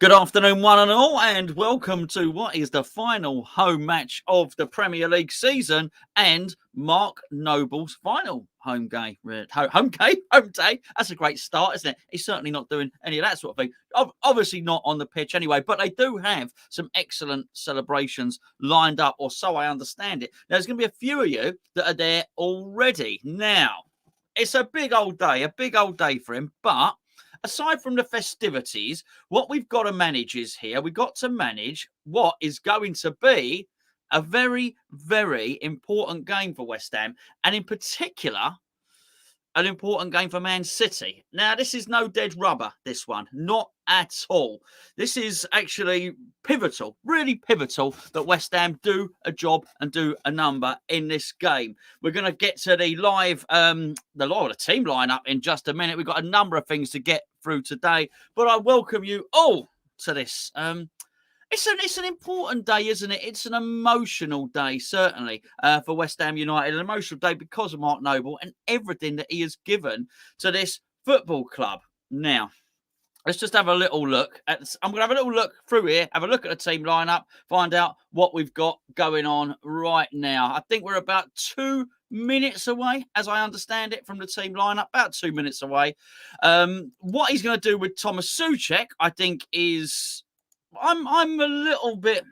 Good afternoon, one and all, and welcome to what is the final home match of the Premier League season and Mark Noble's final home day. Home day. That's a great start, isn't it? He's certainly not doing any of that sort of thing. Obviously not on the pitch anyway, but they do have some excellent celebrations lined up, or so I understand it. Now, there's going to be a few of you that are there already. Now, it's a big old day for him, but aside from the festivities, what we've got to manage is we've got to manage what is going to be a very, very important game for West Ham, and in particular, an important game for Man City. Now, this is no dead rubber, this one. Not at all. This is actually pivotal, really pivotal, that West Ham do a job and do a number in this game. We're going to get to the the team lineup in just a minute. We've got a number of things to get through today, but I welcome you all to this. It's an important day, isn't it? It's an emotional day, certainly, for West Ham United. An emotional day because of Mark Noble and everything that he has given to this football club. Now, let's just have a little look. I'm going to have a little look through here, have a look at the team lineup, find out what we've got going on right now. I think we're about 2 minutes away, as I understand it, from the team lineup. About 2 minutes away. What he's going to do with Thomas Souček, I think, is... I'm a little bit,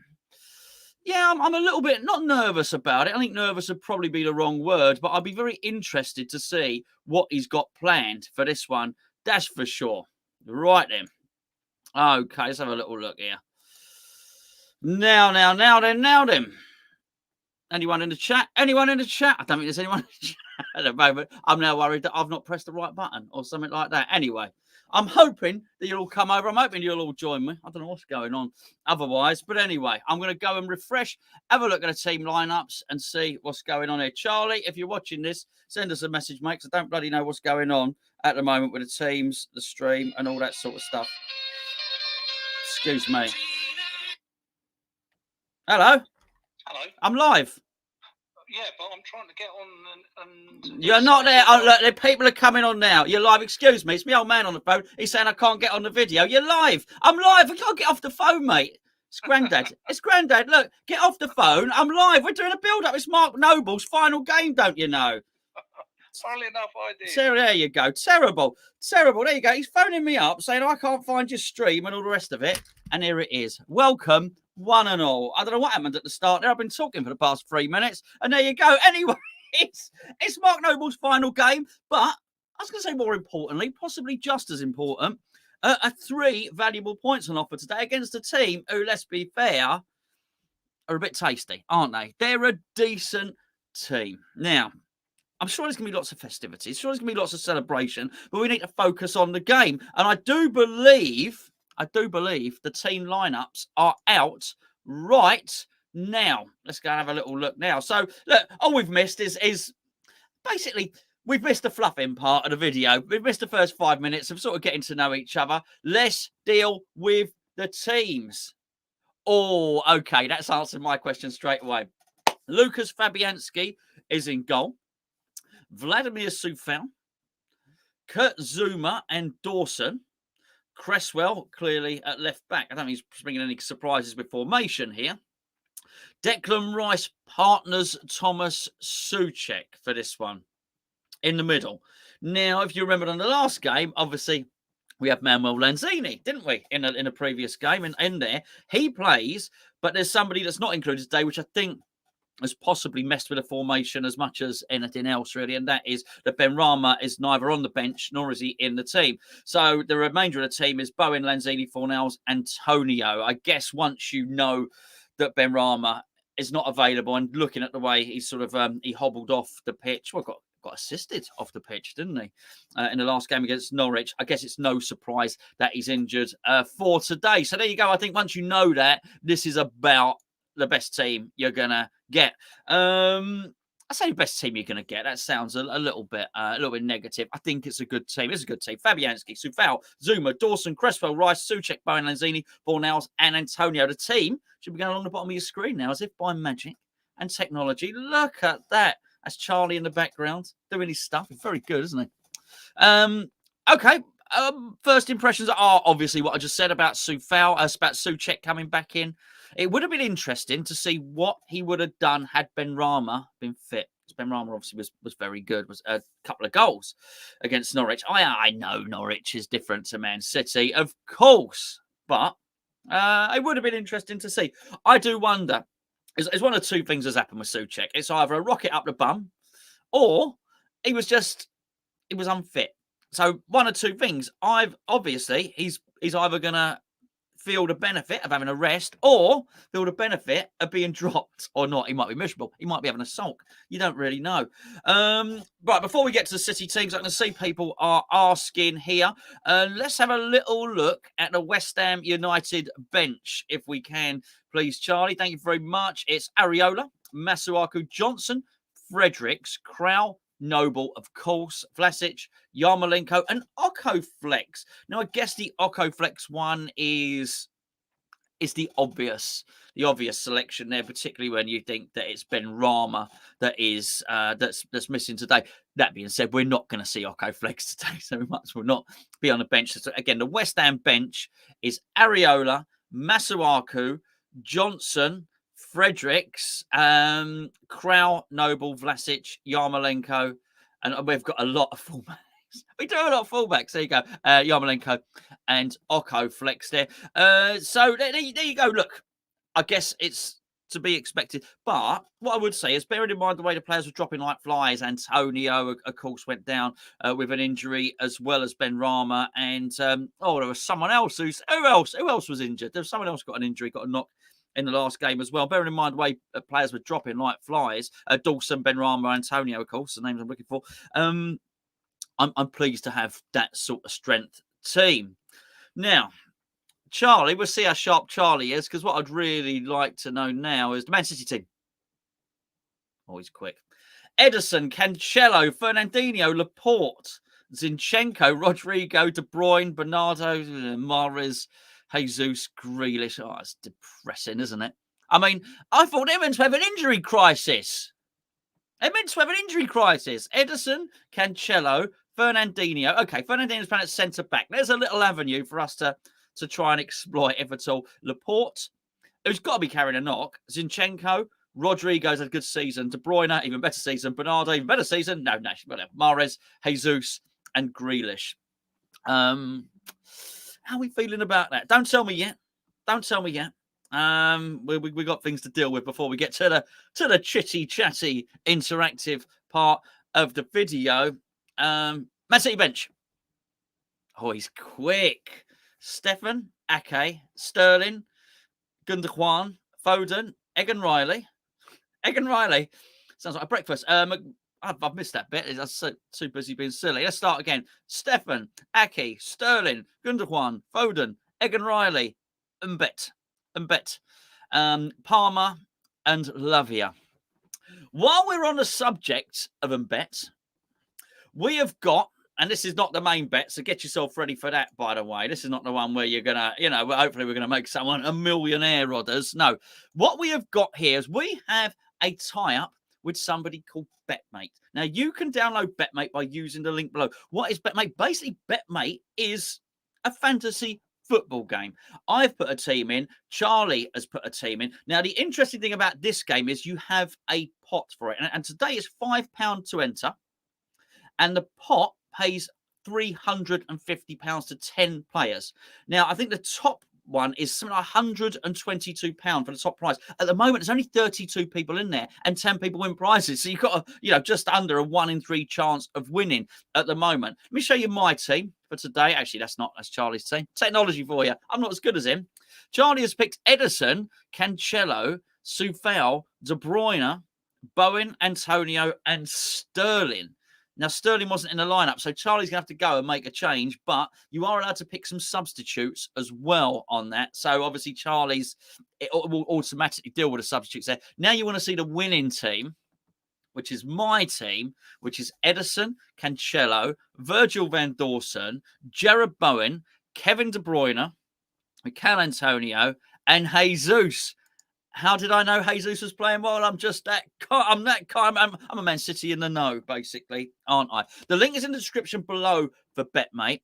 I'm a little bit not nervous about it. I think nervous would probably be the wrong word, but I'll be very interested to see what he's got planned for this one. That's for sure. Right then. Okay, let's have a little look here. Now then. Anyone in the chat? I don't think there's anyone in the chat at the moment. I'm now worried that I've not pressed the right button or something like that. Anyway, I'm hoping that you'll all come over. I'm hoping you'll all join me. I don't know what's going on otherwise. But anyway, I'm going to go and refresh, have a look at the team lineups and see what's going on here. Charlie, if you're watching this, send us a message, mate, because I don't bloody know what's going on at the moment with the teams, the stream, and all that sort of stuff. Excuse me. Hello? Hello. I'm live. Yeah, but I'm trying to get on and... You're not there. Oh, look, the people are coming on now. You're live. Excuse me. It's my old man on the phone. He's saying I can't get on the video. You're live. I'm live. I can't get off the phone, mate. It's Grandad. It's Grandad. Look, get off the phone. I'm live. We're doing a build-up. It's Mark Noble's final game, don't you know? Funnily enough, I did. There you go. Terrible. There you go. He's phoning me up saying I can't find your stream and all the rest of it. And here it is. Welcome, one and all. I don't know what happened at the start there. I've been talking for the past 3 minutes. And there you go. Anyway, it's Mark Noble's final game. But I was going to say more importantly, possibly just as important, 3 valuable points on offer today against a team who, let's be fair, are a bit tasty, aren't they? They're a decent team. Now, I'm sure there's going to be lots of festivities. Sure there's going to be lots of celebration, but we need to focus on the game. And I do believe the team lineups are out right now. Let's go and have a little look now. So, look, all we've missed is basically we've missed the fluffing part of the video. We've missed the first 5 minutes of sort of getting to know each other. Let's deal with the teams. Oh, okay. That's answered my question straight away. Lucas Fabianski is in goal. Vladimir Coufal, Kurt Zuma and Dawson. Cresswell, clearly at left back. I don't think he's bringing any surprises with formation here. Declan Rice partners Thomas Souček for this one in the middle. Now, if you remember on the last game, obviously, we had Manuel Lanzini, didn't we, in a previous game? And in there, he plays, but there's somebody that's not included today, which I think has possibly messed with the formation as much as anything else, really, and that is that Benrahma is neither on the bench nor is he in the team. So the remainder of the team is Bowen, Lanzini, Fornells, Antonio. I guess once you know that Benrahma is not available and looking at the way he sort of he hobbled off the pitch, well, got assisted off the pitch, didn't he, in the last game against Norwich? I guess it's no surprise that he's injured for today. So there you go. I think once you know that, this is about the best team you're going to get. I say the best team you're going to get. That sounds a little bit negative. I think it's a good team. It's a good team. Fabianski, Coufal, Zuma, Dawson, Cresswell, Rice, Souček, Bowen, Lanzini, Fornells, and Antonio. The team should be going along the bottom of your screen now as if by magic and technology. Look at that. That's Charlie in the background doing his stuff. Very good, isn't he? Okay. First impressions are obviously what I just said about about Souček coming back in. It would have been interesting to see what he would have done had Benrahma been fit. Benrahma obviously was very good, was a couple of goals against Norwich. I know Norwich is different to Man City, of course, but it would have been interesting to see. I do wonder, is one of two things has happened with Souček. It's either a rocket up the bum, or he was unfit. So one of two things. He's either gonna feel the benefit of having a rest or feel the benefit of being dropped or not. He might be miserable. He might be having a sulk. You don't really know. Right, before we get to the City teams, I can see people are asking here. Let's have a little look at the West Ham United bench, if we can, please, Charlie. Thank you very much. It's Areola, Masuaku, Johnson, Fredericks, Krau, Noble, of course, Vlasic, Yarmolenko, and Oko Flex. Now, I guess the Oko Flex one is the obvious selection there, particularly when you think that it's Benrahma that is that's missing today. That being said, we're not going to see Oko Flex today, so we might as well not be on the bench. So again, the West Ham bench is Areola, Masuaku, Johnson, Fredericks, Krau, Noble, Vlasic, Yarmolenko, and we've got a lot of fullbacks. We do a lot of fullbacks. There you go. Yarmolenko and Oko Flex there. So there you go. Look, I guess it's to be expected. But what I would say is, bearing in mind the way the players were dropping like flies, Antonio, of course, went down with an injury, as well as Benrahma. And, there was someone else. Who else was injured? There was someone else got an injury, got a knock in the last game as well. Bearing in mind the way players were dropping like flies, Dawson, Benrahma, Antonio, of course, the names I'm looking for. I'm pleased to have that sort of strength team. Now, Charlie, we'll see how sharp Charlie is, because what I'd really like to know now is the Man City team. Always quick. Ederson, Cancelo, Fernandinho, Laporte, Zinchenko, Rodrigo, De Bruyne, Bernardo, Mahrez, Jesus, Grealish. Oh, it's depressing, isn't it? I mean, I thought they were meant to have an injury crisis. Ederson, Cancelo, Fernandinho. Okay, Fernandinho's playing at centre-back. There's a little avenue for us to try and exploit, if at all. Laporte, who's got to be carrying a knock. Zinchenko, Rodrigo's had a good season. De Bruyne, even better season. Bernardo, even better season. No, whatever. Mahrez, Jesus, and Grealish. How are we feeling about that? Don't tell me yet. We got things to deal with before we get to the chitty chatty interactive part of the video. Man City bench. Oh, he's quick. Stefan, Ake, Sterling, Gundogan, Foden, Egan Riley. Sounds like a breakfast. I've missed that bit. I'm so too busy being silly. Let's start again. Stefan, Ake, Sterling, Gundogan, Foden, Egan Riley, Mbet, Palmer, and Lavia. While we're on the subject of Mbet, we have got, and this is not the main bet, so get yourself ready for that, by the way. This is not the one where you're going to, hopefully we're going to make someone a millionaire, Rodders. No. What we have got here is we have a tie-up with somebody called BetMate. Now, you can download BetMate by using the link below. What is BetMate? Basically, BetMate is a fantasy football game. I've put a team in. Charlie has put a team in. Now, the interesting thing about this game is you have a pot for it. And today it's £5 to enter. And the pot pays £350 to 10 players. Now, I think the top one is something like £122 for the top prize. At the moment, there's only 32 people in there and 10 people win prizes. So you've got just under a 1 in 3 chance of winning at the moment. Let me show you my team for today. Actually, that's Charlie's team. Technology for you. I'm not as good as him. Charlie has picked Ederson, Cancelo, Soufal, De Bruyne, Bowen, Antonio, and Sterling. Now, Sterling wasn't in the lineup, so Charlie's going to have to go and make a change, but you are allowed to pick some substitutes as well on that. So, obviously, it will automatically deal with the substitutes there. Now, you want to see the winning team, which is my team, which is Ederson, Cancelo, Virgil van Dawson, Jared Bowen, Kevin De Bruyne, Mikel Antonio, and Jesus. How did I know Jesus was playing well? I'm a Man City in the know, basically, aren't I? The link is in the description below for BetMate.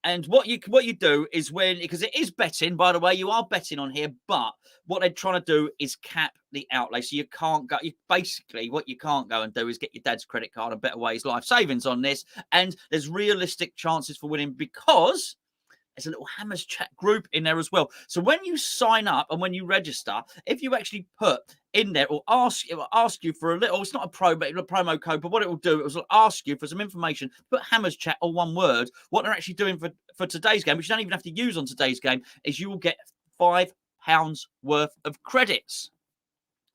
And what you do is because it is betting, by the way, you are betting on here, but what they're trying to do is cap the outlay. So you can't go, basically what you can't go and do is get your dad's credit card and bet away his life savings on this. And there's realistic chances for winning because there's a little Hammers chat group in there as well. So when you sign up and when you register, if you actually put in there, it will ask you for a little, it's not a promo code, but what it will do, it will ask you for some information, put Hammers chat or one word. What they're actually doing for today's game, which you don't even have to use on today's game, is you will get £5 worth of credits.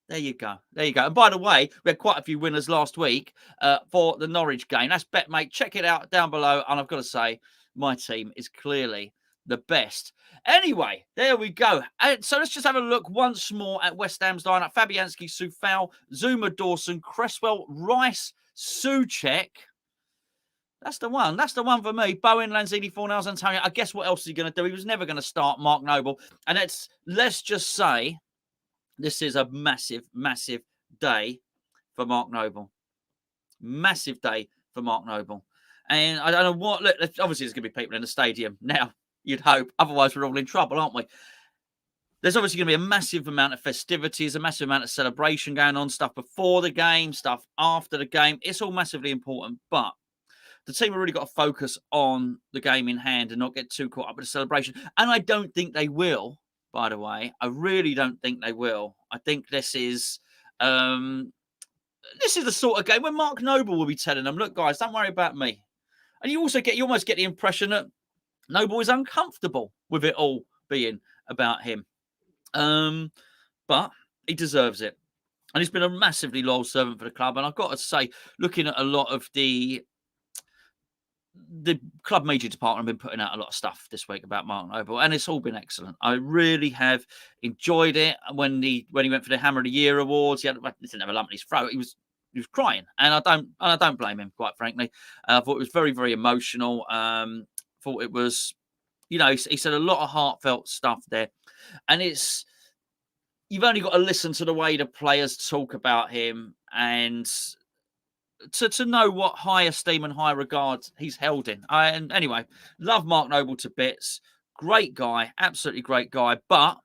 There you go. There you go. And by the way, we had quite a few winners last week for the Norwich game. That's BetMate. Check it out down below. And I've got to say, my team is clearly the best. Anyway, there we go. And so let's just have a look once more at West Ham's lineup. Fabianski, Soufal, Zuma, Dawson, Cresswell, Rice, Souček. That's the one. That's the one for me. Bowen, Lanzini, Fornals, Antonio. I guess what else is he going to do? He was never going to start Mark Noble. And let's just say this is a massive, massive day for Mark Noble. Massive day for Mark Noble. And I don't know what, look, obviously there's going to be people in the stadium now, you'd hope. Otherwise, we're all in trouble, aren't we? There's obviously going to be a massive amount of festivities, a massive amount of celebration going on, stuff before the game, stuff after the game. It's all massively important, but the team have really got to focus on the game in hand and not get too caught up with the celebration. And I don't think they will, by the way. I really don't think they will. I think this is the sort of game where Mark Noble will be telling them, look, guys, don't worry about me. And you almost get the impression that Noble is uncomfortable with it all being about him. But he deserves it. And he's been a massively loyal servant for the club. And I've got to say, looking at a lot of the club media department have been putting out a lot of stuff this week about Mark Noble, and it's all been excellent. I really have enjoyed it. When he went for the Hammer of the Year awards, he didn't have a lump in his throat. He was crying, and I don't blame him, quite frankly. I thought it was very, very emotional. Thought it was, he said a lot of heartfelt stuff there, and you've only got to listen to the way the players talk about him and to know what high esteem and high regard he's held in. And anyway, love Mark Noble to bits. Great guy, absolutely great guy, but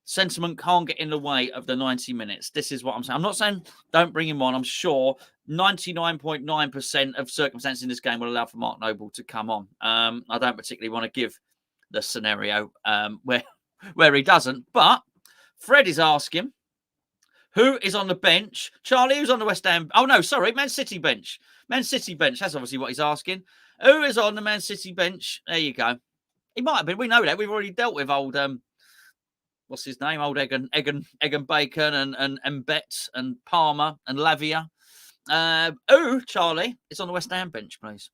sentiment can't get in the way of the 90 minutes. This is what I'm saying. I'm not saying don't bring him on. I'm sure 99.9% of circumstances in this game will allow for Mark Noble to come on. I don't particularly want to give the scenario where he doesn't, but Fred is asking, who is on the bench? Charlie, who's on the West Ham? Oh, no, sorry, Man City bench. Man City bench. That's obviously what he's asking. Who is on the Man City bench? There you go. He might have been. We know that. We've already dealt with old, what's his name? Old Egan Bacon and Betts and Palmer and Lavia. Who, Charlie, is on the West Ham bench, please?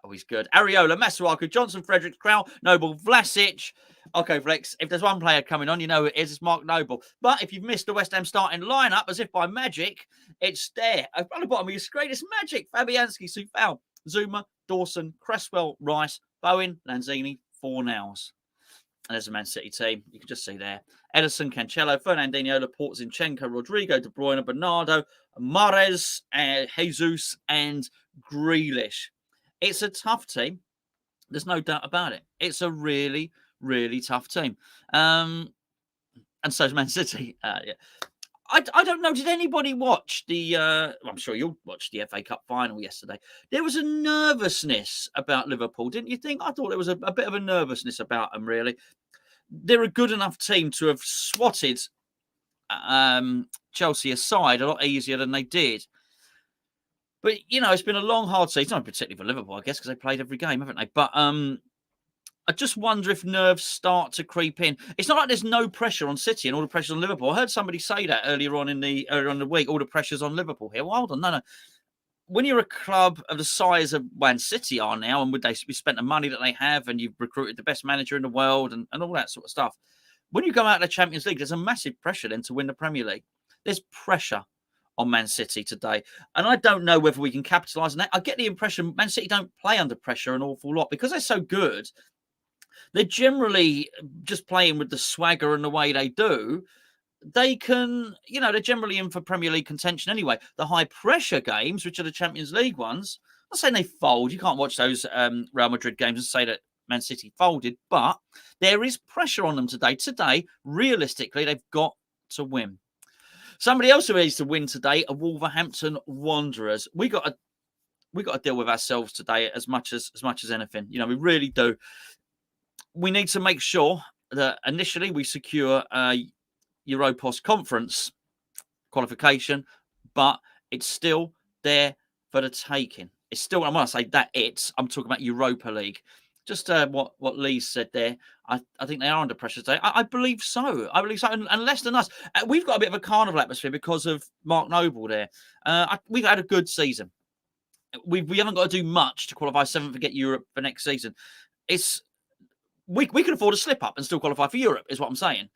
Oh, he's good. Areola, Masuaku, Johnson, Fredericks, Krau, Noble, Vlasic. Okay, Flex, if there's one player coming on, you know who it is. It's Mark Noble. But if you've missed the West Ham starting lineup, as if by magic, it's there. At the bottom of your screen, it's magic. Fabianski, Soufal, Zuma, Dawson, Cresswell, Rice, Bowen, Lanzini, Fornals. And there's a Man City team. You can just see there. Ederson, Cancelo, Fernandinho, Laporte, Zinchenko, Rodrigo, De Bruyne, Bernardo, Mahrez, Jesus, and Grealish. It's a tough team. There's no doubt about it. It's a really, really tough team. And so is Man City. Yeah. I don't know. Did anybody watch I'm sure you watched the FA Cup final yesterday. There was a nervousness about Liverpool, didn't you think? I thought there was a bit of a nervousness about them, really. They're a good enough team to have swatted Chelsea aside a lot easier than they did. But, it's been a long, hard season, not particularly for Liverpool, I guess, because they played every game, haven't they? But I just wonder if nerves start to creep in. It's not like there's no pressure on City and all the pressure on Liverpool. I heard somebody say that earlier on in the week, all the pressure's on Liverpool here. Well, hold on, no. When you're a club of the size of Man City are now, and would they spent the money that they have, and you've recruited the best manager in the world and all that sort of stuff, when you go out of the Champions League, there's a massive pressure then to win the Premier League. There's pressure on Man City today. And I don't know whether we can capitalise on that. I get the impression Man City don't play under pressure an awful lot because they're so good. They're generally just playing with the swagger and the way they do. They can, they're generally in for Premier League contention anyway. The high pressure games, which are the Champions League ones, not saying they fold. You can't watch those Real Madrid games and say that Man City folded, but there is pressure on them today. Today, realistically, they've got to win. Somebody else who needs to win today are Wolverhampton Wanderers. We got to deal with ourselves today as much as anything. You know, we really do. We need to make sure that initially we secure a Europos conference qualification, but it's still there for the taking. It's still, and when I say that, I'm talking about Europa League. Just what Lee said there. I think they are under pressure today. I believe so. I believe so. And less than us. We've got a bit of a carnival atmosphere because of Mark Noble there. We've had a good season. We haven't got to do much to qualify seventh and get Europe for next season. We can afford a slip up and still qualify for Europe, is what I'm saying.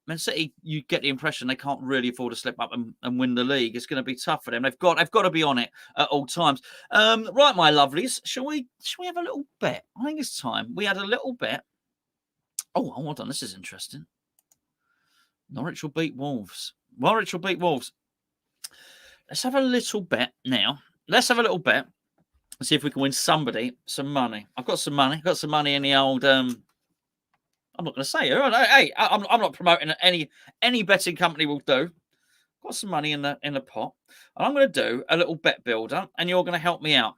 Man City, you get the impression they can't really afford to slip up and win the league. It's going to be tough for them. They've got to be on it at all times. Right, my lovelies, shall we have a little bet? I think it's time. We had a little bet. Oh, hold on. This is interesting. Norwich will beat Wolves. Let's have a little bet now. Let's have a little bet and see if we can win somebody some money. I've got some money. In the old... I'm not going to say it. Hey, I'm not promoting any betting company will do. Got some money in the pot, and I'm going to do a little bet builder, and you're going to help me out.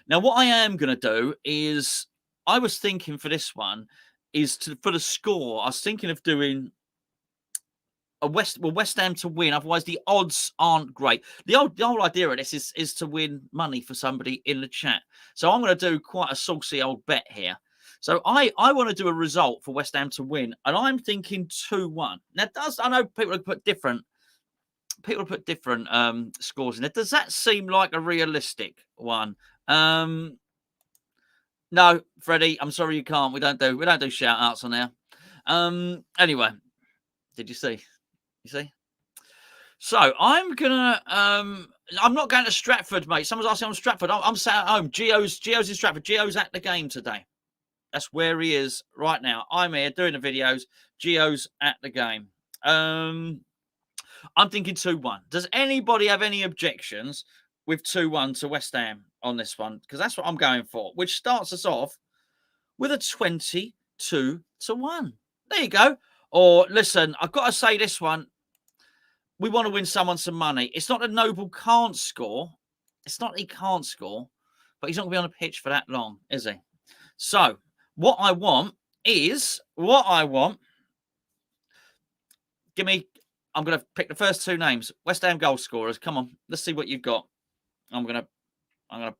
Now, what I am going to do is, I was thinking for this one is for the score. I was thinking of doing West Ham to win. Otherwise, the odds aren't great. The whole idea of this is to win money for somebody in the chat. So I'm going to do quite a saucy old bet here. So I want to do a result for West Ham to win, and I'm thinking 2-1. Now, I know people have put different scores in there. Does that seem like a realistic one? No, Freddie, I'm sorry you can't. We don't do shout outs on there. Anyway, did you see? You see? So I'm gonna I'm not going to Stratford, mate. Someone's asking on Stratford. I'm sat at home. Gio's in Stratford. Gio's at the game today. That's where he is right now. I'm here doing the videos. Gio's at the game. I'm thinking 2-1. Does anybody have any objections with 2-1 to West Ham on this one? Because that's what I'm going for, which starts us off with a 22-1. There you go. Or listen, I've got to say this one. We want to win someone some money. It's not that Noble can't score. It's not that he can't score, but he's not going to be on the pitch for that long, is he? So, what I want, I'm going to pick the first two names. West Ham goal scorers. Come on, let's see what you've got. I'm going to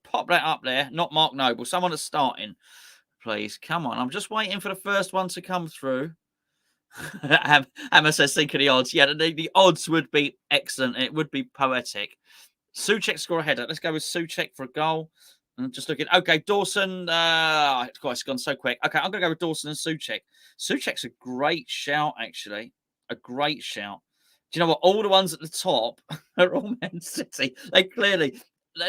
pop that up there. Not Mark Noble. Someone that's starting, please. Come on. I'm just waiting for the first one to come through. Hammer says, think of the odds. Yeah, the odds would be excellent. It would be poetic. Souček score a header. Let's go with Souček for a goal. I'm just looking. Okay, Dawson. God, it's gone so quick. Okay, I'm going to go with Dawson and Souček. Souček's a great shout, actually. A great shout. Do you know what? All the ones at the top are all Man City. They clearly...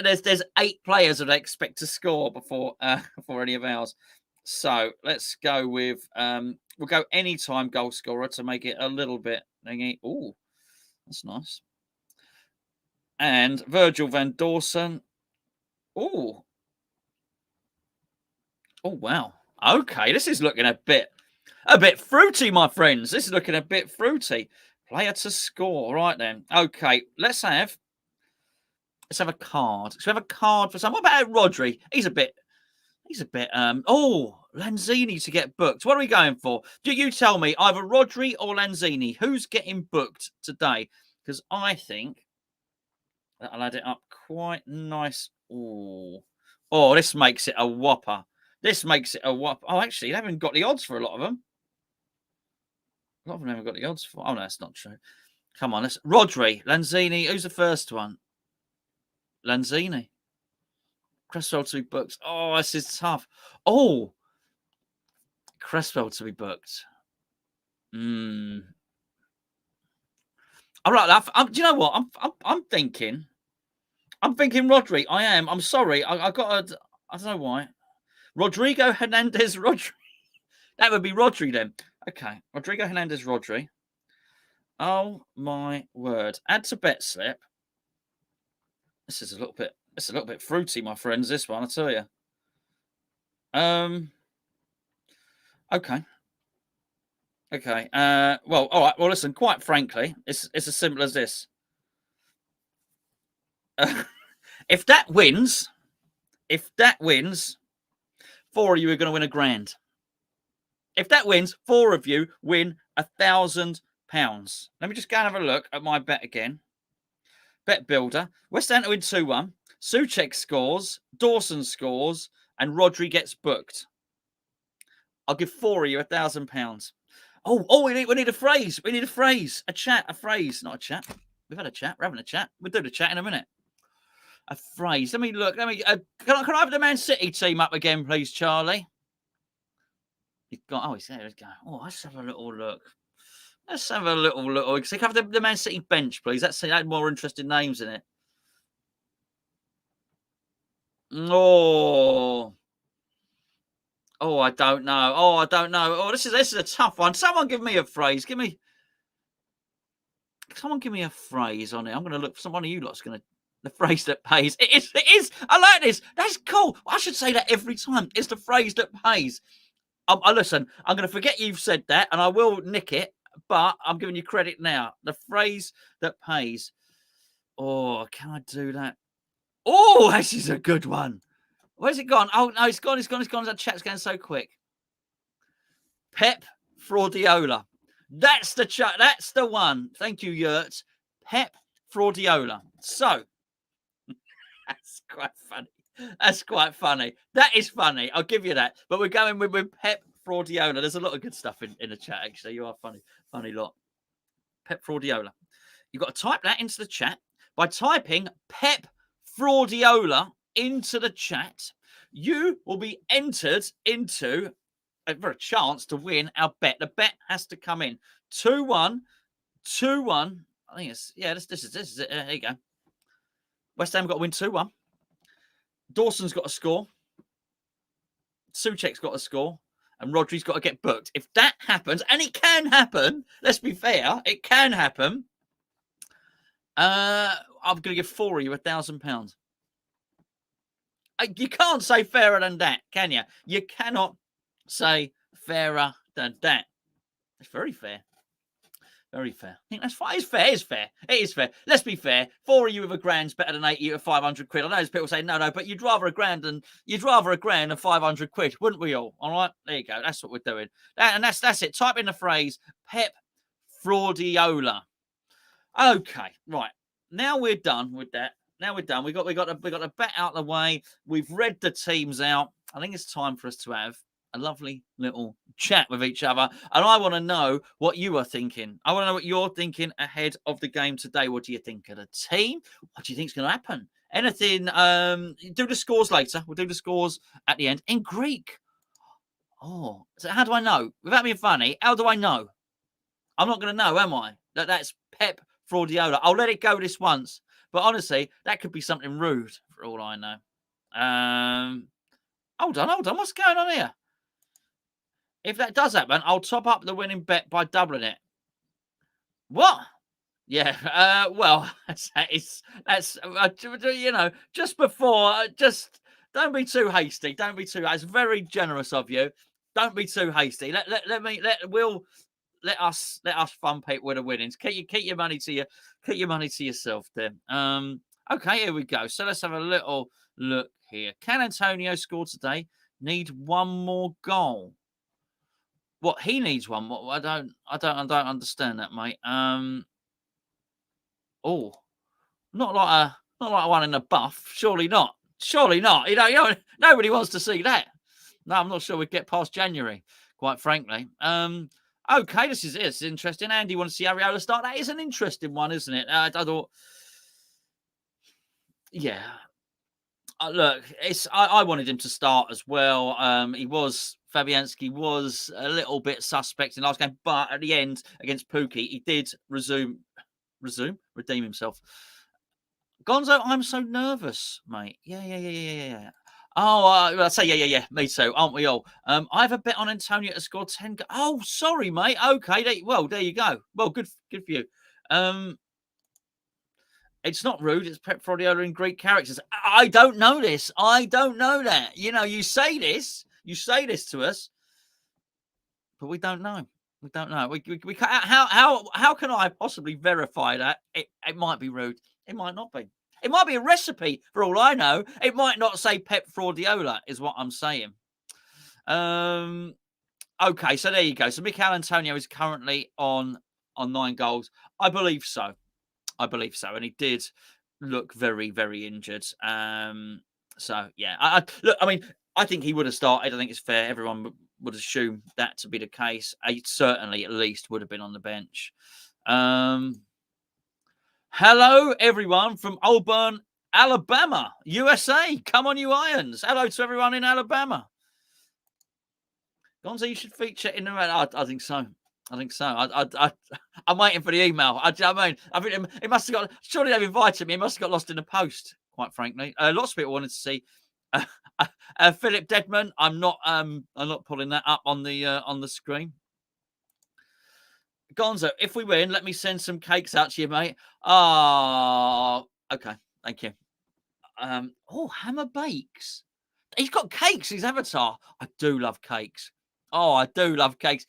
There's 8 players that I expect to score before any of ours. So let's go with... we'll go anytime goal scorer to make it a little bit thingy. Oh, that's nice. And Virgil van Dawson. Oh, wow. Okay, this is looking a bit fruity, my friends. This is looking a bit fruity. Player to score. Right then. Okay, let's have a card. Let's have a card for someone. What about Rodri? He's a bit Lanzini to get booked. What are we going for? Do you tell me either Rodri or Lanzini? Who's getting booked today? Because I think that'll add it up quite nice. Oh, this makes it a whopper. Oh, actually, they haven't got the odds for a lot of them. A lot of them haven't got the odds for. Oh, no, that's not true. Come on, let's... Rodri, Lanzini. Who's the first one? Lanzini. Cresswell to be booked. Oh, this is tough. Oh, Cresswell to be booked. I like that. Do you know what? I'm thinking Rodri. I am. I'm sorry. I got a... I don't know why. Rodrigo Hernandez Rodri. That would be Rodri then. Okay. Rodrigo Hernandez Rodri. Oh, my word. Add to bet slip. This is a little bit It's a little bit fruity, my friends, this one, I tell you. Okay. Okay. Well, all right. Well, listen, quite frankly, it's as simple as this. If that wins, four of you are going to win £1,000. If that wins, four of you win £1,000. Let me just go and have a look at my bet again. Bet builder. West Ham to win 2-1. Souček scores. Dawson scores. And Rodri gets booked. I'll give four of you £1,000. Oh, we need a phrase. We need a phrase. A chat. A phrase. Not a chat. We've had a chat. We're having a chat. We'll do the chat in a minute. A phrase. Let me look. Can I have the Man City team up again, please, Charlie? He's got. Oh, he's there. Let's go. Oh, let's have a little look. Let's have a little look. So have the Man City bench, please. That had more interesting names in it. Oh, I don't know. Oh, this is a tough one. Someone give me a phrase. Someone give me a phrase on it. I'm going to look. One of you lot's going to. The phrase that pays. It is. I like this. That's cool. I should say that every time. It's the phrase that pays. Listen, I'm going to forget you've said that, and I will nick it, but I'm giving you credit now. The phrase that pays. Oh, can I do that? Oh, this is a good one. Where's it gone? Oh, no, it's gone. That chat's going so quick. Pep Fraudiola. That's the chat. That's the one. Thank you, Yurt. Pep Fraudiola. So, that's quite funny. That is funny. I'll give you that. But we're going with Pep Fraudiola. There's a lot of good stuff in the chat, actually. You are funny lot. Pep Fraudiola. You've got to type that into the chat. By typing Pep Fraudiola into the chat, you will be entered into for a chance to win our bet. The bet has to come in 2-1. I think it's this is it. There you go. West Ham got to win 2-1. Dawson's got to score. Souček's got to score. And Rodri's got to get booked. If that happens, and it can happen, let's be fair, it can happen. I'm going to give four of you £1,000. You can't say fairer than that, can you? You cannot say fairer than that. It's very fair. Very fair. I think that's fine. It's fair. It is fair. Let's be fair. Four of you with £1,000's better than 8 of you at 500 quid. I know there's people saying no, but you'd rather £1,000 than 500 quid, wouldn't we all? All right, there you go. That's what we're doing. And that's it. Type in the phrase Pep Fraudiola. Okay, right. Now we're done with that. We got the bet out of the way. We've read the teams out. I think it's time for us to have a lovely little chat with each other. And I want to know what you are thinking. I want to know what you're thinking ahead of the game today. What do you think of the team? What do you think is going to happen? Anything? Do the scores later. We'll do the scores at the end in Greek. Oh, so how do I know? Without being funny, how do I know? I'm not going to know, am I? That's Pep Fraudiola. I'll let it go this once. But honestly, that could be something rude for all I know. Hold on. What's going on here? If that does happen, I'll top up the winning bet by doubling it. What? Yeah. Well, that's just before. Just don't be too hasty. It's very generous of you. Don't be too hasty. Let us fund people with the winnings. Keep your money to yourself then. Okay, here we go. So let's have a little look here. Can Antonio score today? Need one more goal. What, he needs one more? I don't understand that, mate. Oh, not like one in the buff. Surely not. Nobody wants to see that. No, I'm not sure we'd get past January, quite frankly. Okay, this is it. It's interesting. Andy wants to see Areola start. That is an interesting one, isn't it? I thought, yeah. Look, I wanted him to start as well. Fabianski was a little bit suspect in the last game, but at the end against Pukki, he did redeem himself. Gonzo, I'm so nervous, mate. Yeah. Oh, I say yeah. Me too, aren't we all? I have a bet on Antonio to score 10. Oh, sorry, mate. Okay, there you go. Well, good for you. It's not rude. It's Pep Guardiola in Greek characters. I don't know this. I don't know that. You know, you say this to us, but we don't know. We don't know. We how can I possibly verify that? It might be rude. It might not be. It might be a recipe for all I know. It might not say Pep Guardiola, is what I'm saying. Okay, so there you go. So Mikel Antonio is currently on 9 goals. I believe so. And he did look very, very injured. So yeah, look. I mean, I think he would have started. I think it's fair. Everyone would assume that to be the case. He certainly, at least, would have been on the bench. Hello, everyone from Auburn, Alabama, USA. Come on, you Irons. Hello to everyone in Alabama. Gonzo, you should feature in the. I think so. I'm waiting for the email. I think it must have got. Surely they've invited me. It must have got lost in the post. Quite frankly, lots of people wanted to see Philip Deadman. I'm not pulling that up on the screen. Gonzo, if we win, let me send some cakes out to you, mate. Oh, okay. Thank you. Hammer Bakes. He's got cakes. His avatar. I do love cakes. Oh, I do love cakes.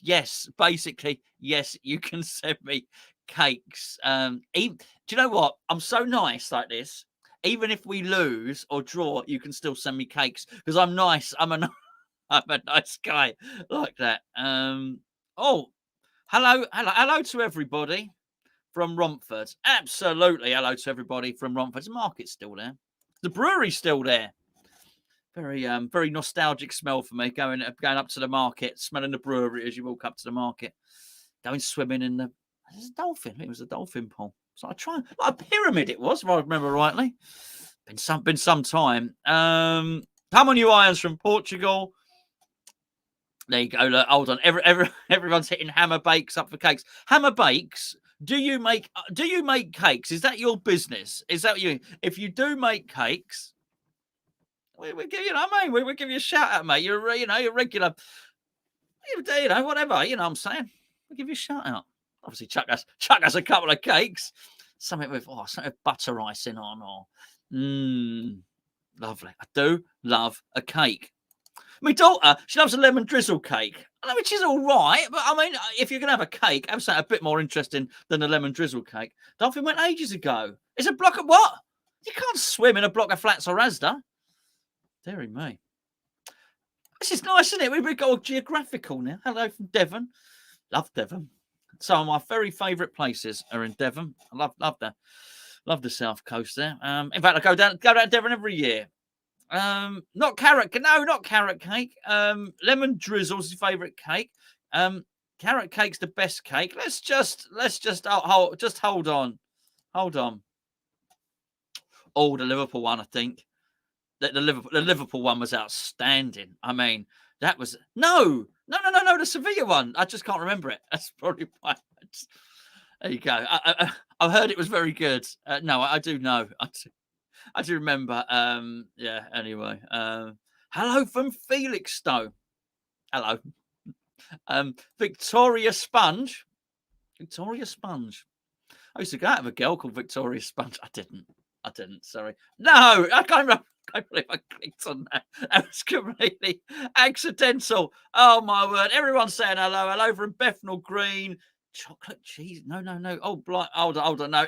Yes, basically, yes, you can send me cakes. Do you know what? I'm so nice like this. Even if we lose or draw, you can still send me cakes because I'm nice. I'm a nice guy like that. Hello to everybody from Romford. Absolutely, hello to everybody from Romford. The market's still there. The brewery's still there. Very very nostalgic smell for me going up to the market, smelling the brewery as you walk up to the market, going swimming in there's a dolphin. It was a dolphin pool. So I try like a pyramid. It was, if I remember rightly. Been some time. Come on, you Irons from Portugal. There you go. Look, hold on. Everyone's hitting Hammer Bakes up for cakes. Hammer Bakes. Do you make cakes? Is that your business? Is that you? If you do make cakes. We give you know what I mean. We give you a shout out, mate. You're regular. Whatever. You know what I'm saying. We give you a shout out. Obviously, chuck us a couple of cakes. Something with butter icing on or lovely. I do love a cake. My daughter, she loves a lemon drizzle cake, which is all right. But I mean, if you're gonna have a cake, have something a bit more interesting than a lemon drizzle cake. Dolphin went ages ago. It's a block of what? You can't swim in a block of flats or Asda. Deary me. This is nice, isn't it? We've got all geographical now. Hello from Devon. Love Devon. Some of my very favourite places are in Devon. I love that. Love the south coast there. In fact, I go down to Devon every year. Not carrot cake. Lemon drizzle's your favourite cake. Carrot cake's the best cake. Let's just hold on. Oh, the Liverpool one, I think. The Liverpool one was outstanding. I mean, that was no, the Sevilla one. I just can't remember it. That's probably why. There you go. I've heard it was very good. No, I do know. I do remember. Yeah. Anyway. Hello from Felixstowe. Hello. Victoria Sponge. I used to go out with a girl called Victoria Sponge. I didn't. Sorry. No, I can't remember. I believe I clicked on that. That was completely accidental. Oh my word! Everyone's saying hello. Hello from Bethnal Green. Chocolate cheese. No. Oh, hold on. No.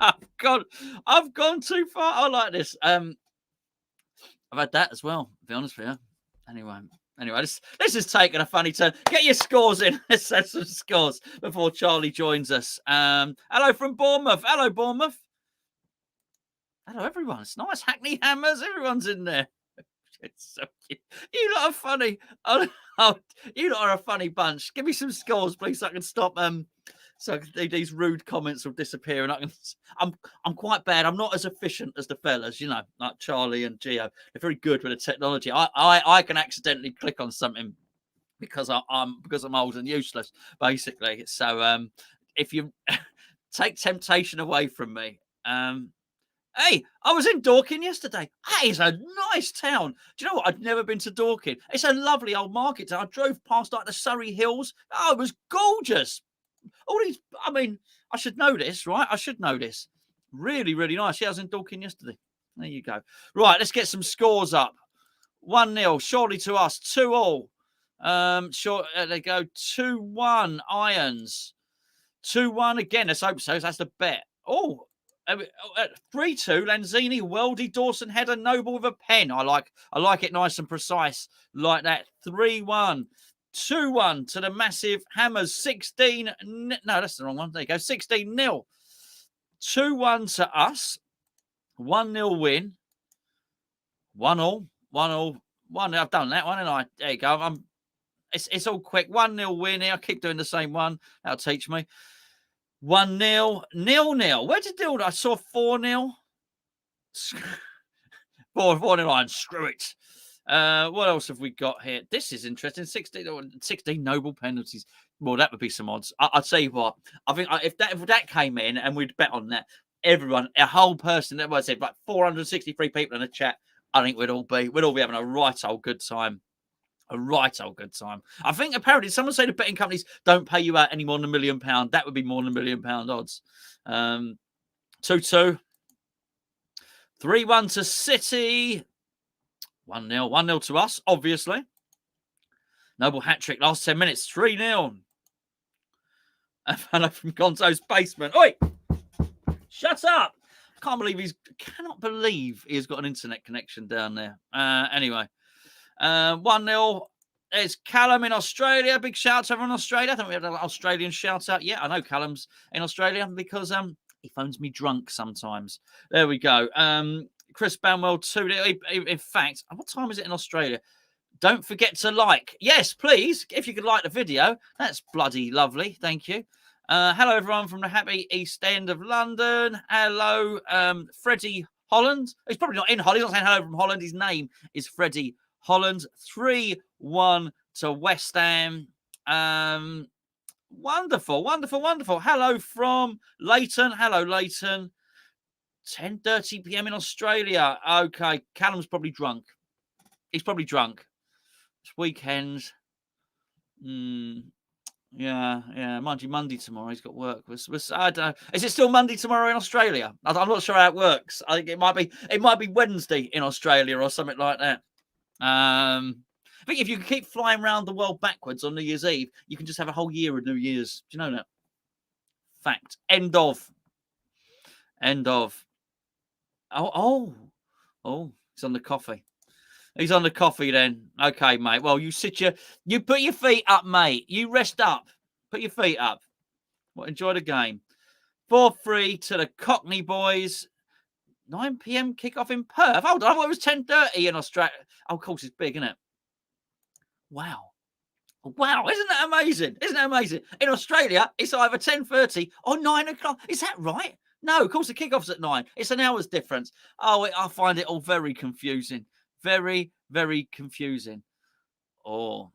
I've gone too far. I like this. I've had that as well. To be honest with you. Anyway, this is taking a funny turn. Get your scores in. Let's set some scores before Charlie joins us. Hello from Bournemouth. Hello, Bournemouth. Hello, everyone. It's nice. Hackney Hammers. Everyone's in there. It's so cute. You lot are funny. Oh, you lot are a funny bunch. Give me some scores, please, so I can stop. So these rude comments will disappear, and I'm quite bad. I'm not as efficient as the fellas, like Charlie and Gio. They're very good with the technology. I can accidentally click on something because I'm old and useless, basically. So if you take temptation away from me, hey, I was in Dorking yesterday. That is a nice town. Do you know what? I'd never been to Dorking. It's a lovely old market town. I drove past the Surrey Hills. Oh, it was gorgeous. All these, I mean, I should know this, right? I should know this. Really, really nice. Yeah, I was in Dorking yesterday. There you go. Right, let's get some scores up. 1-0, surely to us. 2-2. Sure, they go 2-1 Irons. 2-1 again. Let's hope so. That's the bet. 3-2 Lanzini, Weldy, Dawson header, Noble with a pen. I like it nice and precise like that. 3-1. 2-1 to the massive Hammers. 16. No, that's the wrong one. There you go. 16-0. 2-1 to us. 1-0 win. 1-1. 1-1. I've done that one, and I. There you go. It's all quick. 1-0 win here. I keep doing the same one. That'll teach me. 1-0. 0-0. Where did 0? I saw 4-0. 4-0 line. Screw it. What else have we got here? This is interesting. 16 noble penalties. Well, that would be some odds. I'll tell you what. I think if that came in and we'd bet on that, everyone, a whole person, that was it, like 463 people in the chat. I think we'd all be having a right old good time. A right old good time. I think apparently someone said the betting companies don't pay you out any more than £1 million. That would be more than £1 million odds. 2-2. 3-1 to City. 1-0. 1-0 to us, obviously. Noble hat-trick last 10 minutes. 3-0. A fellow from Gonzo's basement. Oi! Shut up! Cannot believe he's got an internet connection down there. Anyway. 1-0. It's Callum in Australia. Big shout out to everyone in Australia. I think we have an Australian shout out. Yeah, I know Callum's in Australia because he phones me drunk sometimes. There we go. Chris Banwell 2. In fact, what time is it in Australia? Don't forget to like. Yes, please. If you could like the video, that's bloody lovely. Thank you. Hello, everyone from the happy East End of London. Hello, Freddie Holland. He's probably not in Holland. He's not saying hello from Holland. His name is Freddie Holland. 3-1 to West Ham. Wonderful, wonderful, wonderful. Hello from Leighton. Hello, Leighton. 10:30 p.m. in Australia. Okay, Callum's probably drunk. He's probably drunk. It's weekend. Yeah. Mind you, Monday tomorrow he's got work. I don't know. Is it still Monday tomorrow in Australia? I'm not sure how it works. I think it might be Wednesday in Australia or something like that. I think if you can keep flying around the world backwards on New Year's Eve, you can just have a whole year of New Year's. Do you know that? Fact. End of. Oh, he's on the coffee. He's on the coffee then. Okay, mate. Well, you put your feet up, mate. You rest up. Put your feet up. Well, enjoy the game. 4-3 to the Cockney boys. 9 p.m. kickoff in Perth. Hold on, I thought it was 10:30 in Australia. Oh, of course, it's big, isn't it? Wow, isn't that amazing? Isn't that amazing? In Australia, it's either 10:30 or 9 o'clock. Is that right? No, of course, the kickoff's at 9. It's an hour's difference. Oh, I find it all very confusing. Very, very confusing. Oh.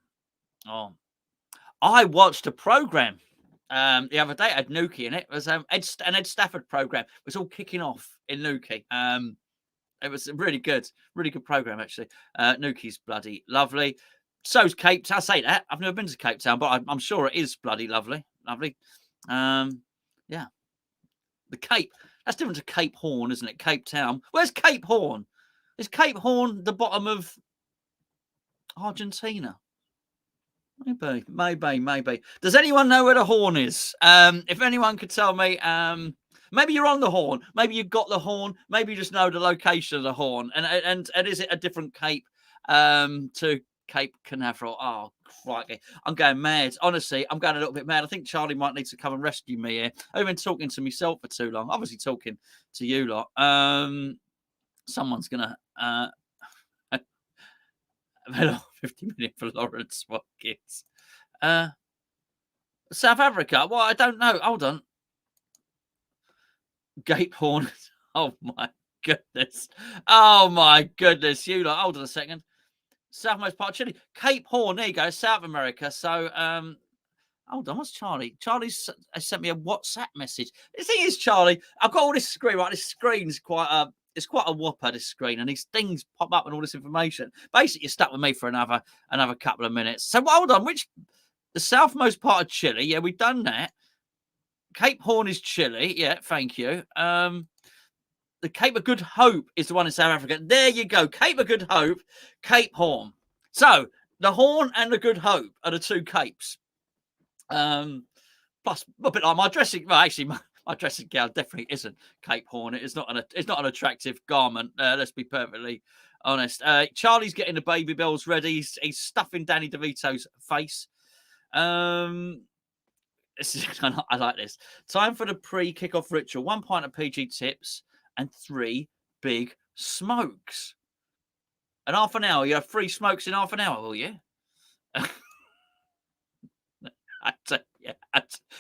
I watched a program the other day. It had Nuki in it. It was an Ed Stafford program. It was all kicking off in Nuki. It was a really good program, actually. Nuki's bloody lovely. So's Cape Town. I say that. I've never been to Cape Town, but I'm sure it is bloody lovely. Lovely. Yeah. The Cape. That's different to Cape Horn, isn't it? Cape Town. Where's Cape Horn? Is Cape Horn the bottom of Argentina? Maybe. Does anyone know where the Horn is? If anyone could tell me, maybe you're on the Horn. Maybe you've got the Horn. Maybe you just know the location of the Horn. And is it a different Cape to Cape Canaveral? Oh, crikey. I'm going mad. Honestly, I'm going a little bit mad. I think Charlie might need to come and rescue me here. I've been talking to myself for too long. Obviously talking to you lot. Someone's going to... 50 minutes for Lawrence Watkins. South Africa? Well, I don't know. Hold on. Cape Horn. Oh, my goodness. You lot. Hold on a second. Southmost part of Chile. Cape Horn. There you go. South America. So, hold on. What's Charlie? Charlie's sent me a WhatsApp message. The thing is, Charlie, I've got all this screen, right? This screen's quite a whopper, this screen, and these things pop up and all this information. Basically, you're stuck with me for another couple of minutes. So hold on, the southmost part of Chile? Yeah, we've done that. Cape Horn is Chile. Yeah, thank you. the Cape of Good Hope is the one in South Africa. There you go. Cape of Good Hope, Cape Horn. So the Horn and the Good Hope are the two capes. Plus a bit like my dressing. Well, actually, my dressing gown definitely isn't Cape Horn. It's not an attractive garment. Let's be perfectly honest. Charlie's getting the baby bells ready. He's stuffing Danny DeVito's face. I like this. Time for the pre-kickoff ritual. 1 pint of PG tips and 3 big smokes. And half an hour. You have 3 smokes in half an hour, will you?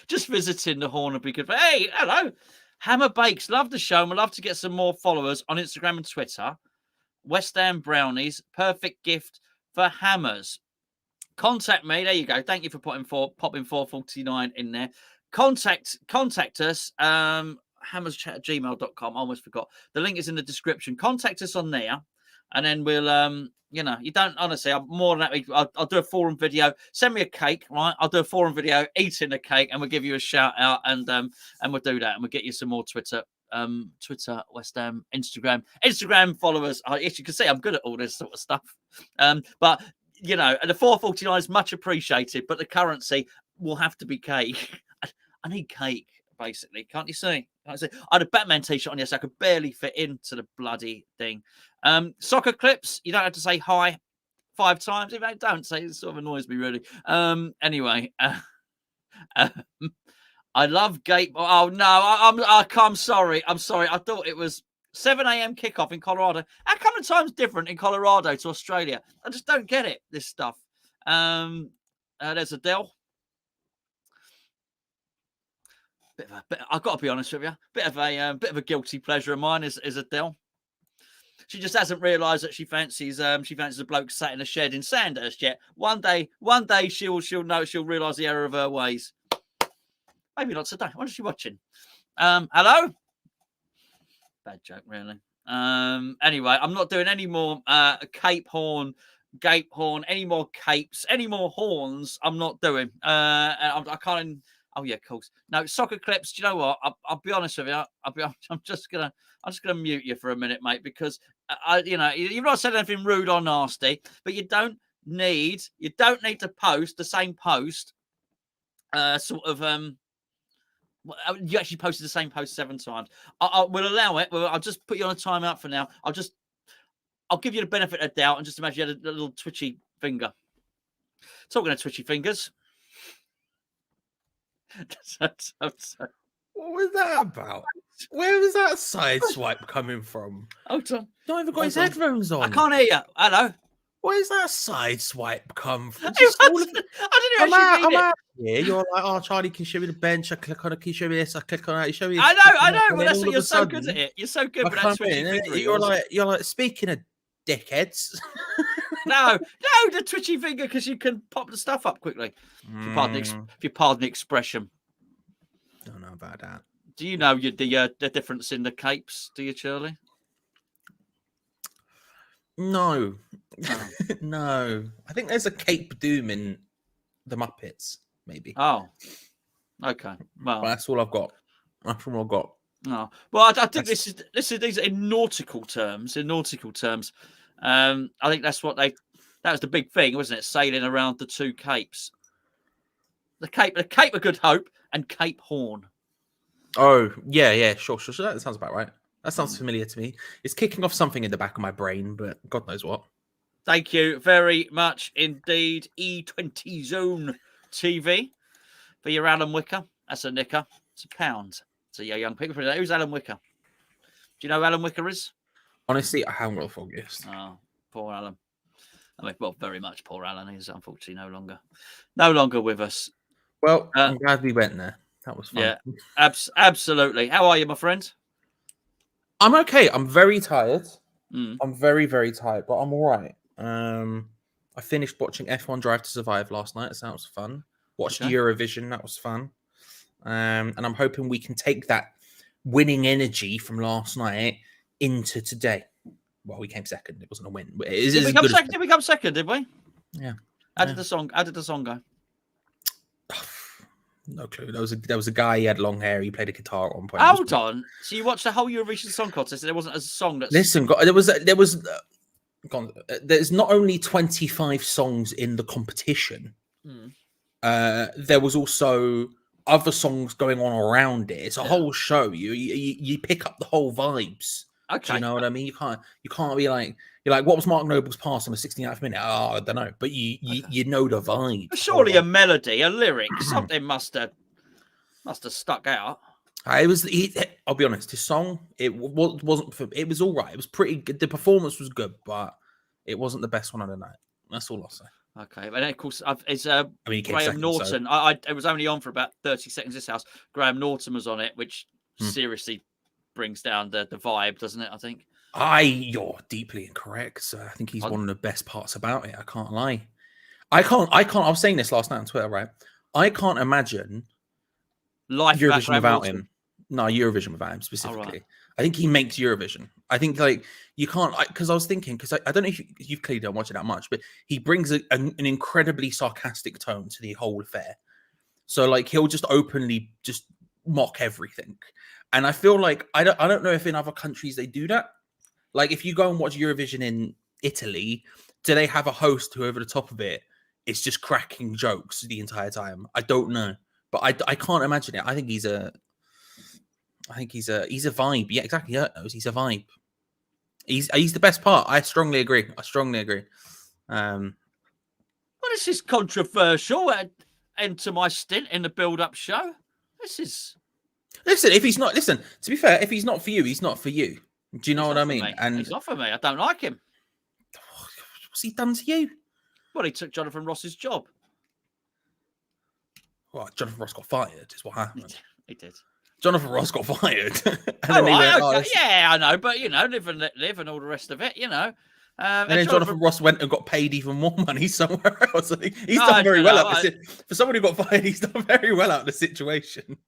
Just visiting the Horn would be good. Hey, hello. Hammer Bakes. Love the show. We'd love to get some more followers on Instagram and Twitter. West Ham Brownies. Perfect gift for hammers. Contact me. There you go. Thank you for popping 449 in there. Contact us. hammerschat@gmail.com. I almost forgot. The link is in the description. Contact us on there. And then we'll, you don't, honestly, I'm more than happy. I'll do a forum video. Send me a cake, right? I'll do a forum video eating the cake and we'll give you a shout out and we'll do that. And we'll get you some more Twitter, West Ham, Instagram followers. As you can see, I'm good at all this sort of stuff. But, the 449 is much appreciated, but the currency will have to be cake. I need cake, basically. Can't you see? I had a Batman t-shirt on yesterday. I could barely fit into the bloody thing. Soccer clips. You don't have to say hi 5 times. If I don't say, it sort of annoys me, really. Anyway, I love Gate. Oh no, I'm sorry. I'm sorry. I thought it was 7 a.m. kickoff in Colorado. How come the time's different in Colorado to Australia? I just don't get it. This stuff. There's Adele. I've got to be honest with you. Bit of a guilty pleasure of mine is Adele. She just hasn't realised that she fancies a bloke sat in a shed in Sandhurst yet. One day she'll know. She'll realise the error of her ways. Maybe not today. What is she watching? Hello. Bad joke, really. Anyway, I'm not doing any more Cape Horn, Gape Horn, any more capes, any more horns. I'm not doing. I can't. Oh yeah, of course. No soccer clips. Do you know what? I'll be honest with you. I'm just gonna mute you for a minute, mate, because you've not said anything rude or nasty, but you don't need to post the same post. You actually posted the same post 7 times. We'll allow it. I'll just put you on a timeout for now. I'll give you the benefit of doubt and just imagine you had a little twitchy finger. Talking of twitchy fingers. What was that about? Where was that side swipe coming from? Hold on. Not even got his headphones on. I can't hear you. Hello. Where's that side swipe come from? I didn't actually read it. Yeah, you're like, oh, Charlie, can you show me the bench? I click on it. Can you show me this? I click on it. You show me. I know. Well, that's what you're so good at it. You're so good. But that's you're like, speaking of dickheads. No, the twitchy finger because you can pop the stuff up quickly. If you pardon the expression. Don't know about that. Do you know the difference in the capes? Do you, Charlie? No. No. I think there's a Cape Doom in the Muppets, maybe. Oh, okay. Well, that's all I've got. That's all I've got. No. Well, I think these are in nautical terms. I think that was the big thing, wasn't it? Sailing around the 2 capes. The Cape of Good Hope and Cape Horn. Oh, yeah, sure. That sounds about right. That sounds familiar to me. It's kicking off something in the back of my brain, but God knows what. Thank you very much indeed, E20 Zone TV, for your Alan Wicker. That's a nicker. It's £1. So, yeah, young people. Who's Alan Wicker? Do you know who Alan Wicker is? Honestly, I haven't got the foggiest. Oh, poor Alan. I mean, well, very much poor Alan. He's unfortunately no longer with us. Well, I'm glad we went there. That was fun. Yeah, absolutely. How are you, my friend? I'm okay. I'm very tired. I'm very, very tired, but I'm all right. I finished watching F1 Drive to Survive last night. So that was fun. Watched Eurovision. That was fun. And I'm hoping we can take that winning energy from last night into today. Well, we came second. It wasn't a win. Did we come second? Did we? Yeah. How did the song go? No clue. There was a guy. He had long hair. He played a guitar at one point. Hold on. So you watched the whole Eurovision Song Contest, and there wasn't a song that's. Listen, there's not only 25 songs in the competition. There was also other songs going on around it. It's a whole show. You pick up the whole vibes. Okay. Do you know what I mean? You can't be like, you're like, what was Mark Noble's pass on the 69th minute? Oh, I don't know. But you know the vibe. Surely a melody, a lyric, something must have stuck out. I'll be honest, his song, it wasn't it was all right. It was pretty good. The performance was good, but it wasn't the best one of the night. That's all I'll say. Okay, and of course, it's Graham second, Norton. So. It was only on for about 30 seconds. This house, Graham Norton was on it, which seriously brings down the vibe, doesn't it? I think. You're deeply incorrect, sir. I think he's one of the best parts about it. I can't lie. I was saying this last night on Twitter, right? I can't imagine Eurovision without him. No, Eurovision without him specifically. Right. I think he makes Eurovision. I think you can't, because I was thinking, because I don't know if you've clearly don't watch it that much, but he brings an incredibly sarcastic tone to the whole affair. So he'll just openly just mock everything. And I feel like, I don't know if in other countries they do that. Like if you go and watch Eurovision in Italy, do they have a host who over the top of it is just cracking jokes the entire time? I don't know. But I can't imagine it. I think he's a vibe. Yeah, exactly. Yeah, he's a vibe. He's the best part. I strongly agree. Well, this is controversial. Into my stint in the build-up show. Listen. If he's not, to be fair, if he's not for you, he's not for you. Do you know what I mean? And he's not for me. I don't like him. What's he done to you? Well, he took Jonathan Ross's job. Well, Jonathan Ross got fired, is what happened. He did. Jonathan Ross got fired. Yeah, I know, but live and all the rest of it, And then Jonathan Ross went and got paid even more money somewhere else. He's done very well for someone who got fired. He's done very well out of the situation.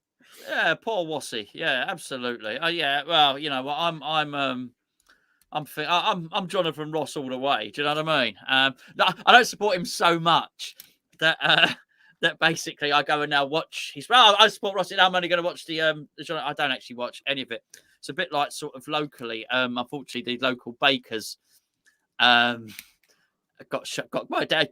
Yeah, poor Wassy. Yeah, absolutely. Yeah, well, I'm Jonathan Ross all the way. Do you know what I mean? I don't support him so much that basically I go and now watch his. Well, I support Ross. I'm only going to watch the. I don't actually watch any of it. It's a bit like sort of locally. Unfortunately, the local bakers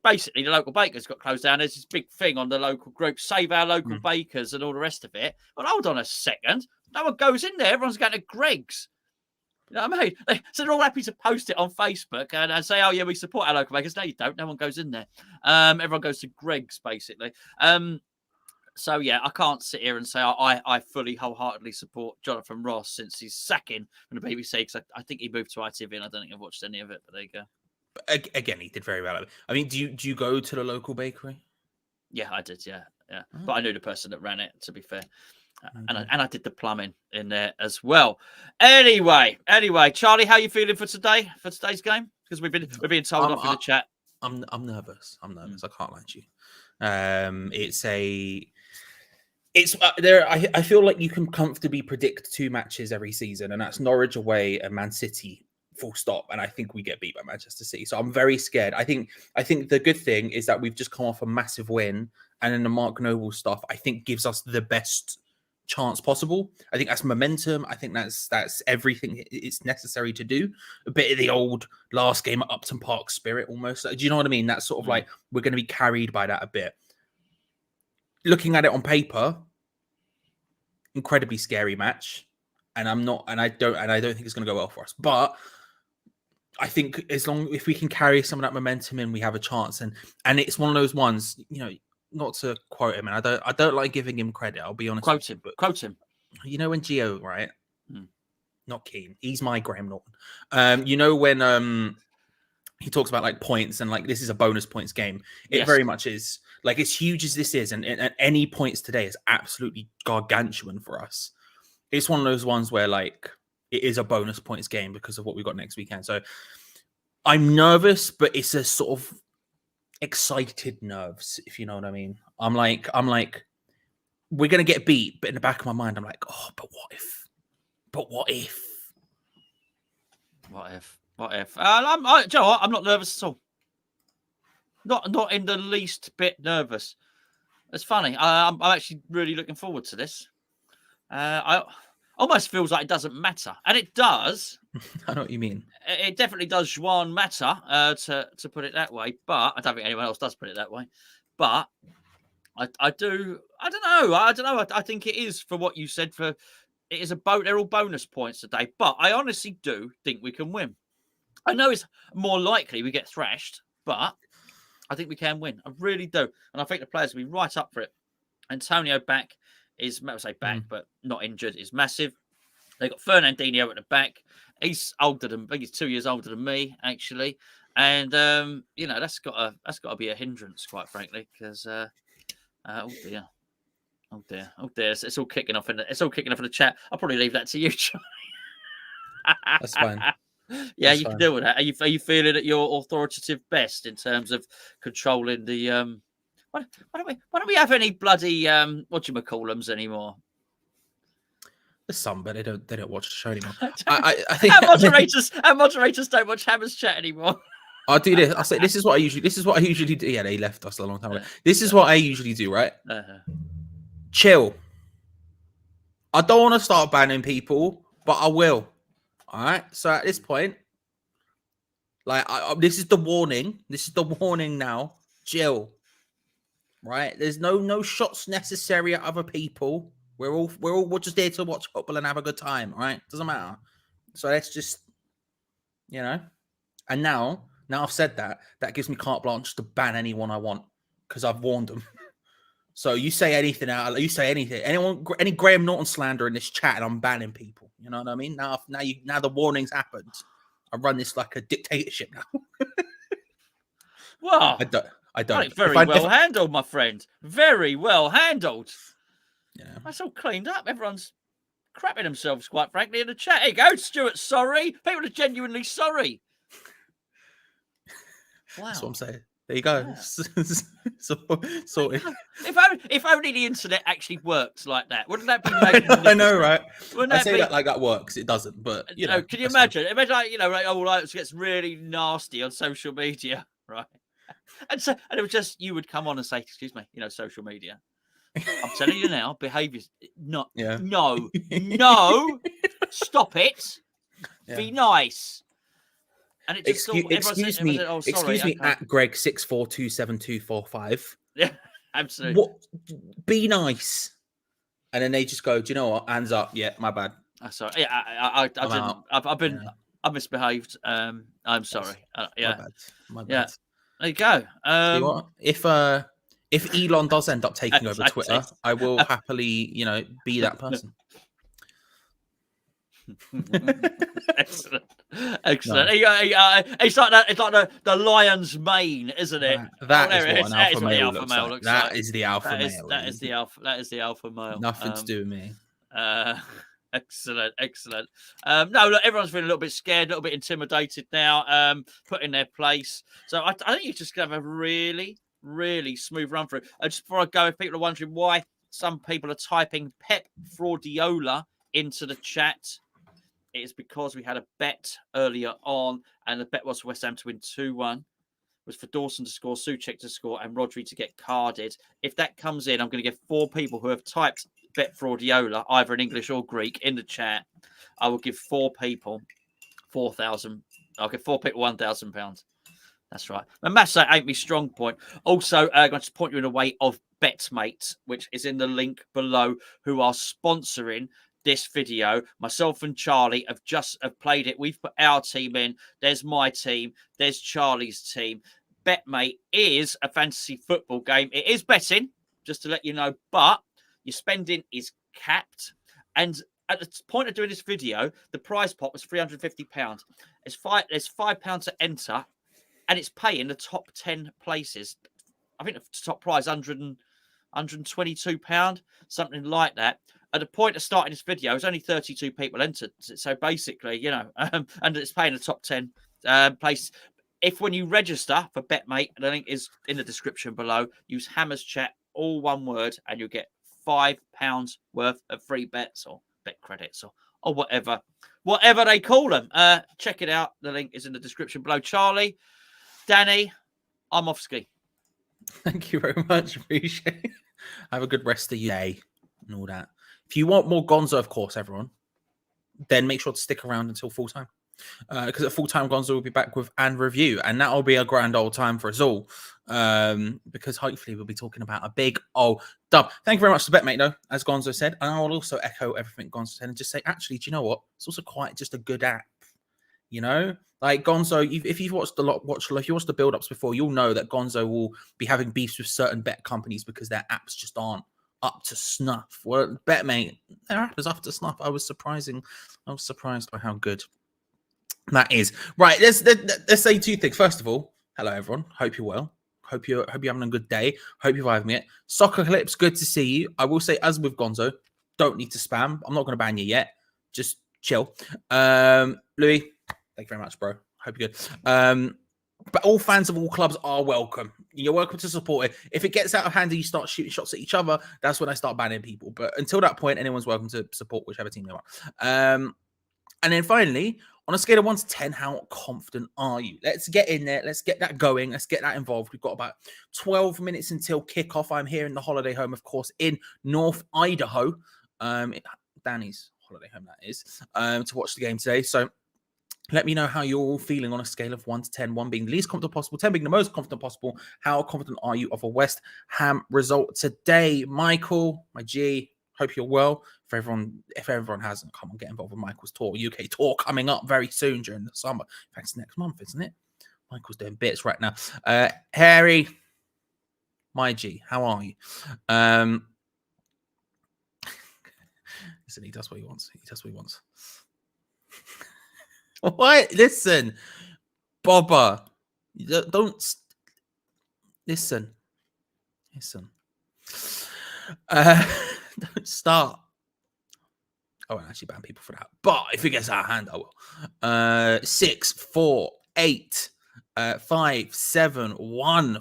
basically the local bakers got closed down. There's this big thing on the local group, save our local bakers and all the rest of it. Well, hold on a second. No one goes in there. Everyone's going to Greg's. You know what I mean? So they're all happy to post it on Facebook and say, oh, yeah, we support our local bakers. No, you don't. No one goes in there. Everyone goes to Greg's, basically. So, yeah, I can't sit here and say I fully, wholeheartedly support Jonathan Ross since he's sacking from the BBC, because I think he moved to ITV and I don't think I've watched any of it, but there you go. Again, he did very well. I mean, do you go to the local bakery? Yeah, I did. Yeah. Oh. But I knew the person that ran it, to be fair. And I did the plumbing in there as well. Anyway, Charlie, how are you feeling for today's game? Because we're being told off in the chat. I'm nervous. I can't lie to you. I feel like you can comfortably predict 2 matches every season, and that's Norwich away and Man City. Full stop. And I think we get beat by Manchester City. So I'm very scared. I think the good thing is that we've just come off a massive win, and then the Mark Noble stuff, I think, gives us the best chance possible. I think that's momentum. I think that's everything it's necessary to do. A bit of the old last game at Upton Park spirit almost. Do you know what I mean? That's sort of like we're going to be carried by that a bit. Looking at it on paper, incredibly scary match. And I don't think it's going to go well for us. But I think if we can carry some of that momentum in, we have a chance. And it's one of those ones, not to quote him, and I don't like giving him credit. I'll be honest. Quote him. You know when Gio, right? Not keen. He's my Graham Norton. When he talks about points and this is a bonus points game. It very much is. As huge as this is, and any points today is absolutely gargantuan for us. It's one of those ones where it is a bonus points game because of what we've got next weekend. So I'm nervous, but it's a sort of excited nerves, if you know what I mean. I'm like, we're going to get beat, but in the back of my mind, I'm like, oh, but what if? What if? Do you know what? I'm not nervous at all. Not in the least bit nervous. It's funny. I'm actually really looking forward to this. I almost feels like it doesn't matter, and it does. I know what you mean. It definitely does Juan matter, to put it that way. But I don't think anyone else does put it that way. But I do. I don't know. I think it is for what you said. For it is they're all bonus points today. But I honestly do think we can win. I know it's more likely we get thrashed, but I think we can win. I really do, and I think the players will be right up for it. Antonio back is, I say back, but not injured, is massive. They've got Fernandinho at the back. He's older than, I think he's 2 years older than me, actually. And that's got to be a hindrance, quite frankly, because oh dear, it's all kicking off in the chat. I'll probably leave that to you, Charlie. That's fine. Yeah, you can deal with that. Are you feeling at your authoritative best in terms of controlling the why don't we have any bloody whatchamacallums anymore? There's some, but they don't watch the show anymore. I think our moderators don't watch Hammer's chat anymore. I'll do this. I say this is what I usually do. Yeah, they left us a long time ago. This is what I usually do, right? Chill. I don't want to start banning people, but I will. All right. So at this point, like, this is the warning. This is the warning now. Chill. Right. There's no shots necessary at other people. We're just there to watch football and have a good time. All right. Doesn't matter. So let's just, and now I've said that gives me carte blanche to ban anyone I want because I've warned them. So you say anything any Graham Norton slander in this chat, and I'm banning people. You know what I mean? Now the warning's happened. I run this like a dictatorship now. Well, I don't. Very well handled, my friend. Very well handled. Yeah, that's all cleaned up. Everyone's crapping themselves, quite frankly, in the chat. Here you go, Stuart. Sorry, people are genuinely sorry. Wow, that's what I'm saying. There you go. Yeah. Sorted. If only the internet actually works like that, wouldn't that be magnificent? I know, right? Wouldn't I say that like that works. It doesn't, but can you imagine? Imagine, it gets really nasty on social media, right? And it was just, you would come on and say, "Excuse me, social media. I'm telling you now, behaviours. No, stop it. Yeah. Be nice." And it just excuse me, at Greg 6427245. Yeah, absolutely. What? Be nice, and then they just go, "Do you know what? Hands up." Yeah, my bad. Sorry. Yeah, I didn't. I've misbehaved. I'm sorry. Yeah, my bad. Yeah, there you go. See what? If Elon does end up taking over Twitter, I will happily, be that person. Excellent. No. It's like the lion's mane, isn't it? That is what an alpha male looks like. That is the alpha male. That is the alpha male. Nothing to do with me. Excellent. No, look, everyone's feeling a little bit scared, a little bit intimidated now, put in their place. So I think you're just going to have a really, really smooth run through. Just before I go, if people are wondering why some people are typing Pep Fraudiola into the chat, it is because we had a bet earlier on, and the bet was for West Ham to win 2-1. It was for Dawson to score, Souček to score, and Rodri to get carded. If that comes in, I'm going to give 4 people who have typed bet Fraudiola, either in English or Greek, in the chat. I will give 4 people 4,000. I'll give 4 people £1,000. That's right. And maths ain't my strong point. Also, I'm going to point you in a way of BetMate, which is in the link below, who are sponsoring this video. Myself and Charlie have played it. We've put our team in. There's my team. There's Charlie's team. BetMate is a fantasy football game. It is betting, just to let you know, but your spending is capped. And at the point of doing this video, the prize pot was £350. There's £5 to enter, and it's paying the top 10 places. I think the top prize £122, something like that. At the point of starting this video, there's only 32 people entered. So basically, and it's paying the top 10 place. If when you register for BetMate, the link is in the description below, use Hammer's Chat, all one word, and you'll get £5 worth of free bets or bet credits or whatever they call them. Check it out. The link is in the description below. Charlie, Danny, I'm off ski. Thank you very much. Appreciate it. Have a good rest of your day and all that. If you want more Gonzo, of course, everyone, then make sure to stick around until full time. Because at full time, Gonzo will be back with and review, and that'll be a grand old time for us all. Because hopefully we'll be talking about a big old dub. Thank you very much to BetMate, though, as Gonzo said, and I will also echo everything Gonzo said and just say, actually, do you know what? It's also quite just a good app. You know, like Gonzo, if you've watched if you watched the build-ups before, you'll know that Gonzo will be having beefs with certain bet companies because their apps just aren't up to snuff. Well, BetMate, their app is up to snuff. I was surprised by how good that is. Right, let's say two things. First of all, hello everyone. Hope you're well. Hope you're having a good day. Hope you're vibing it. Soccer Clips, good to see you. I will say, as with Gonzo, don't need to spam. I'm not going to ban you yet. Just chill. Louis, thank you very much, bro. Hope you're good. But all fans of all clubs are welcome. You're welcome to support it. If it gets out of hand and you start shooting shots at each other, that's when I start banning people. But until that point, anyone's welcome to support whichever team they want. And then finally, on a scale of 1 to 10, how confident are you? Let's get in there. Let's get that going. Let's get that involved. We've got about 12 minutes until kickoff. I'm here in the holiday home, of course, in North Idaho. Danny's holiday home, that is, to watch the game today. So let me know how you're all feeling on a scale of 1 to 10, 1 being the least confident possible, 10 being the most confident possible. How confident are you of a West Ham result today? Michael, my G, hope you're well. If everyone hasn't, come on, get involved with Michael's tour, UK tour coming up very soon during the summer. In fact, it's next month, isn't it? Michael's doing bits right now. Harry, my G, how are you? Listen, he does what he wants. What? Listen, Bobber, don't listen. Don't start. I won't actually ban people for that, but if it gets out of hand, I will. 6, 4, 8, 5, 7, 1.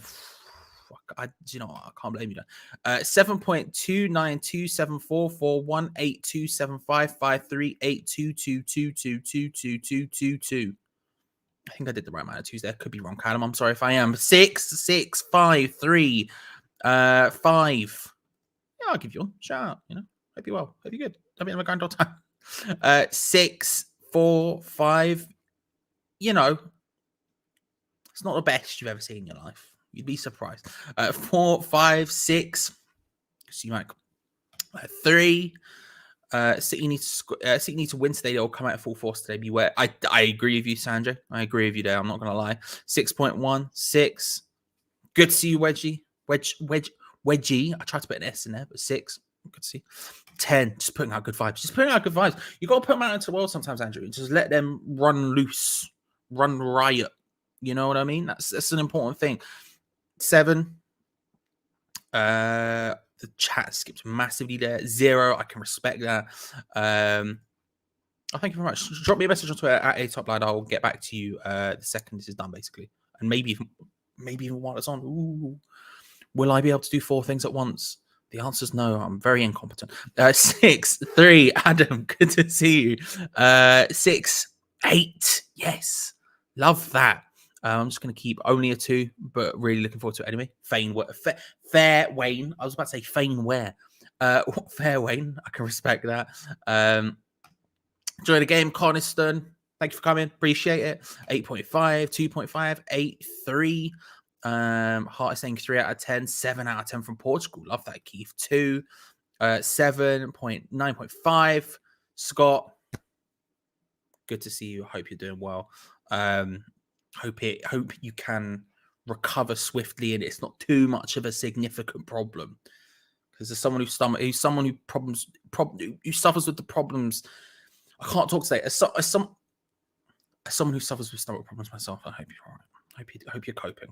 Do you know what? I can't blame you. 7.2927441827553822222222222. I think I did the right amount of twos there. Could be wrong, Callum. I'm sorry if I am. 6, 6, 5, 3, 5. Yeah, I'll give you one. Shout out. You know, hope you're well. Hope you're good. Hope you have a grand old time. 6, 4, 5. You know, it's not the best you've ever seen in your life. You'd be surprised. 4, 5, 6. See, Mike. 3. City need to win today. They'll come out at full force today. Beware. I agree with you, Sanjay. I agree with you there. I'm not going to lie. 6.1, 6. Good to see you, Wedgie. Wedgie. I tried to put an S in there, but 6. Good to see. 10. Just putting out good vibes. You got to put them out into the world sometimes, Andrew. Just let them run loose, run riot. You know what I mean? That's an important thing. 7. The chat skipped massively there. 0. I can respect that. Thank you very much. Drop me a message on Twitter at @ATopLad. I'll get back to you the second this is done, basically, and maybe even while it's on. Ooh. Will I be able to do 4 things at once? The answer is no. I'm very incompetent. 6, 3. Adam, good to see you. 6, 8. Yes, love that. I'm just going to keep only a 2, but really looking forward to it anyway. Fair Wayne. I was about to say Fane Ware. Fair Wayne. I can respect that. Enjoy the game, Coniston. Thank you for coming. Appreciate it. 8.5, 2.5, 8, 3. Heart is saying 3 out of 10. 7 out of 10 from Portugal. Love that, Keith. 2. 7.9.5. Scott. Good to see you. Hope you're doing well. Hope you can recover swiftly and it's not too much of a significant problem. Because as someone who suffers with the problems, I can't talk today. As someone who suffers with stomach problems myself, I hope you're all right. Hope you're coping.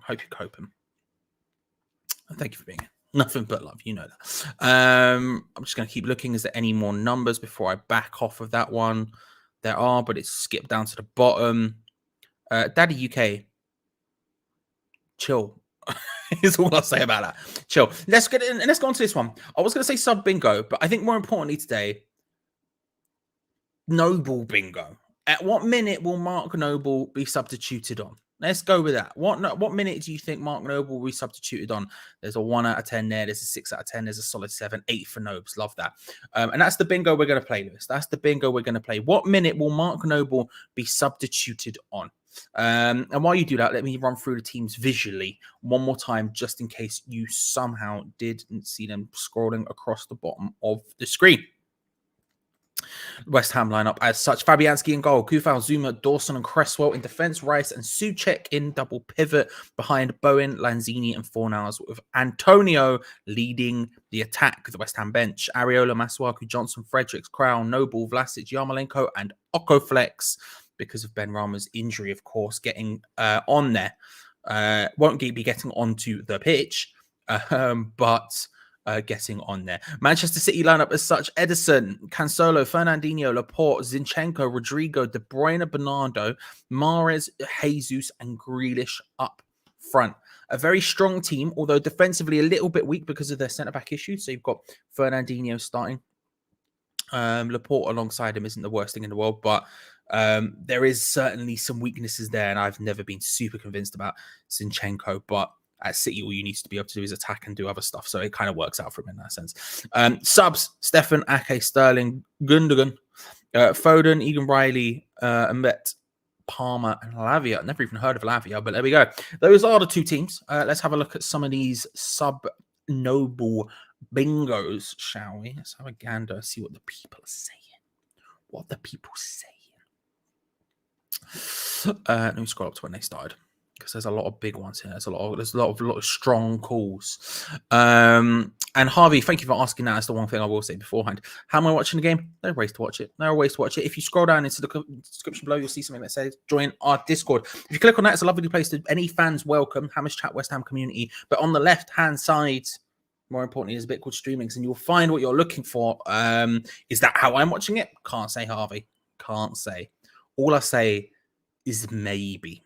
And thank you for being here. Nothing but love, you know that. I'm just going to keep looking. Is there any more numbers before I back off of that one? There are, but it's skipped down to the bottom. Daddy UK, chill. Is all I'll say about that. Chill. Let's go on to this one. I was going to say sub bingo, but I think more importantly today, Noble bingo. At what minute will Mark Noble be substituted on? Let's go with that. What minute do you think Mark Noble will be substituted on? There's a 1 out of 10 there. There's a 6 out of 10. There's a solid 7, 8 for Nobes. Love that. And that's the bingo we're going to play, Lewis. That's the bingo we're going to play. What minute will Mark Noble be substituted on? And while you do that, let me run through the teams visually one more time, just in case you somehow didn't see them scrolling across the bottom of the screen. West Ham lineup as such: Fabianski in goal, Kufal, Zuma, Dawson, and Cresswell in defence, Rice and Souček in double pivot behind Bowen, Lanzini, and Fornals, with Antonio leading the attack. The West Ham bench: Areola, Masuaku, Johnson, Fredericks, Crown, Noble, Vlasic, Yarmolenko, and Okoflex, because of Ben Rama's injury, of course, getting on there. Won't be getting onto the pitch, but getting on there. Manchester City lineup as such: Edison, Cancelo, Fernandinho, Laporte, Zinchenko, Rodrigo, De Bruyne, Bernardo, Mahrez, Jesus, and Grealish up front. A very strong team, although defensively a little bit weak because of their centre-back issues. So you've got Fernandinho starting. Laporte alongside him isn't the worst thing in the world, but there is certainly some weaknesses there, and I've never been super convinced about Zinchenko, but at City, all you need to be able to do is attack and do other stuff. So it kind of works out for him in that sense. Subs: Stefan, Ake, Sterling, Gundogan, Foden, Egan Riley, Amet, Palmer, and Lavia. I've never even heard of Lavia, but there we go. Those are the two teams. Let's have a look at some of these sub-noble bingos, shall we? Let's have a gander, see what the people are saying. What the people saying. Let me scroll up to when they started, because there's a lot of big ones here. There's a lot of strong calls. And Harvey, thank you for asking that. That's the one thing I will say beforehand. How am I watching the game? No ways to watch it. No ways to watch it. If you scroll down into the description below, you'll see something that says join our Discord. If you click on that, it's a lovely place to any fans welcome. Hammers Chat West Ham community. But on the left hand side, more importantly, there's a bit called streamings, and you'll find what you're looking for. Is that how I'm watching it? Can't say, Harvey. Can't say. All I say is maybe.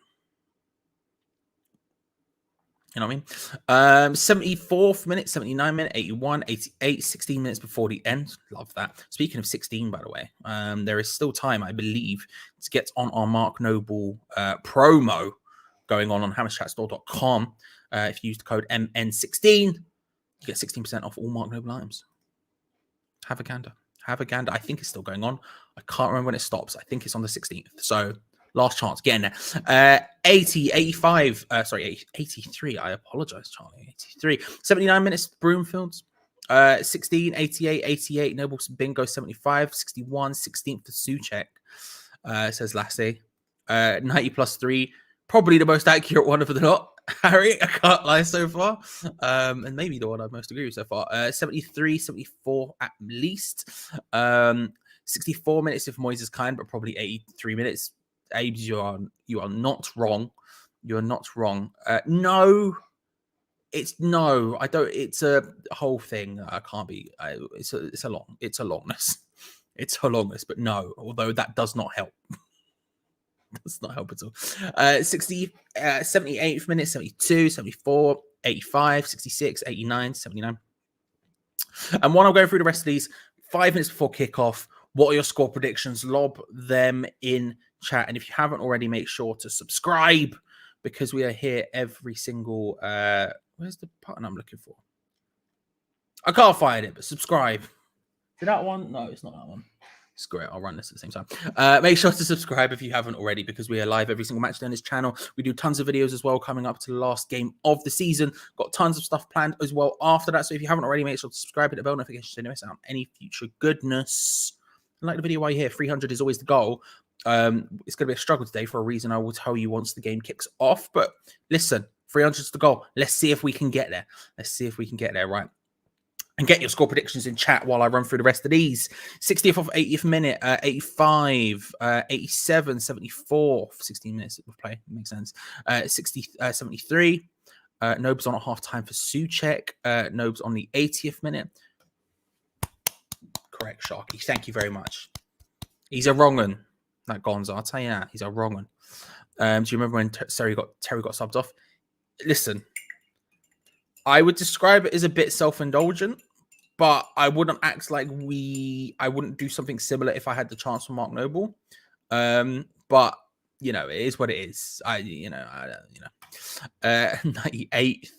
You know what I mean? 74th minute, 79 minute, 81, 88, 16 minutes before the end. Love that. Speaking of 16, by the way, there is still time, I believe, to get on our Mark Noble promo going on hammerchatstore.com. If you use the code MN16, you get 16% off all Mark Noble items. Have a gander. Have a gander. I think it's still going on. I can't remember when it stops. I think it's on the 16th. So last chance, get in there. 80, 85, 83. I apologize, Charlie. 83. 79 minutes, Broomfields. 16, 88, 88, Noble Bingo, 75, 61, 16th to Souček, says Lassie. 90 plus 3, probably the most accurate one of the lot. Harry, I can't lie so far. And maybe the one I most agree with so far. 73, 74 at least. 64 minutes if Moyes is kind, but probably 83 minutes. Abe, you are not wrong. You're not wrong. No, I don't. It's a whole thing. I can't be. It's a longness. It's a longness, but no. Although that does not help. Does not help at all. 60, 78th minute, 72, 74, 85, 66, 89, 79. And while I'm going through the rest of these, 5 minutes before kickoff, what are your score predictions? Lob them in chat. And if you haven't already, make sure to subscribe, because we are here every single... where's the button I'm looking for? I can't find it, but subscribe. Is it that one? No, it's not that one. It's great. I'll run this at the same time. Make sure to subscribe if you haven't already, because we are live every single match day on this channel. We do tons of videos as well coming up to the last game of the season. Got tons of stuff planned as well after that. So if you haven't already, make sure to subscribe, hit the bell notification so you don't miss out on any future goodness. And like the video while you're here, 300 is always the goal. It's going to be a struggle today for a reason I will tell you once the game kicks off. But listen, 300 is the goal. Let's see if we can get there. Let's see if we can get there, right? And get your score predictions in chat while I run through the rest of these. 60th of 80th minute, 85, 87, 74, 16 minutes of play. Makes sense. 73. Nobes on at half time for Souček. Nobes on the 80th minute. Correct, Sharky. Thank you very much. He's a wrong one, that Gonzo. I'll tell you that. He's a wrong one. Do you remember when Terry got subbed off? Listen, I would describe it as a bit self-indulgent, but I wouldn't act like I wouldn't do something similar if I had the chance for Mark Noble. But you know, it is what it is. 98th.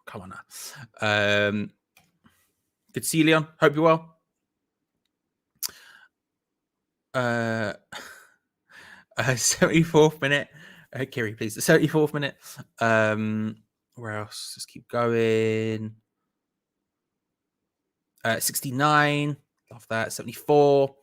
Come on now. Good to see you, Leon. Hope you're well. 74th minute. Kiri, please. The 74th minute. Where else? Let's keep going. 69. Love that. 74.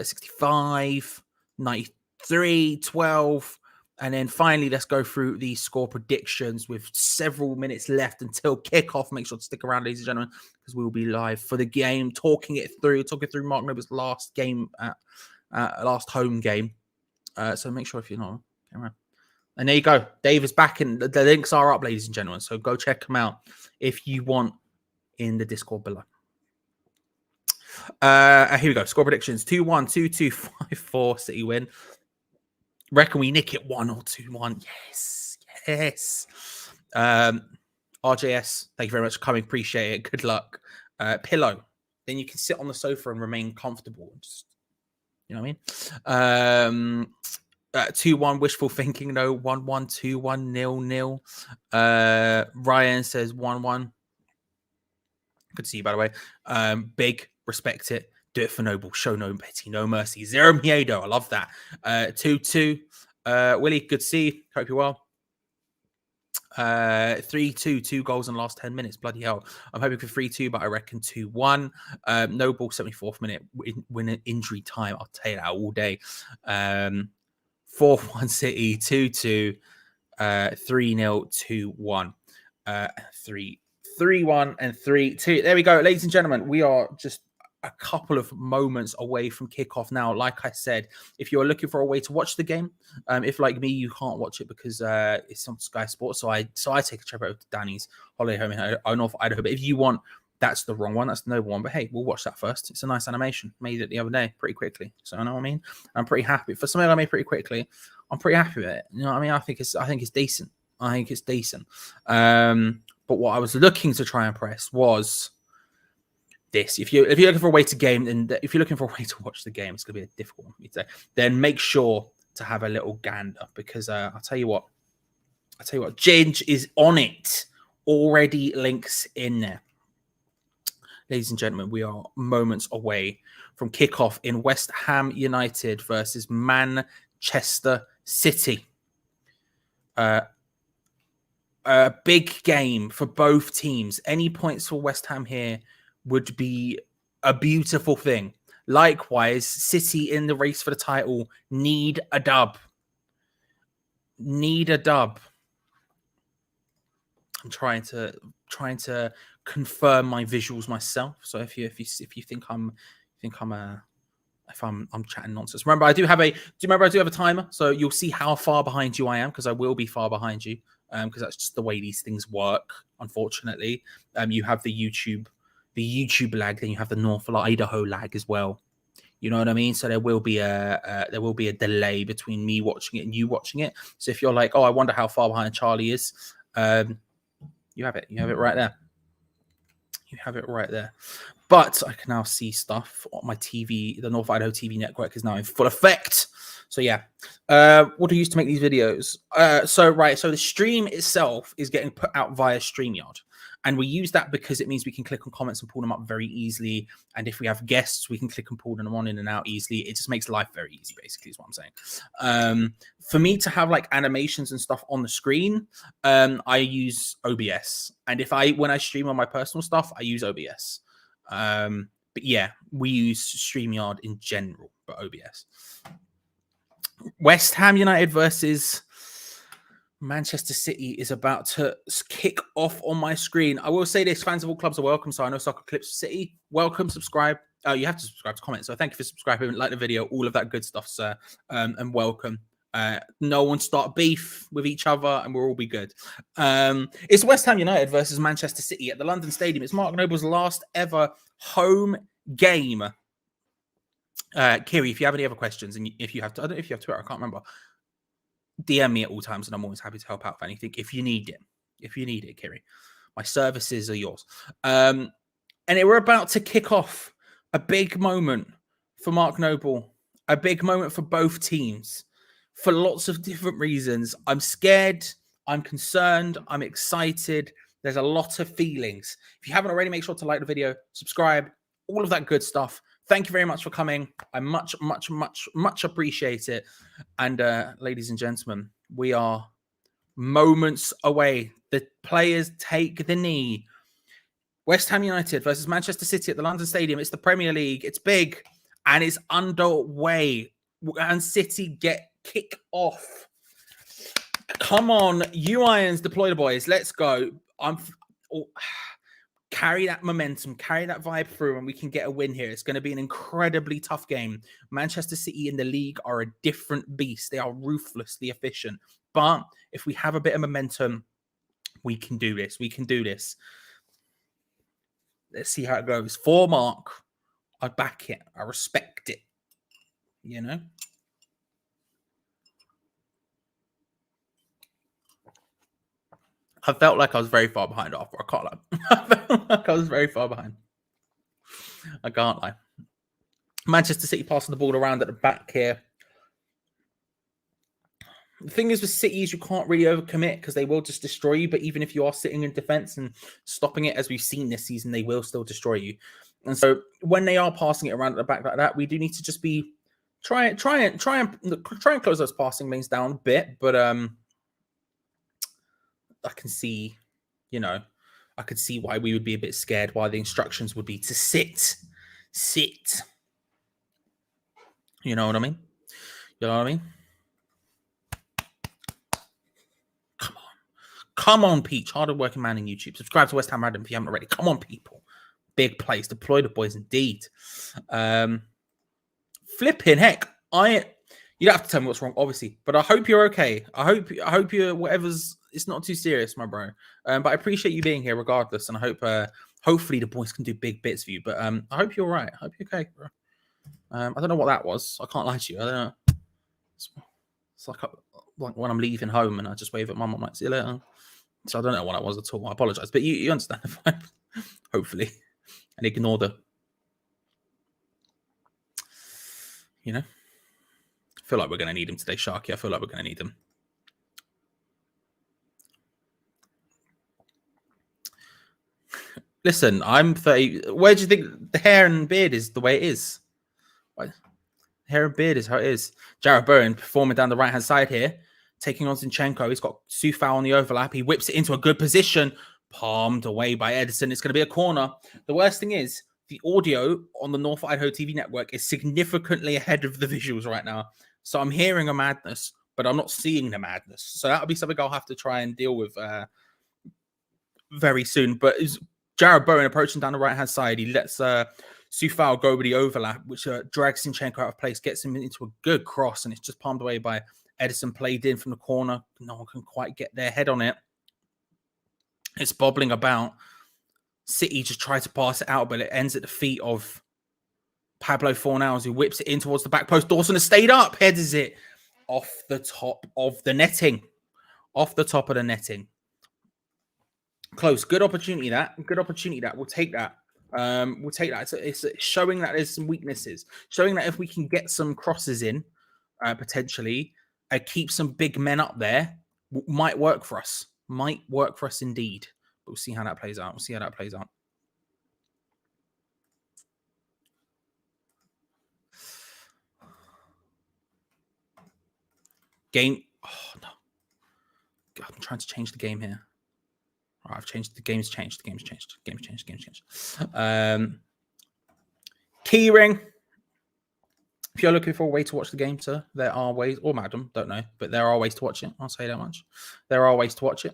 65. 93. 12. And then finally, let's go through the score predictions with several minutes left until kickoff. Make sure to stick around, ladies and gentlemen, because we will be live for the game, talking through Mark Noble's last game, last home game. So make sure if you're not, and there you go. Dave is back, and the links are up, ladies and gentlemen. So go check them out if you want in the Discord below. Here we go. Score predictions: 2-1, 2-2, 5-4. City win. Reckon we nick it 1 or 2-1. Yes. RJS, thank you very much for coming. Appreciate it. Good luck. Pillow. Then you can sit on the sofa and remain comfortable. Just, you know what I mean? 2-1 wishful thinking. No. 1-1, 2-1, 0-0. Ryan says 1-1. Good to see you, by the way. Big. Respect it. Do it for Noble. Show no pity, no mercy. Zero Miedo. I love that. 2-2. Willie, good to see you. Hope you're well. 3-2. 2 goals in the last 10 minutes. Bloody hell. I'm hoping for 3-2, but I reckon 2-1. Noble, 74th minute. Win an injury time. I'll tell you that all day. 4-1 City. 2-2. 3-0. 2-1. 3-1 and 3-2. There we go. Ladies and gentlemen, we are just a couple of moments away from kickoff now. Like I said, if you're looking for a way to watch the game, if like me, you can't watch it because it's on Sky Sports, so I take a trip over to Danny's holiday home in North Idaho. But if you want, that's the wrong one. That's the noble one. But hey, we'll watch that first. It's a nice animation. Made it the other day pretty quickly. So you know what I mean? I'm pretty happy. For something I made pretty quickly, I'm pretty happy with it. You know what I mean? I think it's decent. But what I was looking to try and press was this. If you're looking for a way to game, and if you're looking for a way to watch the game, it's going to be a difficult one for me to say. Then make sure to have a little gander, because I'll tell you what, Ginge is on it already. Links in there, ladies and gentlemen. We are moments away from kickoff in West Ham United versus Manchester City. A big game for both teams. Any points for West Ham here would be a beautiful thing. Likewise, City in the race for the title need a dub. I'm trying to confirm my visuals myself. So if you think I'm chatting nonsense, remember I do have a timer, so you'll see how far behind you I am, because I will be far behind you, because that's just the way these things work. Unfortunately, you have the YouTube lag, then you have the North Idaho lag as well. You know what I mean? So there will be a delay between me watching it and you watching it. So if you're like, oh, I wonder how far behind Charlie is, you have it. You have it right there. But I can now see stuff on my TV. The North Idaho TV network is now in full effect. So yeah, what do you use to make these videos? So the stream itself is getting put out via StreamYard. And we use that because it means we can click on comments and pull them up very easily. And if we have guests, we can click and pull them on in and out easily. It just makes life very easy, basically, is what I'm saying. For me to have like animations and stuff on the screen, I use OBS. And when I stream on my personal stuff, I use OBS. But yeah, we use StreamYard in general, but OBS. West Ham United versus Manchester City is about to kick off on my screen. I will say this: fans of all clubs are welcome. So I know Soccer Clips City, welcome, subscribe. You have to subscribe to comment. So thank you for subscribing, like the video, all of that good stuff, sir. And welcome. No one start beef with each other, and we'll all be good. It's West Ham United versus Manchester City at the London Stadium. It's Mark Noble's last ever home game. Kiri, if you have any other questions, and if you have to, I don't know if you have Twitter, I can't remember. DM me at all times, and I'm always happy to help out for anything if you need it, Kiri. My services are yours. And we're about to kick off a big moment for Mark Noble. A big moment for both teams for lots of different reasons. I'm scared. I'm concerned. I'm excited. There's a lot of feelings. If you haven't already, make sure to like the video, subscribe, all of that good stuff. Thank you very much for coming. I much appreciate it. And ladies and gentlemen, we are moments away. The players take the knee. West Ham United versus Manchester City at the London Stadium. It's the Premier League. It's big and it's underway. And City kick off. Come on, you Irons, deploy the boys. Let's go. Carry that momentum, carry that vibe through, and we can get a win here. It's going to be an incredibly tough game. Manchester City in the league are a different beast. They are ruthlessly efficient. But if we have a bit of momentum, we can do this. We can do this. Let's see how it goes. For Mark, I back it. I respect it. You know? I felt like I was very far behind after. I can't lie. I felt like I was very far behind. I can't lie. Manchester City passing the ball around at the back here. The thing is with City is you can't really overcommit because they will just destroy you. But even if you are sitting in defense and stopping it, as we've seen this season, they will still destroy you. And so when they are passing it around at the back like that, we do need to just be try and close those passing lanes down a bit. But I can see, I could see why we would be a bit scared. Why the instructions would be to sit. You know what I mean? You know what I mean? Come on, Peach. Harder working man in YouTube. Subscribe to West Ham Random if you haven't already. Come on, people. Big place. Deploy the boys indeed. Flipping heck. You don't have to tell me what's wrong, obviously. But I hope you're okay. I hope you're whatever's. It's not too serious, my bro. But I appreciate you being here regardless. And I hope hopefully the boys can do big bits for you. But I hope you're all right. I hope you're okay, bro. I don't know what that was. I can't lie to you. I don't know. It's like when I'm leaving home and I just wave at mum. I'm like, see you later. So I don't know what that was at all. I apologize. But you understand the vibe, hopefully. And ignore the, I feel like we're going to need him today, Sharky. I feel like we're going to need him. Listen, I'm 30. Where do you think the hair and beard is the way it is? Hair and beard is how it is. Jarrett Bowen performing down the right-hand side here. Taking on Zinchenko. He's got Soufal on the overlap. He whips it into a good position. Palmed away by Edison. It's going to be a corner. The worst thing is the audio on the North Idaho TV network is significantly ahead of the visuals right now. So I'm hearing a madness, but I'm not seeing the madness. So that'll be something I'll have to try and deal with very soon. But Jarrett Bowen approaching down the right-hand side. He lets Soufal go with the overlap, which drags Zinchenko out of place, gets him into a good cross, and it's just palmed away by Edison. Played in from the corner. No one can quite get their head on it. It's bobbling about. City just tried to pass it out, but it ends at the feet of Pablo Fornals, who whips it in towards the back post. Dawson has stayed up, headers it off the top of the netting. Off the top of the netting. Close. Good opportunity, that. Good opportunity, that. We'll take that. We'll take that. It's showing that there's some weaknesses. Showing that if we can get some crosses in, potentially, keep some big men up there, might work for us. Might work for us indeed. But we'll see how that plays out. We'll see how that plays out. Game. Oh, no. God, I'm trying to change the game here. All right, I've changed. The game's changed. The game's changed. Game's changed. Game's changed. Key ring. If you're looking for a way to watch the game, sir, there are ways, or madam, don't know, but there are ways to watch it. I'll say that much. There are ways to watch it.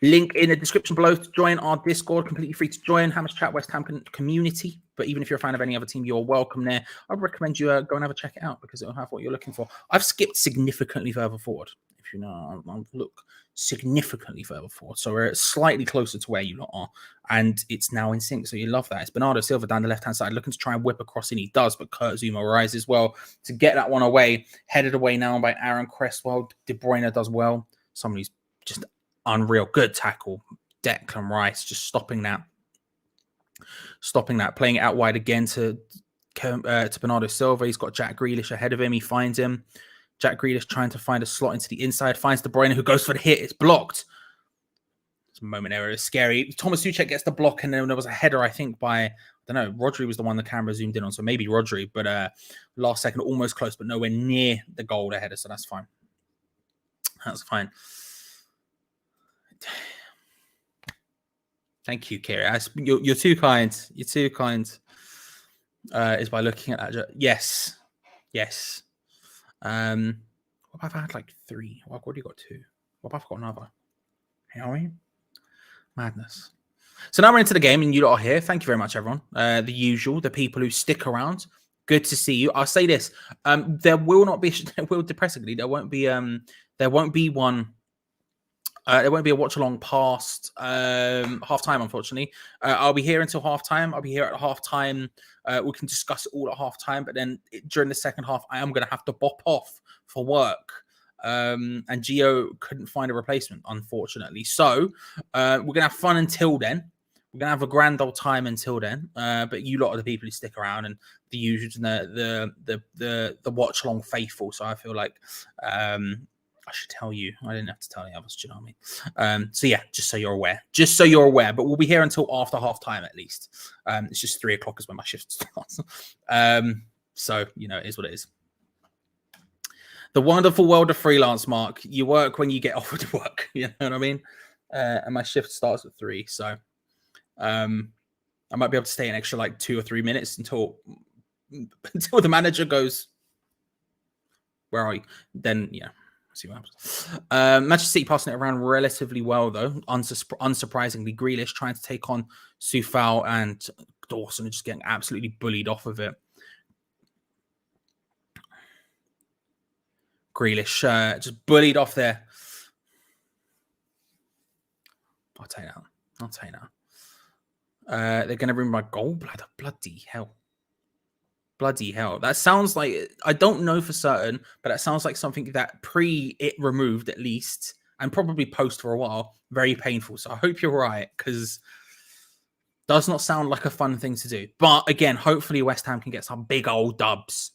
Link in the description below to join our Discord. Completely free to join. Hammers Chat West Ham community. But even if you're a fan of any other team, you're welcome there. I'd recommend you go and have a check it out because it'll have what you're looking for. I've skipped significantly further forward. If you know, I'll look significantly further forward. So we're slightly closer to where you lot are. And it's now in sync. So you love that. It's Bernardo Silva down the left-hand side looking to try and whip across in. He does, but Kurt Zuma rises well to get that one away. Headed away now by Aaron Cresswell. De Bruyne does well. Somebody's just unreal. Good tackle. Declan Rice just stopping that. stopping that, playing it out wide again to Bernardo Silva. He's got Jack Grealish ahead of him. He finds him. Jack Grealish trying to find a slot into the inside, finds De Bruyne, who goes for the hit. It's blocked. It's a moment error. It's scary. Thomas Tuchel gets the block, and then there was a header, I think, by, I don't know, Rodri was the one the camera zoomed in on, so maybe Rodri, but last second, almost close, but nowhere near the goal, the header, so that's fine. That's fine. Thank you, Kira. You're too kind. You're too kind. Is by looking at that. Yes. Yes. What have I had? Like 3. What have you got? 2. What have I got? Another? You know what I mean? Madness. So now we're into the game, and you lot are here. Thank you very much, everyone. The usual, the people who stick around. Good to see you. I'll say this: there will not be. Depressingly, there won't be one. There won't be a watch along past half time, unfortunately. I'll be here until half time. I'll be here at half time. We can discuss it all at half time, but then during the second half, I am going to have to bop off for work. And Gio couldn't find a replacement, unfortunately. So we're going to have fun until then. We're going to have a grand old time until then. But you lot are the people who stick around, and the usuals and the watch along faithful. So I feel like I should tell you. I didn't have to tell the others. Do you know what I mean? So yeah, just so you're aware. Just so you're aware. But we'll be here until after half time at least. It's just 3 o'clock is when my shift starts. So you know, it is what it is. The wonderful world of freelance, Mark. You work when you get offered work. You know what I mean? And my shift starts at 3. So I might be able to stay an extra like 2 or 3 minutes until the manager goes, "Where are you?" Then yeah. See what happens. Manchester City passing it around relatively well, though. Unsurprisingly, Grealish trying to take on Soufal, and Dawson are just getting absolutely bullied off of it. Grealish just bullied off there. I'll take that. They're going to ruin my gallbladder. Bloody hell. Bloody hell. That sounds like, I don't know for certain, but that sounds like something that it removed at least, and probably post for a while, very painful. So I hope you're right, because does not sound like a fun thing to do. But again, hopefully West Ham can get some big old dubs.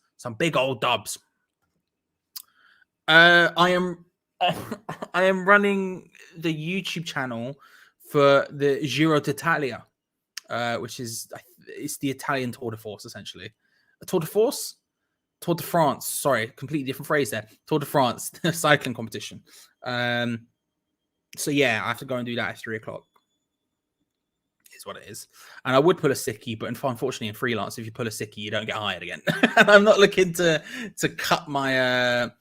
I am running the YouTube channel for the Giro d'Italia, which is, it's the Italian Tour de Force, essentially. Tour de Force? Tour de France. Sorry, completely different phrase there. Tour de France, cycling competition. So yeah, I have to go and do that at 3 o'clock. Is what it is. And I would pull a sickie, but unfortunately in freelance, if you pull a sickie, you don't get hired again. And I'm not looking to cut my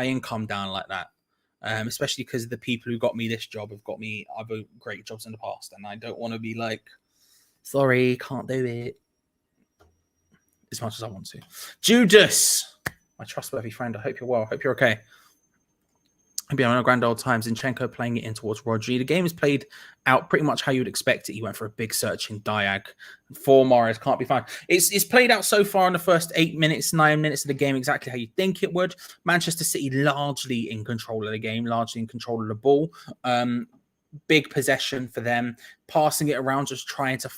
income down like that. Especially because the people who got me this job have got me other great jobs in the past, and I don't want to be like, sorry, can't do it. As much as I want to. Judas, my trustworthy friend. I hope you're well. I hope you're okay. Hope you're having a grand old time. Zinchenko playing it in towards Rodri. The game is played out pretty much how you would expect it. He went for a big search in Diag. For Morris, can't be found. It's played out so far in the first 8 minutes, 9 minutes of the game exactly how you think it would. Manchester City largely in control of the game, largely in control of the ball. Big possession for them. Passing it around, just trying to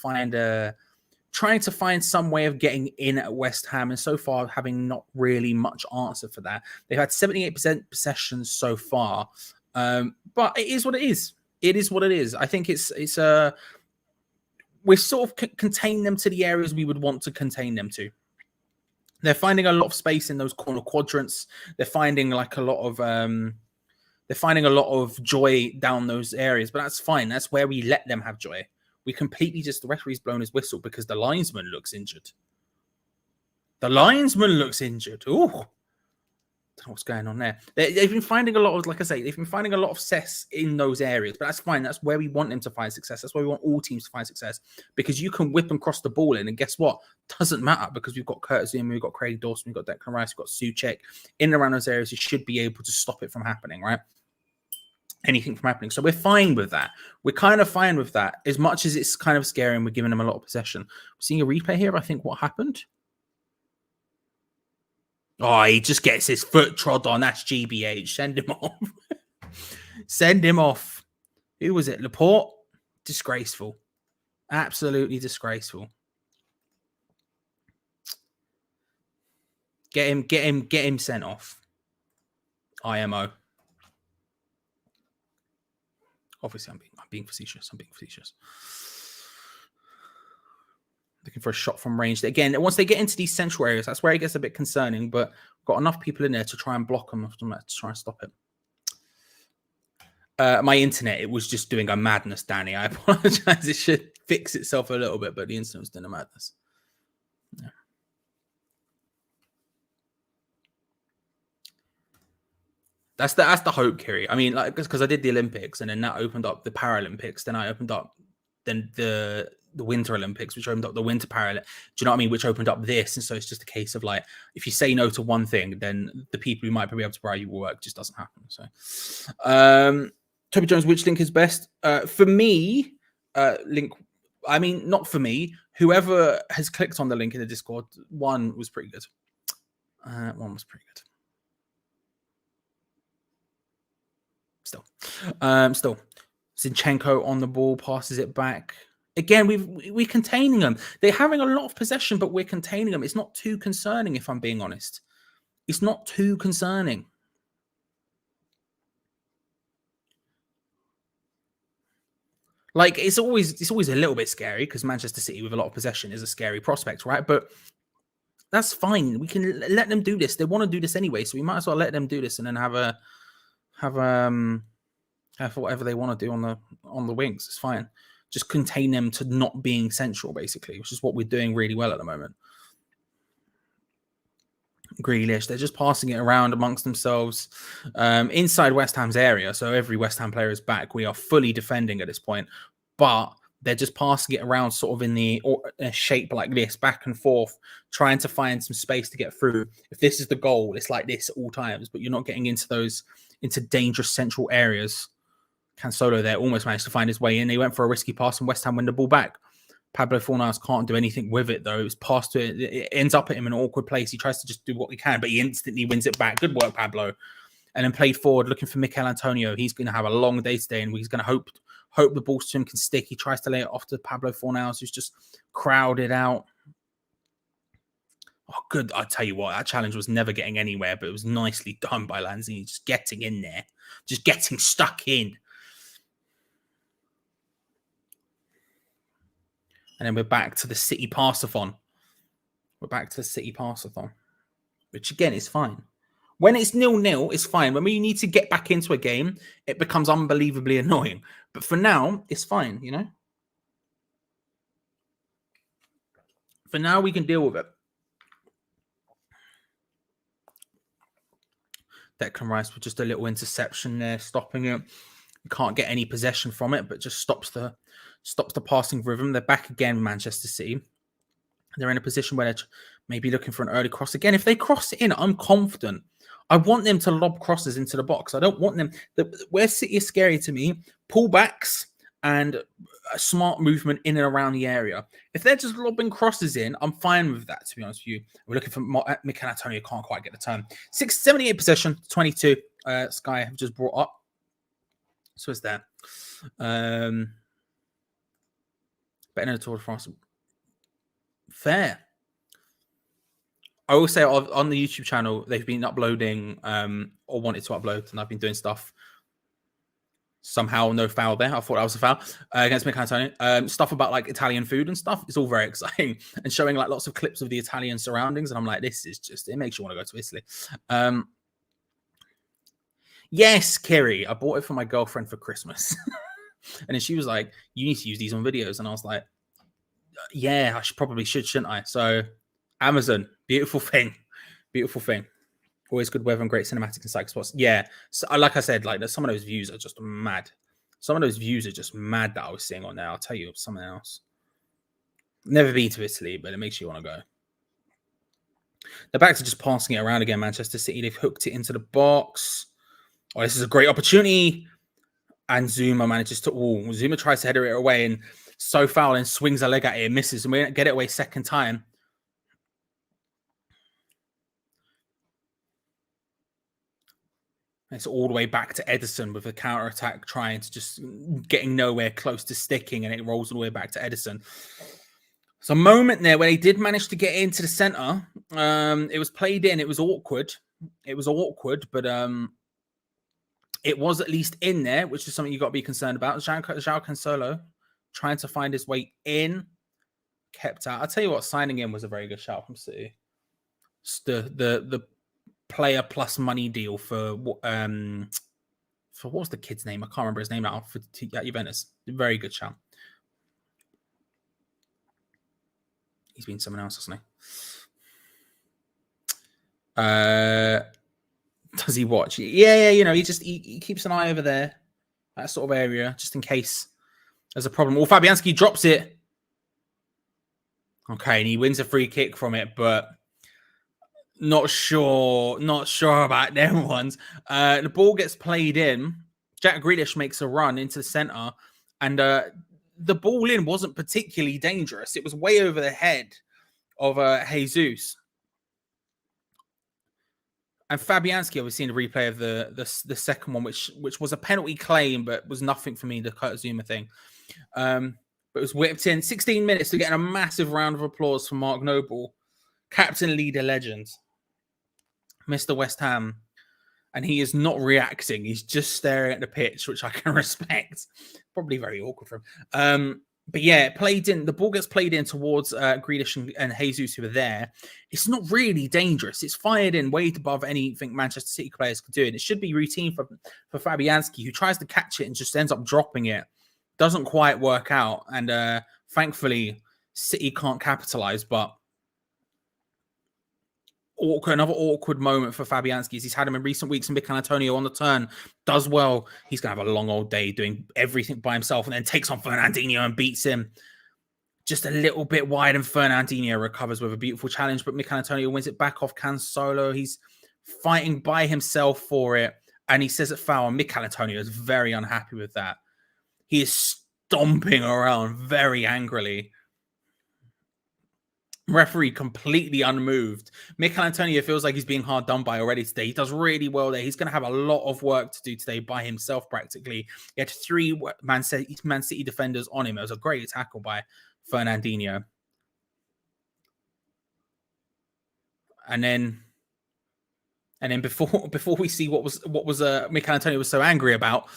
find some way of getting in at West Ham, and so far having not really much answer for that. They've had 78% possession so far, but it is what it is. It is what it is. I think we've sort of contained them to the areas we would want to contain them to. They're finding a lot of space in those corner quadrants. They're finding like a lot of joy down those areas, but that's fine. That's where we let them have joy. We completely just, the referee's blown his whistle because the linesman looks injured. Ooh. Don't know what's going on there. They've been finding a lot of, like I say, they've been finding a lot of success in those areas, but that's fine. That's where we want them to find success. That's where we want all teams to find success, because you can whip and cross the ball in, and guess what? Doesn't matter, because we've got Curtis Zuma, we've got Craig Dawson, we've got Declan Rice, we've got Souček. In and around those areas, you should be able to stop it from happening, right? Anything from happening. So we're fine with that. We're kind of fine with that. As much as it's kind of scary and we're giving them a lot of possession. We're seeing a replay here. I think what happened. Oh, he just gets his foot trod on. That's GBH. Send him off. Send him off. Who was it? Laporte? Disgraceful. Absolutely disgraceful. Get him sent off. IMO. Obviously, I'm being facetious. Looking for a shot from range. Again, once they get into these central areas, that's where it gets a bit concerning. But we've got enough people in there to try and block them, to try and stop it. My internet, it was just doing a madness, Danny. I apologize. It should fix itself a little bit, but the internet was doing a madness. Yeah. That's the hope, Kiri. I mean, like, because I did the Olympics and then that opened up the Paralympics. Then I opened up the Winter Olympics, which opened up the Winter Paralympics. Do you know what I mean? Which opened up this. And so it's just a case of like, if you say no to one thing, then the people who might be able to buy you work just doesn't happen. So, Toby Jones, which link is best? For me, link. I mean, not for me. Whoever has clicked on the link in the Discord, one was pretty good. One was pretty good. Still, Zinchenko on the ball, passes it back. Again, we're containing them. They're having a lot of possession, but we're containing them. It's not too concerning, if I'm being honest. It's not too concerning. Like, it's always a little bit scary because Manchester City with a lot of possession is a scary prospect, right? But that's fine. We can let them do this. They want to do this anyway, so we might as well let them do this and then have whatever they want to do on the wings. It's fine. Just contain them to not being central, basically, which is what we're doing really well at the moment. Grealish, they're just passing it around amongst themselves inside West Ham's area. So every West Ham player is back. We are fully defending at this point, but they're just passing it around sort of in a shape like this, back and forth, trying to find some space to get through. If this is the goal, it's like this at all times, but you're not getting into dangerous central areas. Cancelo there almost managed to find his way in. He went for a risky pass and West Ham win the ball back. Pablo Fornals can't do anything with it, though. It was passed to it. It ends up at him in an awkward place. He tries to just do what he can, but he instantly wins it back. Good work, Pablo. And then played forward, looking for Mikel Antonio. He's going to have a long day today, and he's going to hope the balls to him can stick. He tries to lay it off to Pablo Fornals, who's just crowded out. Oh, good. I'll tell you what, that challenge was never getting anywhere, but it was nicely done by Lanzini, just getting in there, just getting stuck in. And then we're back to the City Pass-a-thon. Which again is fine. When it's 0-0, it's fine. When we need to get back into a game, it becomes unbelievably annoying. But for now, it's fine, you know? For now, we can deal with it. Declan Rice with just a little interception there, stopping it. We can't get any possession from it, but just stops the passing rhythm. They're back again, Manchester City. They're in a position where they're maybe looking for an early cross. Again, if they cross it in, I'm confident. I want them to lob crosses into the box. I don't want them... Where City is scary to me, pullbacks and a smart movement in and around the area. If they're just lobbing crosses in, I'm fine with that, to be honest with you. We're looking for Mikel Antonio, can't quite get the turn. 78 possession, 22. Sky have just brought up. So it's there. Better than the Tour de France. Fair. I will say on the YouTube channel, they've been uploading or wanted to upload, and I've been doing stuff. Somehow, no foul there. I thought that was a foul against Mikel Antonio. Stuff about like Italian food and stuff. It's all very exciting and showing like lots of clips of the Italian surroundings. And I'm like, this is just, it makes you want to go to Italy. Yes, Kerry, I bought it for my girlfriend for Christmas. And then she was like, you need to use these on videos. And I was like, yeah, I probably should, shouldn't I? So Amazon, beautiful thing. Always good weather and great cinematic and psych spots. Yeah, so, like I said, like some of those views are just mad. That I was seeing on there. I'll tell you something else. Never been to Italy, but it makes you want to go. They're back to just passing it around again, Manchester City. They've hooked it into the box. Oh, this is a great opportunity. And Zuma manages to... Zuma tries to header it away and so foul and swings a leg at it and misses. And we don't get it away second time. It's all the way back to Edison with a counter attack, trying to just getting nowhere close to sticking, and it rolls all the way back to Edison. So a moment there where they did manage to get into the center. It was played in. It was awkward. But it was at least in there, which is something you got to be concerned about. João Cancelo trying to find his way in, kept out. I'll tell you what, signing in was a very good shout from City. The player plus money deal for what was the kid's name? I can't remember his name now. For Juventus, very good shout. He's been someone else, hasn't he? Does he watch? Yeah. He keeps an eye over there, that sort of area, just in case there's a problem. Well, Fabianski drops it. Okay, and he wins a free kick from it, but not sure about them ones. The ball gets played in. Jack Grealish makes a run into the center, and the ball in wasn't particularly dangerous. It was way over the head of Jesus. And Fabianski, obviously, in the replay of the second one, which was a penalty claim, but was nothing for me, the Kurt Zouma thing. But it was whipped in. 16 minutes to get a massive round of applause for Mark Noble, captain, leader, legend, Mr. West Ham. And he is not reacting. He's just staring at the pitch, which I can respect. Probably very awkward for him. But yeah, played in. The ball gets played in towards Grealish and Jesus, who are there. It's not really dangerous. It's fired in way above anything Manchester City players could do. And it should be routine for Fabianski, who tries to catch it and just ends up dropping it. Doesn't quite work out. And thankfully, City can't capitalize. But another awkward moment for Fabianski is he's had him in recent weeks, and Mikel Antonio on the turn does well. He's going to have a long old day doing everything by himself, and then takes on Fernandinho and beats him just a little bit wide, and Fernandinho recovers with a beautiful challenge, but Mikel Antonio wins it back off Cancelo. He's fighting by himself for it, and he says it foul, and Mikel Antonio is very unhappy with that. He is stomping around very angrily. Referee completely unmoved. Mikel Antonio feels like he's being hard done by already today. He does really well there. He's going to have a lot of work to do today by himself, practically. He had 3 Man City defenders on him. It was a great tackle by Fernandinho. And then before we see what was Mikel Antonio was so angry about,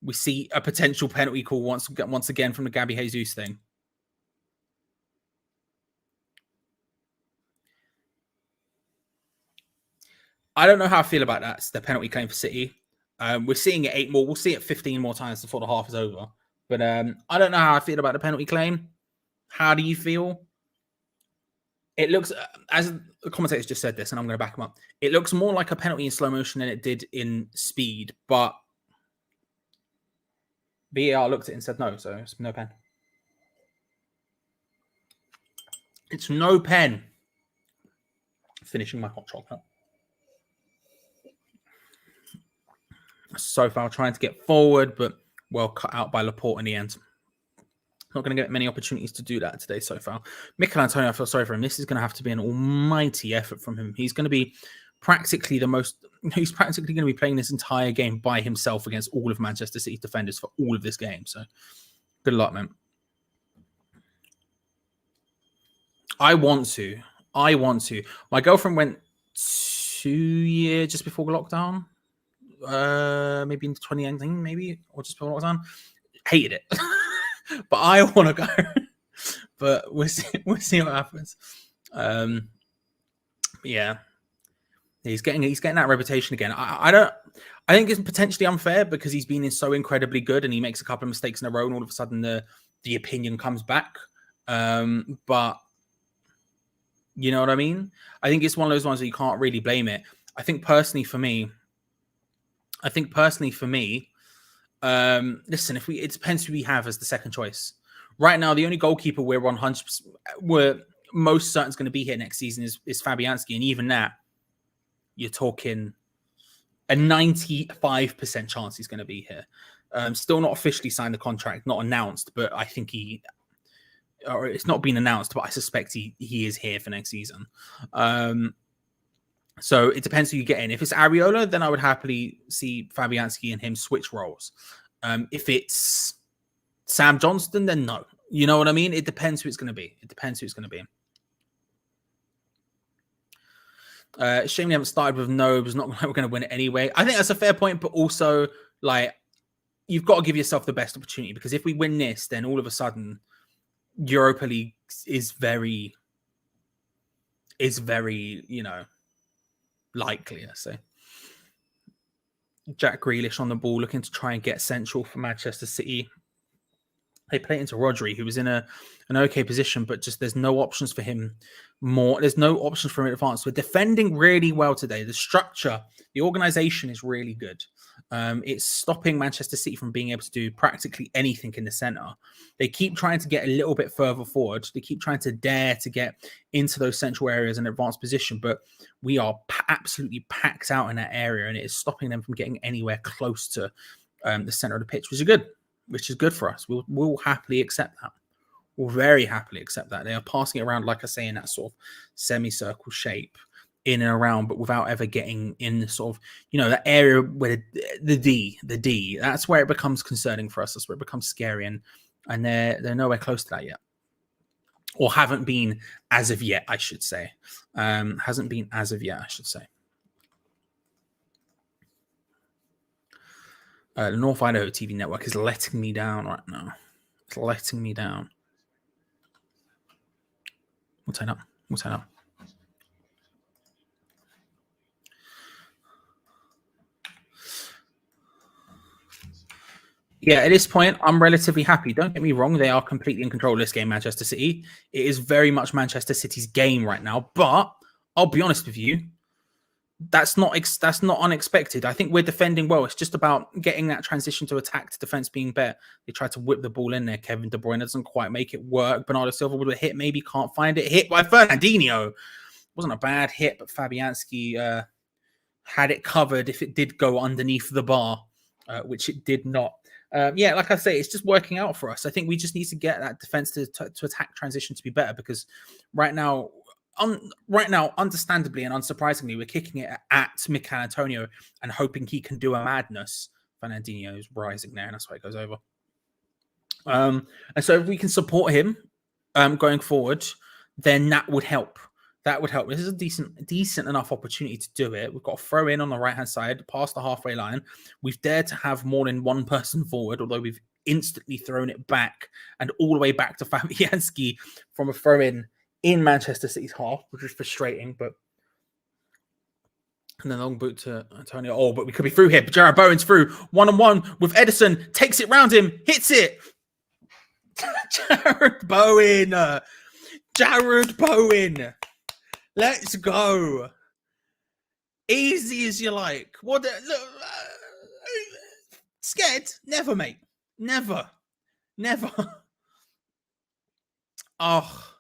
we see a potential penalty call once again from the Gabby Jesus thing. I don't know how I feel about that. It's the penalty claim for City. We're seeing it 8 more. We'll see it 15 more times before the half is over. But I don't know how I feel about the penalty claim. How do you feel? It looks, as the commentators just said this, and I'm going to back them up. It looks more like a penalty in slow motion than it did in speed. But VAR looked at it and said no, so it's no pen. It's no pen. Finishing my hot chocolate. So far trying to get forward, but well cut out by Laporte in the end. Not going to get many opportunities to do that today so far. Mikel Antonio, I feel sorry for him. This is going to have to be an almighty effort from him. He's going to be practically he's practically going to be playing this entire game by himself against all of Manchester City's defenders for all of this game. So good luck, man. I want to. My girlfriend went 2 years just before lockdown. Maybe in 2019, maybe, or just before lockdown. Hated it. But I want to go. But we'll see what happens. Yeah. He's getting that reputation again. I think it's potentially unfair because he's been so incredibly good and he makes a couple of mistakes in a row and all of a sudden the opinion comes back. But you know what I mean? I think it's one of those ones where you can't really blame it. I think personally for me, listen, it depends who we have as the second choice. Right now, the only goalkeeper we're 100%, we're most certain is going to be here next season is Fabianski, and even that, you're talking a 95% chance he's going to be here. Still not officially signed the contract, not announced, but I think it's not been announced, but I suspect he is here for next season. So it depends who you get in. If it's Areola, then I would happily see Fabianski and him switch roles. If it's Sam Johnston, then no. You know what I mean? It depends who it's going to be. Shame we haven't started with Nobes. Not like we're going to win it anyway. I think that's a fair point, but also like you've got to give yourself the best opportunity, because if we win this, then all of a sudden Europa League is very, likely. I say. Jack Grealish on the ball, looking to try and get central for Manchester City. They play it into Rodri, who was in an okay position, but just there's no options for him more. There's no options for him in advance. We're defending really well today. The structure, the organization is really good. It's stopping Manchester City from being able to do practically anything in the center. They keep trying to get a little bit further forward. They keep trying to dare to get into those central areas in advanced position, but we are absolutely packed out in that area, and it is stopping them from getting anywhere close to the center of the pitch, which is good for us. We'll happily accept that. We'll very happily accept that. They are passing it around, like I say, in that sort of semicircle shape, in and around, but without ever getting in the sort of, that area where the D, that's where it becomes concerning for us. That's where it becomes scary. And they're nowhere close to that yet. Or haven't been as of yet, I should say. Hasn't been as of yet, I should say. The North Idaho TV network is letting me down right now. It's letting me down. We'll turn up. Yeah, at this point, I'm relatively happy. Don't get me wrong. They are completely in control of this game, Manchester City. It is very much Manchester City's game right now. But I'll be honest with you. That's not unexpected. I think we're defending well. It's just about getting that transition to attack to defense being better. They tried to whip the ball in there. Kevin De Bruyne doesn't quite make it work. Bernardo Silva would have hit, maybe can't find it. Hit by Fernandinho. Wasn't a bad hit, but Fabianski had it covered if it did go underneath the bar, which it did not. Like I say, it's just working out for us. I think we just need to get that defense to attack transition to be better, because right now, understandably and unsurprisingly, we're kicking it at Mikel Antonio and hoping he can do a madness. Fernandinho is rising there, and that's why it goes over. And so if we can support him going forward, then that would help. This is a decent enough opportunity to do it. We've got a throw in on the right-hand side, past the halfway line. We've dared to have more than one person forward, although we've instantly thrown it back and all the way back to Fabianski from a throw in Manchester City's half, which is frustrating, and then long boot to Antonio. Oh, but we could be through here. Jared Bowen's through, 1-on-1 with Edison, takes it round him, hits it. Jared Bowen. Let's go. Easy as you like. Look, scared? Never, mate. Never. Oh.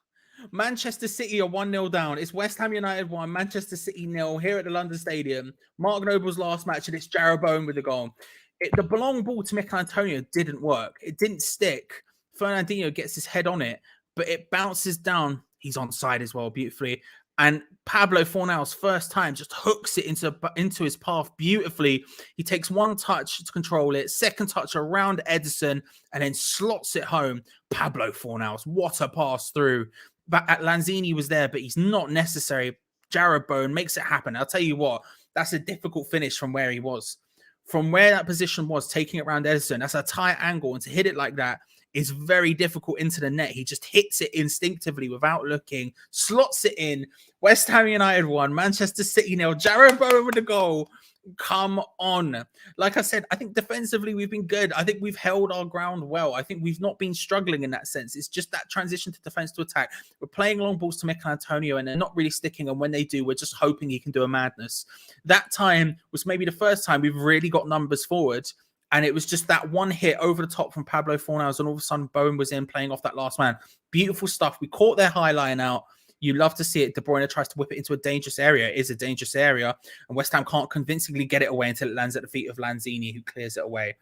Manchester City are 1-0 down. It's West Ham United 1, Manchester City 0 here at the London Stadium. Mark Noble's last match, and it's Jared Bowen with the goal. The long ball to Mikel Antonio didn't work. It didn't stick. Fernandinho gets his head on it, but it bounces down. He's onside as well, beautifully. And Pablo Fornal's first time just hooks it into his path beautifully. He takes one touch to control it, second touch around Edison, and then slots it home. Pablo Fornal's, what a pass through. But Lanzini was there, but he's not necessary. Jared Bowen makes it happen. I'll tell you what, that's a difficult finish from where he was. From where that position was, taking it around Edison, that's a tight angle. And to hit it like that is very difficult into the net. He just hits it instinctively without looking, slots it in. West Ham United 1, Manchester City 0. Jared Bowen with the goal. Come on. Like I said, I think defensively we've been good. I think we've held our ground well. I think we've not been struggling in that sense. It's just that transition to defense to attack. We're playing long balls to Mikel Antonio and they're not really sticking. And when they do, we're just hoping he can do a madness. That time was maybe the first time we've really got numbers forward. And it was just that one hit over the top from Pablo Fornals, and all of a sudden Bowen was in playing off that last man. Beautiful stuff. We caught their high line out. You love to see it. De Bruyne tries to whip it into a dangerous area. It is a dangerous area. And West Ham can't convincingly get it away until it lands at the feet of Lanzini, who clears it away.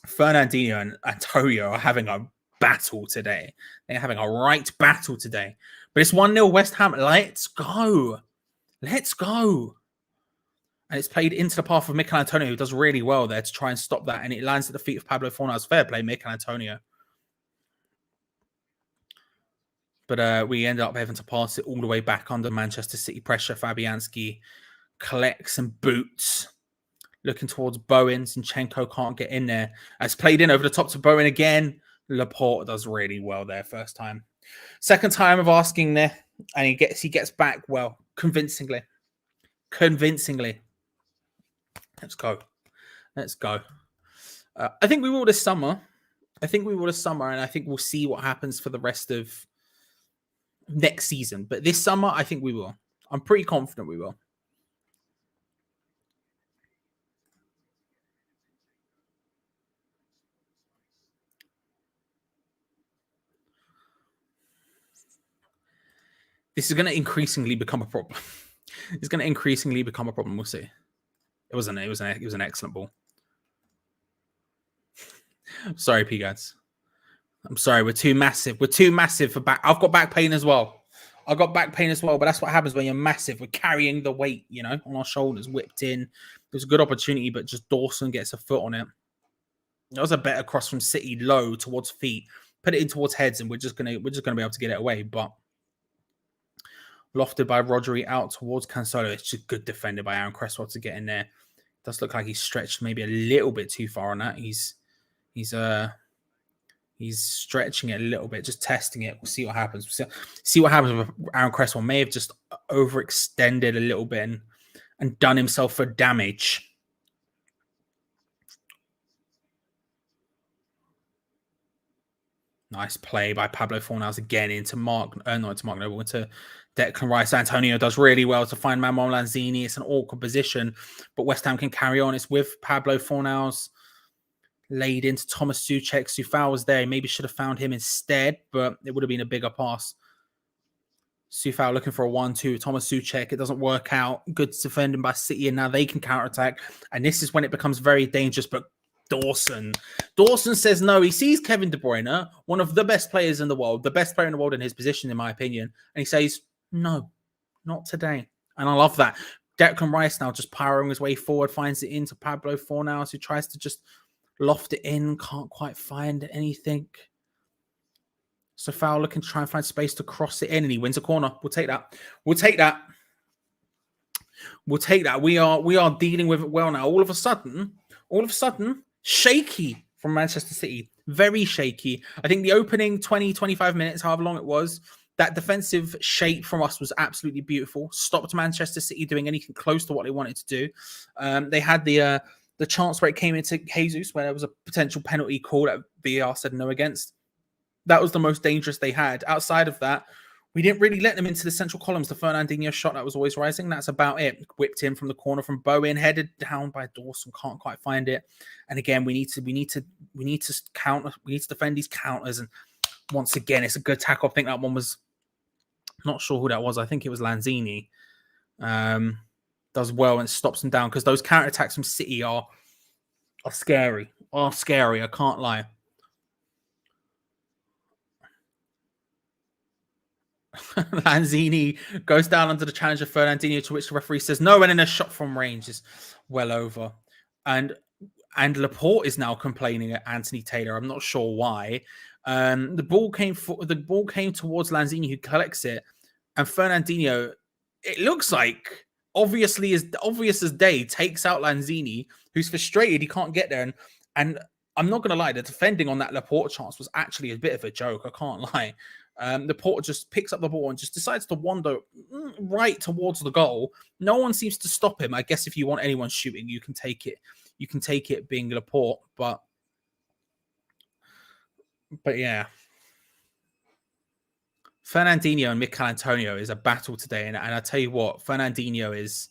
Fernandinho and Antonio are having a battle today. They're having a right battle today. But it's 1-0 West Ham. Let's go. Let's go. And it's played into the path of Mikel Antonio, who does really well there to try and stop that. And it lands at the feet of Pablo Fornals. Fair play, Mikel Antonio. But we end up having to pass it all the way back under Manchester City pressure. Fabianski collects and boots. Looking towards Bowen. Zinchenko can't get in there. It's played in over the top to Bowen again. Laporte does really well there first time. Second time of asking there. And he gets back well. Convincingly. Let's go. I think we will this summer. And I think we'll see what happens for the rest of next season. But this summer, I think we will. I'm pretty confident we will. This is going to increasingly become a problem. We'll see. It was an excellent ball. Sorry, P-Gads. I'm sorry, we're too massive. For back. I've got back pain as well. But that's what happens when you're massive. We're carrying the weight, on our shoulders, whipped in. It was a good opportunity, but just Dawson gets a foot on it. That was a better cross from City, low towards feet. Put it in towards heads, and we're just gonna be able to get it away. But lofted by Rodri out towards Cancelo. It's just good defended by Aaron Cresswell to get in there. Does look like he's stretched maybe a little bit too far on that. He's stretching it a little bit, just testing it. We'll see what happens. See what happens with Aaron Cresswell. May have just overextended a little bit and done himself for damage. Nice play by Pablo Fornals again into into Declan Rice. Antonio does really well to find Manuel Lanzini. It's an awkward position, but West Ham can carry on. It's with Pablo Fornals. Laid into Thomas Souček. Soufal was there. He maybe should have found him instead, but it would have been a bigger pass. Soufal looking for a 1-2. Thomas Souček. It doesn't work out. Good defending by City, and now they can counterattack. And this is when it becomes very dangerous, but Dawson says no. He sees Kevin De Bruyne, one of the best players in the world, the best player in the world in his position, in my opinion. And he says, no, not today. And I love that. Declan Rice now just powering his way forward, finds it into Pablo Fornals, who tries to just loft it in, can't quite find anything. So Foul looking to try and find space to cross it in, and he wins a corner. We'll take that. We are dealing with it well now. All of a sudden, shaky from Manchester City. Very shaky. I think the opening 20, 25 minutes, however long it was, that defensive shape from us was absolutely beautiful. Stopped Manchester City doing anything close to what they wanted to do. They had the chance where it came into Jesus, where there was a potential penalty call that VAR said no against. That was the most dangerous they had. Outside of that, we didn't really let them into the central columns. The Fernandinho shot that was always rising. That's about it. Whipped in from the corner from Bowen, headed down by Dawson. Can't quite find it. And again, we need to counter. We need to defend these counters. And once again, it's a good tackle. I think that one was, not sure who that was. I think it was Lanzini. Does well and stops them down, because those counterattacks from City are scary. I can't lie. Lanzini goes down under the challenge of Fernandinho, to which the referee says no, and then a shot from range is well over. And Laporte is now complaining at Anthony Taylor. I'm not sure why. The ball came towards Lanzini, who collects it, and Fernandinho, it looks like obvious as day, takes out Lanzini, who's frustrated he can't get there. And I'm not going to lie, the defending on that Laporte chance was actually a bit of a joke. I can't lie. Laporte just picks up the ball and just decides to wander right towards the goal. No one seems to stop him. I guess if you want anyone shooting, you can take it. You can take it being Laporte, but yeah. Fernandinho and Mikel Antonio is a battle today. And I tell you what, Fernandinho is...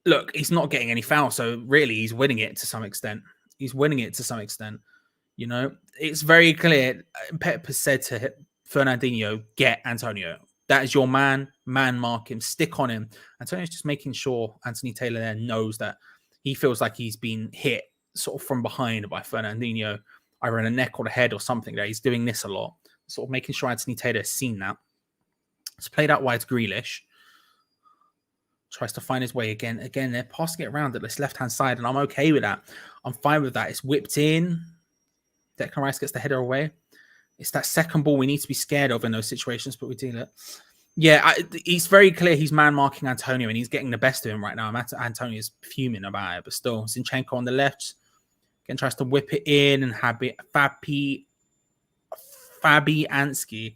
Look, he's not getting any fouls, so really he's winning it to some extent. You know, it's very clear. Pep has said to Fernandinho, get Antonio. That is your man. Man mark him. Stick on him. Antonio's just making sure Anthony Taylor there knows that he feels like he's been hit sort of from behind by Fernandinho, either in the neck or the head or something. There, he's doing this a lot. Sort of making sure Anthony Taylor has seen that. It's played out wide to Grealish. Tries to find his way again. Again, they're passing it around at this left-hand side, and I'm okay with that. I'm fine with that. It's whipped in. Declan Rice gets the header away. It's that second ball we need to be scared of in those situations, but we deal it. Yeah, it's very clear he's man-marking Antonio, and he's getting the best of him right now. Antonio's fuming about it, but still, Zinchenko on the left. Again, tries to whip it in, and Fabianski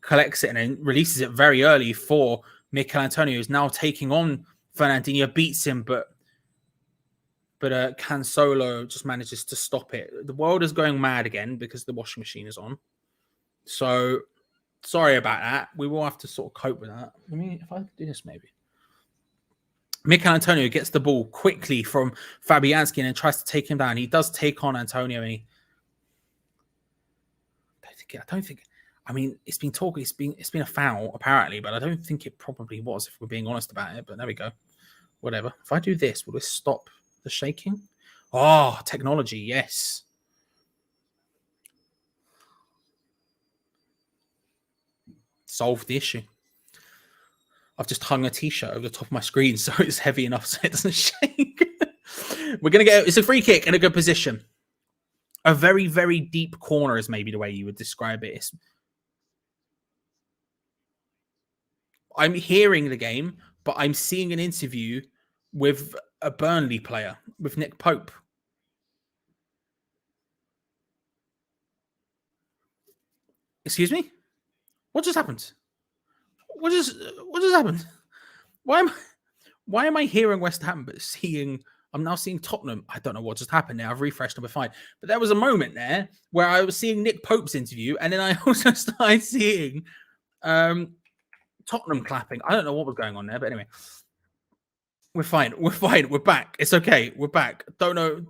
collects it and then releases it very early for Mikel Antonio, who's now taking on Fernandinho, beats him, but Cancelo just manages to stop it. The world is going mad again because the washing machine is on. So, sorry about that. We will have to sort of cope with that. I mean, if I could do this, maybe. Mikel Antonio gets the ball quickly from Fabianski and then tries to take him down. He does take on Antonio, and I don't think. I mean, it's been talking. It's been a foul apparently, but I don't think it probably was. If we're being honest about it, but there we go. Whatever. If I do this, will this stop the shaking? Oh, technology, yes. Solve the issue. I've just hung a t-shirt over the top of my screen so it's heavy enough so it doesn't shake. We're going to get... It's a free kick in a good position. A very, very deep corner is maybe the way you would describe it. I'm hearing the game, but I'm seeing an interview with a Burnley player, with Nick Pope. Excuse me? What just happened? What just happened? Why am I hearing West Ham but seeing... I'm now seeing Tottenham. I don't know what just happened there. I've refreshed and we're fine. But there was a moment there where I was seeing Nick Pope's interview, and then I also started seeing Tottenham clapping. I don't know what was going on there, but anyway. We're fine. We're fine. We're back. It's okay. We're back. Don't know.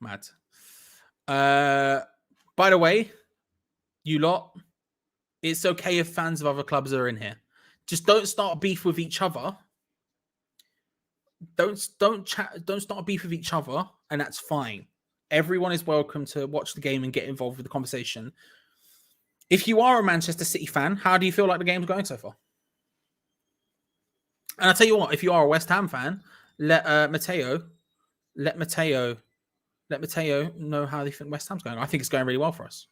Mad. By the way, you lot, it's okay if fans of other clubs are in here. Just don't start beef with each other. Don't start beef with each other, and that's fine. Everyone is welcome to watch the game and get involved with the conversation. If you are a Manchester City fan, how do you feel like the game's going so far? And I'll tell you what, if you are a West Ham fan, let Mateo know how they think West Ham's going. I think it's going really well for us.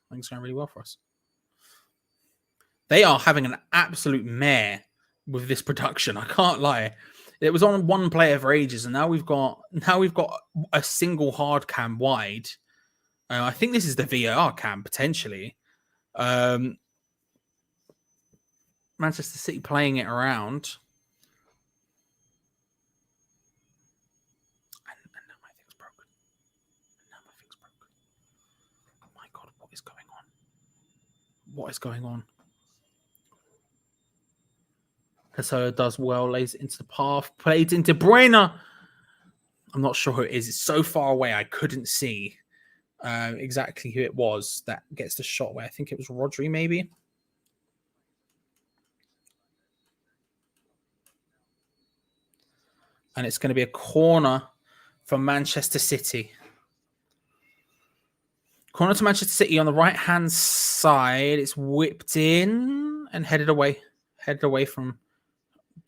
They are having an absolute mare with this production. I can't lie. It was on one player for ages, and now we've got a single hard cam wide. I think this is the VAR cam potentially. Manchester City playing it around. And now my thing's broken. Oh my God, what is going on? What is going on? Casillo does well, lays it into the path, plays into Bruyne. I'm not sure who it is. It's so far away, I couldn't see exactly who it was that gets the shot away. I think it was Rodri, maybe. And it's going to be a corner for Manchester City. Corner to Manchester City on the right-hand side. It's whipped in and headed away from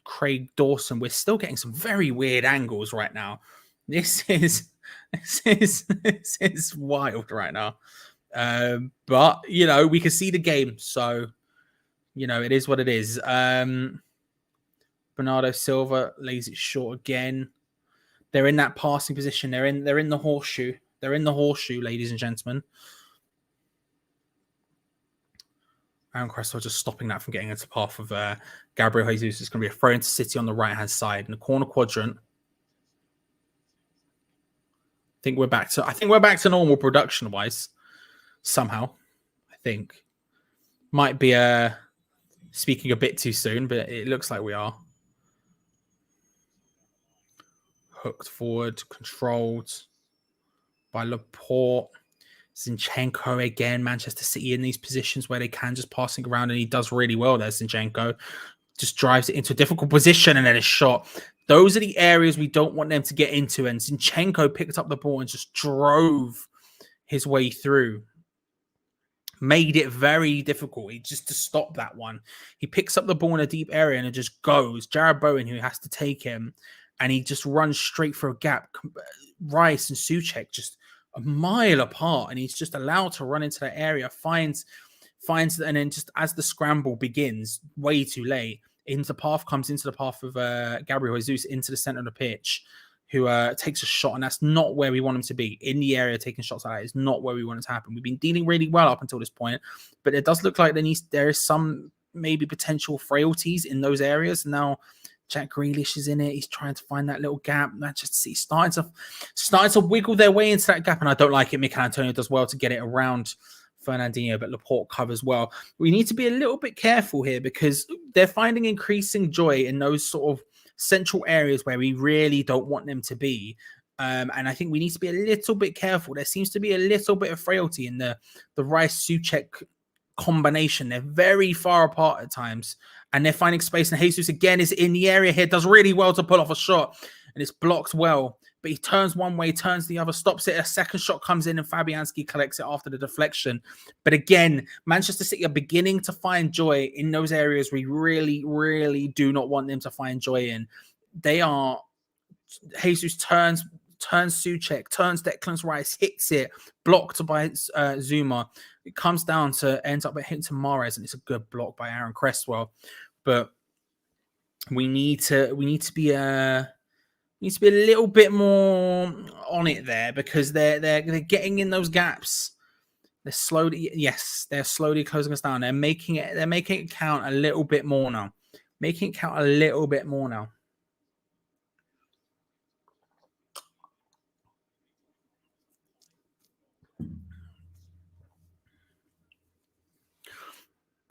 Craig Dawson. We're still getting some very weird angles right now. This is wild right now. But you know, we can see the game, so you know, it is what it is. Bernardo Silva lays it short again. They're in that passing position. They're in the horseshoe. They're in the horseshoe, ladies and gentlemen. Aaron Cresswell just stopping that from getting into the path of Gabriel Jesus. It's going to be a throw into City on the right-hand side in the corner quadrant. I think we're back to normal production-wise somehow. I think might be speaking a bit too soon, but it looks like we are. Hooked forward, controlled by Laporte. Zinchenko again, Manchester City in these positions where they can just passing around, and he does really well there. Zinchenko just drives it into a difficult position and then a shot Those are the areas we don't want them to get into. And Zinchenko picked up the ball and just drove his way through. Made it very difficult just to stop that one. He picks up the ball in a deep area and it just goes. Jared Bowen, who has to take him, and he just runs straight for a gap. Rice and Souček just a mile apart, and he's just allowed to run into that area, finds, and then just as the scramble begins, way too late, comes into the path of Gabriel Jesus into the center of the pitch, who takes a shot, and that's not where we want him to be. In the area, taking shots like that is not where we want it to happen. We've been dealing really well up until this point, but it does look like there is some maybe potential frailties in those areas. Now, Jack Grealish is in it. He's trying to find that little gap. Manchester City starting to wiggle their way into that gap, and I don't like it. Mikel Antonio does well to get it around Fernandinho, but Laporte covers well. We need to be a little bit careful here because they're finding increasing joy in those sort of central areas where we really don't want them to be. And I think we need to be a little bit careful. There seems to be a little bit of frailty in the Rice-Souček combination. They're very far apart at times, and they're finding space. And Jesus again is in the area here, does really well to pull off a shot, and it's blocked well. But he turns one way, turns the other, stops it. A second shot comes in, and Fabianski collects it after the deflection. But again, Manchester City are beginning to find joy in those areas we really, really do not want them to find joy in. They are. Jesus turns Souček, turns Declan Rice, hits it, blocked by Zuma. It comes down to ends up hitting to Mahrez, and it's a good block by Aaron Cresswell. But we need to be a little bit more on it there because they're getting in those gaps. They're slowly closing us down. They're making it count a little bit more now.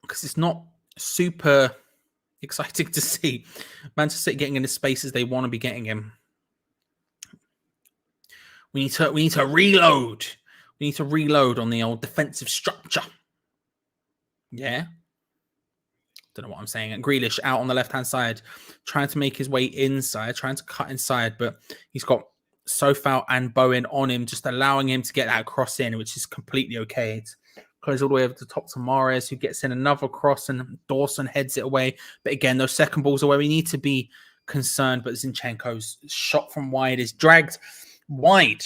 Because it's not super exciting to see Manchester City getting in the spaces they want to be getting in. We need to reload. We need to reload on the old defensive structure. Yeah. Don't know what I'm saying. And Grealish out on the left-hand side, trying to make his way inside, trying to cut inside, but he's got Sofal and Bowen on him, just allowing him to get that cross in, which is completely okay. It's goes all the way over to top to Mahrez, who gets in another cross, and Dawson heads it away. But again, those second balls are where we need to be concerned. But Zinchenko's shot from wide is dragged wide.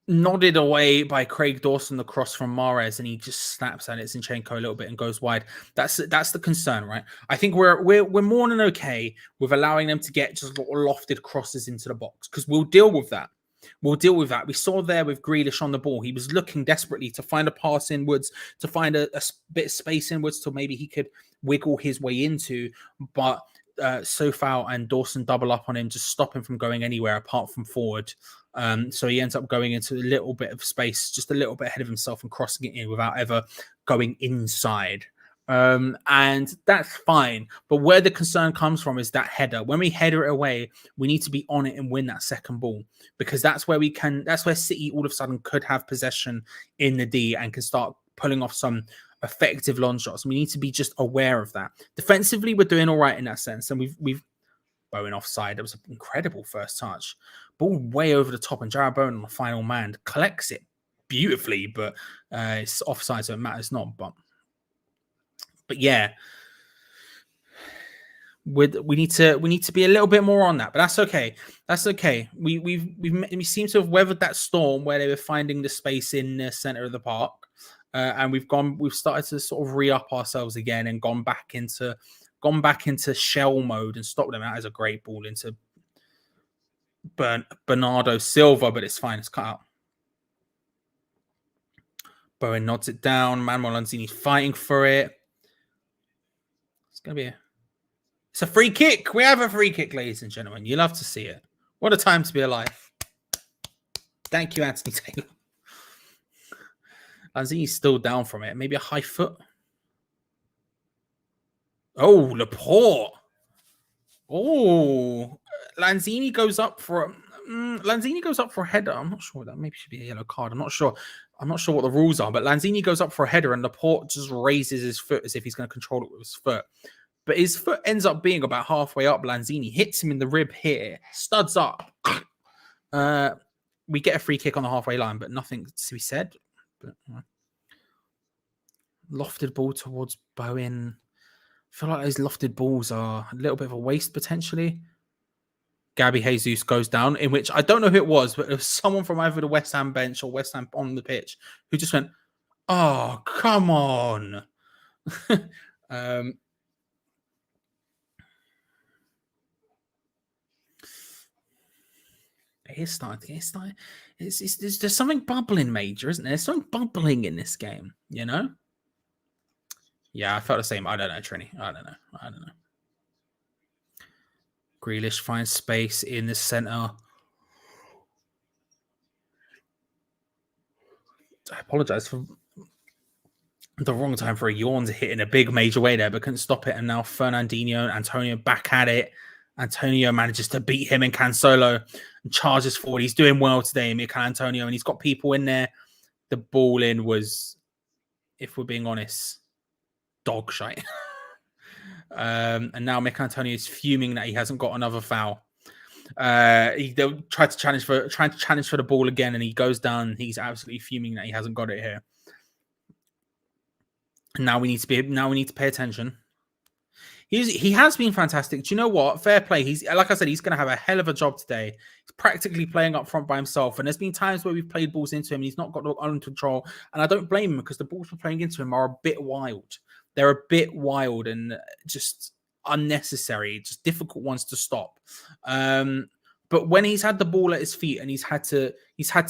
Nodded away by Craig Dawson, the cross from Mahrez, and he just snaps at it, Zinchenko, a little bit and goes wide. That's the concern, right? I think we're more than okay with allowing them to get just lofted crosses into the box because we'll deal with that. We saw there with Grealish on the ball. He was looking desperately to find a pass inwards, to find a bit of space inwards to maybe he could wiggle his way into. But Sofal and Dawson double up on him to stop him from going anywhere apart from forward. So he ends up going into a little bit of space, just a little bit ahead of himself and crossing it in without ever going inside. And that's fine. But where the concern comes from is that header. When we header it away, we need to be on it and win that second ball because that's where City all of a sudden could have possession in the D and can start pulling off some effective long shots. We need to be just aware of that. Defensively, we're doing all right in that sense. And we've Bowen offside. It was an incredible first touch. Ball way over the top, and Jared Bowen on the final man collects it beautifully, but it's offside, so it matters not. But yeah, we need to be a little bit more on that, but that's okay. That's okay. We seem to have weathered that storm where they were finding the space in the center of the park, and we've started to sort of re-up ourselves again and gone back into shell mode and stopped them. That is a great ball into Bernardo Silva, but it's fine. It's cut out. Bowen nods it down. Manuel Lanzini's fighting for it. It's a free kick. We have a free kick, ladies and gentlemen. You love to see it. What a time to be alive. Thank you, Anthony Taylor. Lanzini's still down from it. Maybe a high foot. Oh, Laporte. Oh, Lanzini goes up for Lanzini goes up for a header. I'm not sure. That maybe should be a yellow card. I'm not sure. I'm not sure what the rules are, but Lanzini goes up for a header and Laporte just raises his foot as if he's going to control it with his foot. But his foot ends up being about halfway up. Lanzini hits him in the rib here, studs up. We get a free kick on the halfway line, but nothing to be said. But, lofted ball towards Bowen. I feel like those lofted balls are a little bit of a waste potentially. Gabby Jesus goes down, in which I don't know who it was, but it was someone from either the West Ham bench or West Ham on the pitch who just went, "Oh, come on." It is starting. There's something bubbling, Major, isn't there? There's something bubbling in this game, you know? Yeah, I felt the same. I don't know, Trini. I don't know. Grealish finds space in the center. I apologize for the wrong time for a yawn to hit in a big major way there, but couldn't stop it. And now Fernandinho and Antonio back at it. Antonio manages to beat him and Cancelo and charges forward. He's doing well today, Mikel Antonio, and he's got people in there. The ball in was, if we're being honest, dog shite. And now Mikel Antonio is fuming that he hasn't got another foul. They'll try to challenge for the ball again, and he goes down. He's absolutely fuming that he hasn't got it here. And now we need to pay attention. He has been fantastic. Do you know what? Fair play. He's, like I said, he's going to have a hell of a job today. He's practically playing up front by himself. And there's been times where we've played balls into him and he's not got it under control. And I don't blame him because the balls we're playing into him are a bit wild. They're a bit wild and just unnecessary, just difficult ones to stop. But when he's had the ball at his feet and he's had to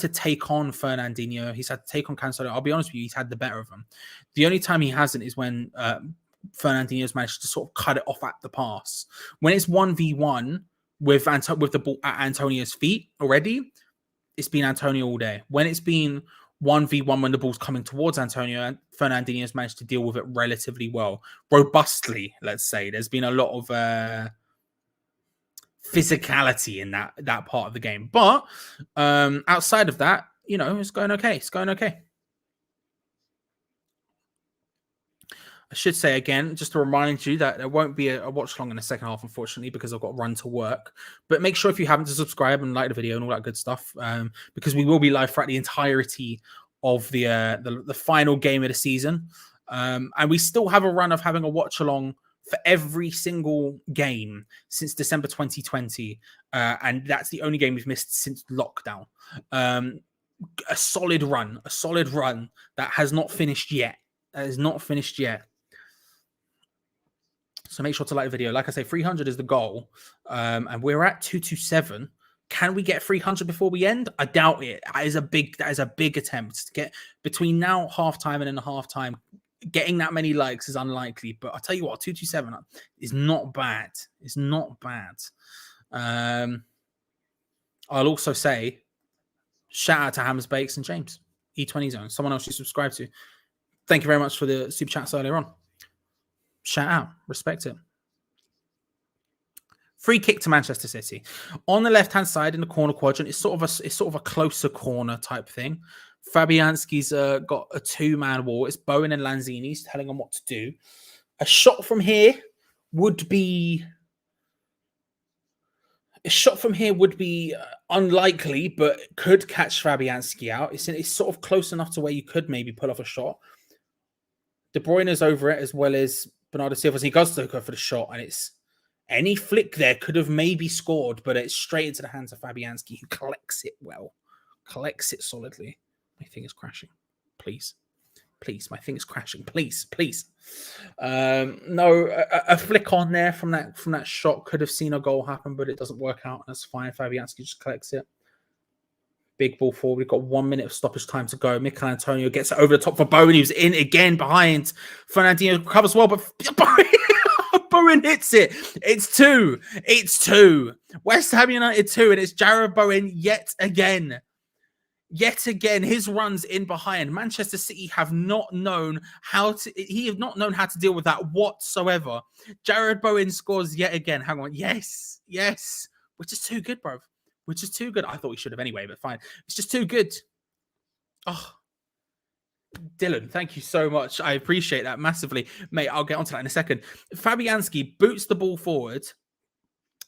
take on Fernandinho, he's had to take on Cancelo, I'll be honest with you, he's had the better of him. The only time he hasn't is when Fernandinho's managed to sort of cut it off at the pass. When it's 1v1 with the ball at Antonio's feet already, it's been Antonio all day. When it's been 1v1 when the ball's coming towards Antonio, Fernandinho's managed to deal with it relatively well. Robustly, let's say. There's been a lot of physicality in that part of the game. But outside of that, you know, it's going okay. I should say again, just to remind you that there won't be a watch long in the second half, unfortunately, because I've got to run to work. But make sure if you haven't to subscribe and like the video and all that good stuff, because we will be live throughout the entirety of the final game of the season. And we still have a run of having a watch along for every single game since December 2020. And that's the only game we've missed since lockdown. A solid run that has not finished yet. So make sure to like the video. Like I say, 300 is the goal. And we're at 227. Can we get 300 before we end? I doubt it. That is a big attempt to get between now halftime and in the halftime. Getting that many likes is unlikely, but I'll tell you what, 227 is not bad. It's not bad. I'll also say, shout out to Hammers Bakes and James, E20 Zone, someone else you subscribe to. Thank you very much for the super chats earlier on. Shout out, respect it. Free kick to Manchester City. On the left-hand side in the corner quadrant, it's sort of a closer corner type thing. Fabianski's got a two-man wall. It's Bowen and Lanzini's telling him what to do. A shot from here would be unlikely, but could catch Fabianski out. It's sort of close enough to where you could maybe pull off a shot. De Bruyne is over it as well as Bernardo Silva. He goes to go for the shot, and it's any flick there could have maybe scored, but it's straight into the hands of Fabianski, who collects it well, collects it solidly. My thing is crashing. Please, my thing is crashing. Please. No, a flick on there from that shot could have seen a goal happen, but it doesn't work out. That's fine. Fabianski just collects it. Big ball forward. We've got 1 minute of stoppage time to go. Mikel Antonio gets it over the top for Bowen. He was in again behind. Fernandinho recovers well, but Bowen hits it. It's two. West Ham United 2, and it's Jarrod Bowen yet again. His runs in behind. Manchester City have not known how to deal with that whatsoever. Jarrod Bowen scores yet again. Hang on. Yes. We're just too good, bro. which is too good. I thought we should have anyway, but fine. It's just too good. Oh, Dylan, thank you so much. I appreciate that massively. Mate, I'll get onto that in a second. Fabianski boots the ball forward,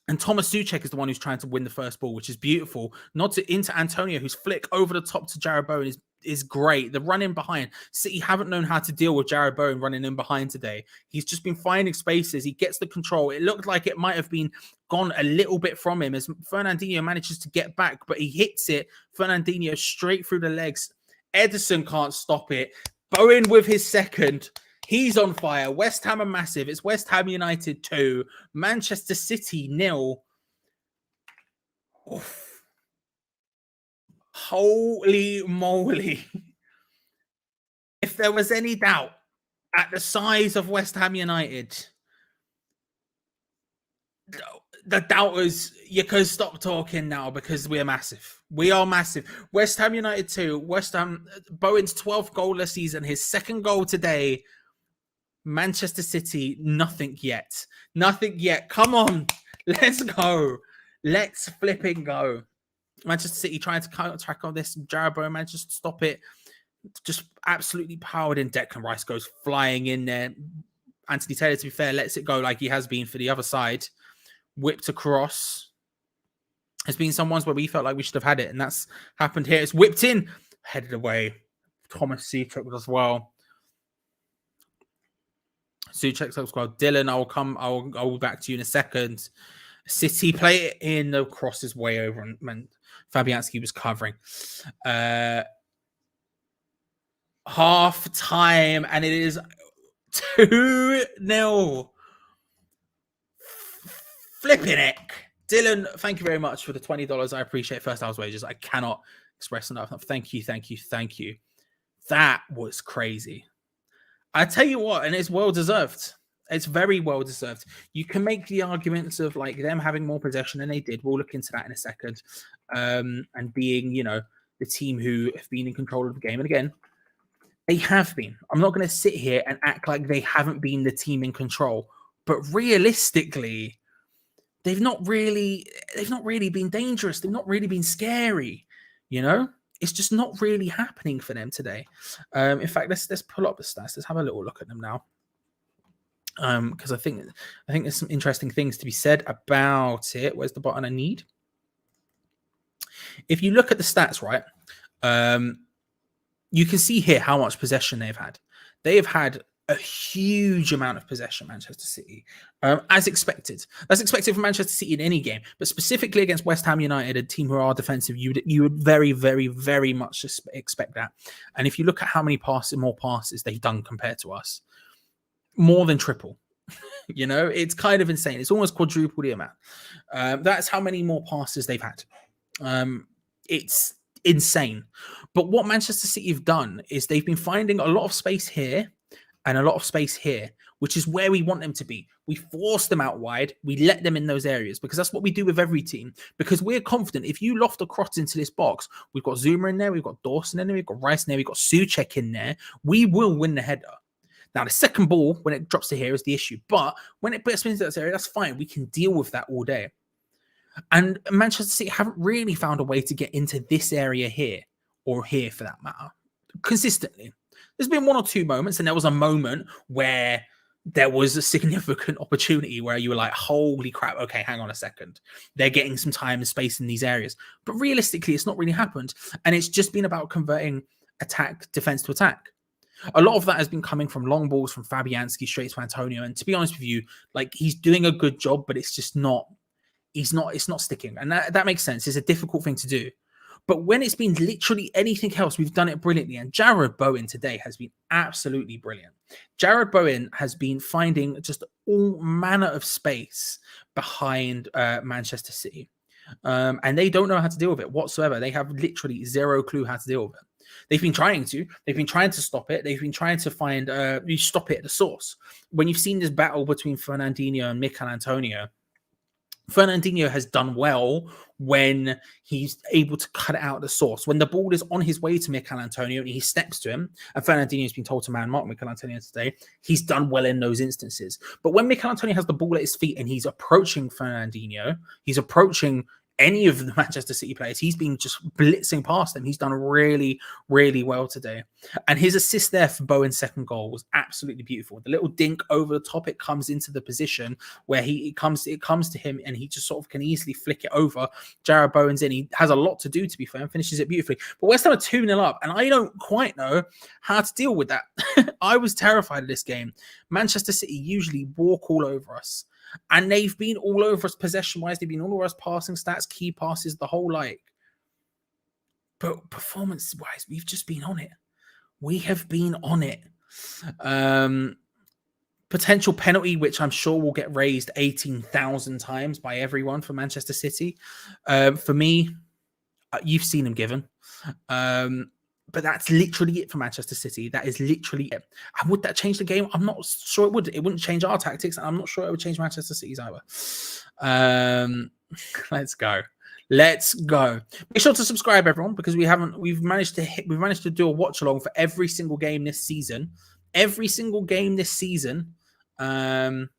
and Thomas Souček is the one who's trying to win the first ball, which is beautiful. Not into Antonio, whose flick over the top to Jared Bowen is great. The run in behind. City haven't known how to deal with Jared Bowen running in behind today. He's just been finding spaces. He gets the control. It looked like it might have been gone a little bit from him as Fernandinho manages to get back, but he hits it. Fernandinho straight through the legs. Ederson can't stop it. Bowen with his second. He's on fire. West Ham are massive. It's West Ham United 2. Manchester City 0. Oof. Holy moly. If there was any doubt at the size of West Ham United, the doubters, you can stop talking now because we're massive. We are massive. West Ham United 2. West Ham, Bowen's 12th goal this season. His second goal today. Manchester City, nothing yet. Nothing yet. Come on. Let's go. Let's flipping go. Manchester City trying to counter-attack on this. Jared Bowen managed to stop it. Just absolutely powered in. Declan Rice goes flying in there. Anthony Taylor, to be fair, lets it go like he has been for the other side. Whipped across. There's been some ones where we felt like we should have had it, and that's happened here. It's whipped in. Headed away. Thomas Souček as well. Souček as well. Dylan, I'll be back to you in a second. City play it in, the cross is way over, and Fabianski was covering. Half time, and it is 2-0. Flipping it. Dylan, thank you very much for the $20. I appreciate first hour's wages. I cannot express enough. Thank you. That was crazy. I tell you what, and it's well deserved. It's very well deserved. You can make the arguments of like them having more possession than they did. We'll look into that in a second. And being, the team who have been in control of the game. And again, they have been. I'm not going to sit here and act like they haven't been the team in control. But realistically, they've not really been dangerous. They've not really been scary, It's just not really happening for them today. In fact, let's pull up the stats. Let's have a little look at them now. Because I think there's some interesting things to be said about it. Where's the button I need? If you look at the stats, right, you can see here how much possession they've had. They have had a huge amount of possession, Manchester City, as expected. That's expected from Manchester City in any game, but specifically against West Ham United, a team who are defensive, you would very, very, very much expect that. And if you look at how many more passes they've done compared to us, more than triple. It's kind of insane. It's almost quadruple the amount. That's how many more passes they've had. It's insane. But what Manchester City have done is they've been finding a lot of space here and a lot of space here, which is where we want them to be. We force them out wide. We let them in those areas because that's what we do with every team. Because we're confident if you loft across into this box, we've got Zuma in there, we've got Dawson in there, we've got Rice in there, we've got Souček in there, we will win the header. Now, the second ball, when it drops to here, is the issue. But when it puts into that area, that's fine. We can deal with that all day. And Manchester City haven't really found a way to get into this area here, or here for that matter, consistently. There's been one or two moments, and there was a moment where there was a significant opportunity where you were like, holy crap, okay, hang on a second. They're getting some time and space in these areas. But realistically, it's not really happened. And it's just been about converting defense to attack. A lot of that has been coming from long balls from Fabianski straight to Antonio. And to be honest with you, like he's doing a good job, but it's just not, it's not sticking. And that makes sense. It's a difficult thing to do. But when it's been literally anything else, we've done it brilliantly. And Jared Bowen today has been absolutely brilliant. Jared Bowen has been finding just all manner of space behind Manchester City. And they don't know how to deal with it whatsoever. They have literally zero clue how to deal with it. They've been trying to stop it. They've been trying to find, you stop it at the source. When you've seen this battle between Fernandinho and Mikel Antonio, Fernandinho has done well when he's able to cut it out at the source. When the ball is on his way to Mikel Antonio and he steps to him, and Fernandinho has been told to man-mark Mikel Antonio today, he's done well in those instances. But when Mikel Antonio has the ball at his feet and he's approaching Fernandinho, he's approaching any of the Manchester City players. He's been just blitzing past them. He's done really, really well today. And his assist there for Bowen's second goal was absolutely beautiful. The little dink over the top, it comes into the position where it comes to him, and he just sort of can easily flick it over. Jared Bowen's in. He has a lot to do, to be fair, and finishes it beautifully. But West Ham are 2-0 up, and I don't quite know how to deal with that. I was terrified of this game. Manchester City usually walk all over us. And they've been all over us possession-wise. They've been all over us passing stats, key passes, the whole like. But performance-wise, we've just been on it. We have been on it. Potential penalty, which I'm sure will get raised 18,000 times by everyone for Manchester City. For me, you've seen them given. But that's literally it for Manchester City. That is literally it. And would that change the game? I'm not sure it would. It wouldn't change our tactics. And I'm not sure it would change Manchester City's either. Let's go. Let's go. Make sure to subscribe, everyone, because we've managed to do a watch along for every single game this season. Every single game this season. And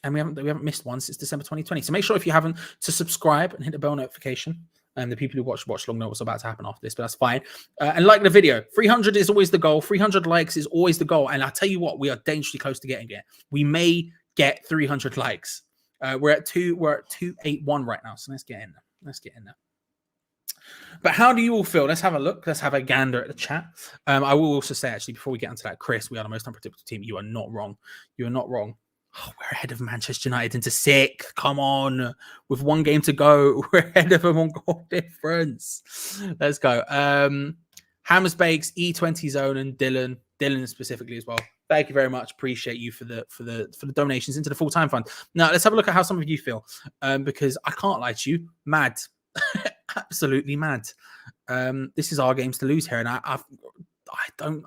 we haven't missed one since December 2020. So make sure, if you haven't, to subscribe and hit the bell notification. And the people who watch long know what's about to happen after this, but that's fine. And like the video. 300 is always the goal. 300 likes is always the goal. And I'll tell you what, we are dangerously close to getting it. We may get 300 likes. We're at 281 right now. So let's get in there. But how do you all feel? Let's have a look. Let's have a gander at the chat. I will also say, actually, before we get into that, Chris, we are the most unpredictable team. You are not wrong. You are not wrong. Oh, we're ahead of Manchester United into 6th. Come on. With one game to go, we're ahead of them on goal difference. Let's go. Hammers Bakes, E20 Zone, and Dylan specifically as well. Thank you very much. Appreciate you for the donations into the full-time fund. Now, let's have a look at how some of you feel. Because I can't lie to you. Mad. Absolutely mad. This is our games to lose here. And I don't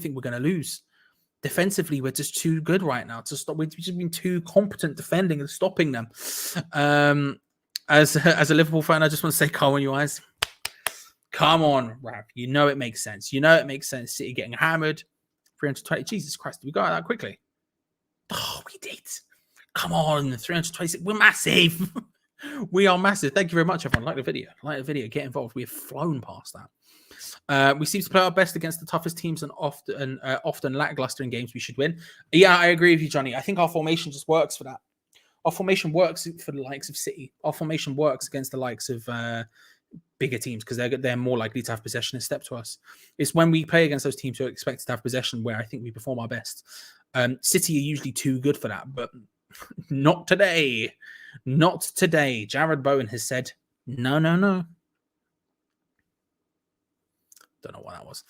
think we're going to lose. Defensively, we're just too good right now to stop. We've just been too competent defending and stopping them. As a Liverpool fan, I just want to say, come on, you guys. Come on, Rav. You know it makes sense. City getting hammered. 320. Jesus Christ, did we go out that quickly? Oh, we did. Come on, 326. We're massive. We are massive. Thank you very much, everyone. Like the video. Get involved. We have flown past that. We seem to play our best against the toughest teams and often lackluster in games we should win. Yeah, I agree with you, Johnny. I think our formation just works for that. Our formation works for the likes of City. Our formation works against the likes of bigger teams because they're more likely to have possession and step to us. It's when we play against those teams who are expected to have possession where I think we perform our best. City are usually too good for that, but not today. Not today. Jared Bowen has said, no. Don't know what that was.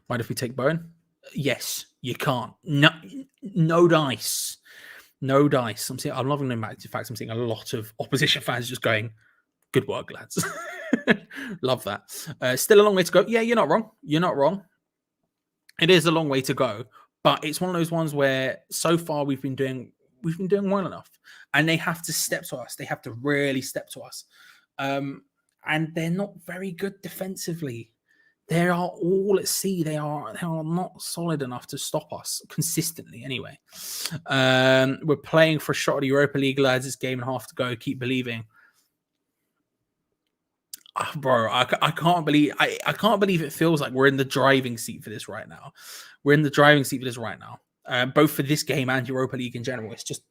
Mind if we take Bowen? Yes, you can't. No dice. No dice. I'm loving the fact. In fact, I'm seeing a lot of opposition fans just going, good work, lads. Love that. Still a long way to go. Yeah, you're not wrong. You're not wrong. It is a long way to go, but it's one of those ones where so far we've been doing well enough, and they have to step to us. They have to really step to us, and they're not very good defensively. They are all at sea. They are not solid enough to stop us consistently. Anyway, we're playing for a shot at the Europa League, lads. It's game and a half to go. Keep believing. Oh, bro, I can't believe it feels like we're in the driving seat for this right now. Both for this game and Europa League in general. It's just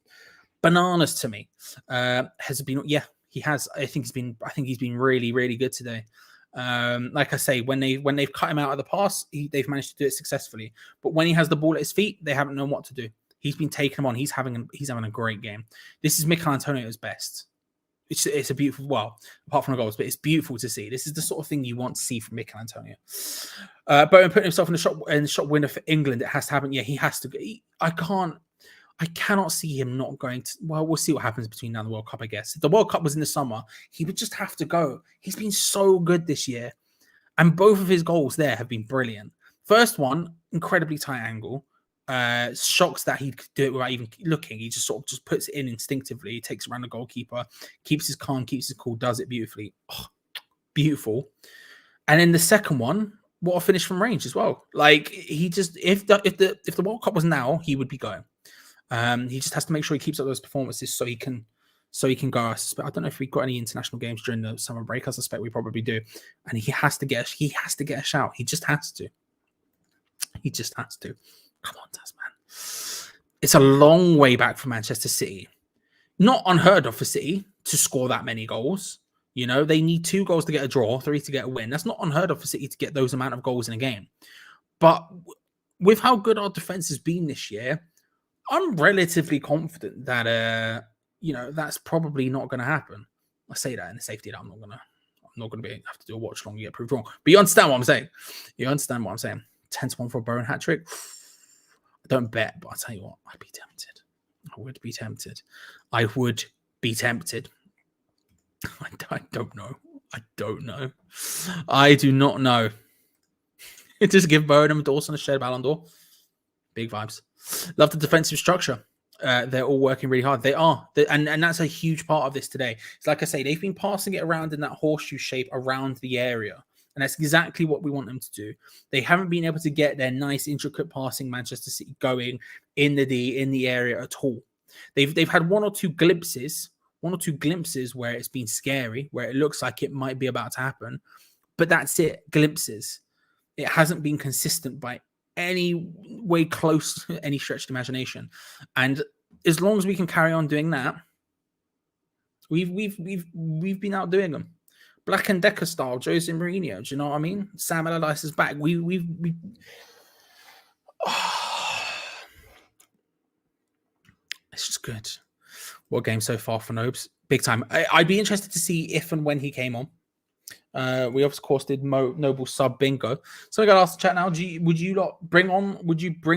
bananas to me. Has been, yeah, he has. I think he's been really, really good today. Like I say, when they've cut him out of the pass, they've managed to do it successfully. But when he has the ball at his feet, they haven't known what to do. He's been taking them on. He's having a great game. This is Mikel Antonio's best. It's a beautiful, well, apart from the goals, but it's beautiful to see. This is the sort of thing you want to see from Mikel Antonio. Bowen putting himself in the shot window for England. It has to happen. Yeah, he has to go. I cannot see him not going to. Well, we'll see what happens between now and the World Cup, I guess. If the World Cup was in the summer, he would just have to go. He's been so good this year. And both of his goals there have been brilliant. First one, incredibly tight angle. Shocks that he could do it without even looking. He just puts it in instinctively. He takes it around the goalkeeper, keeps his calm, keeps his cool, does it beautifully. Oh, beautiful. And then the second one, what a finish from range as well. Like he just if the World Cup was now, he would be going. He just has to make sure he keeps up those performances so he can go. I don't know if we've got any international games during the summer break. I suspect we probably do. And he has to get a shout. He just has to. Come on, Tasman. It's a long way back for Manchester City. Not unheard of for City to score that many goals. You know, they need 2 goals to get a draw, 3 to get a win. That's not unheard of for City to get those amount of goals in a game. But with how good our defense has been this year, I'm relatively confident that that's probably not going to happen. I say that in the safety that I'm not going to have to do a watch long to get proved wrong. But you understand what I'm saying. 10-1 for a Bowen hat trick. I don't bet, but I'll tell you what, I'd be tempted. I would be tempted. I don't know. I do not know. Just give Bowen and Dawson a shared Ballon d'Or. Big vibes. Love the defensive structure. They're all working really hard. They are. And that's a huge part of this today. It's like I say, they've been passing it around in that horseshoe shape around the area. And that's exactly what we want them to do. They haven't been able to get their nice, intricate passing Manchester City going in the area at all. They've had one or two glimpses where it's been scary, where it looks like it might be about to happen. But that's it. Glimpses. It hasn't been consistent by any way close to any stretched imagination. And as long as we can carry on doing that, we've been outdoing them. Black and Decker style, Jose Mourinho. Do you know what I mean? Sam Allardyce is back. It's just good. What game so far for Nobes? Big time. I'd be interested to see if and when he came on. We of course did Noble sub bingo. So I got to ask the chat now. Would you bring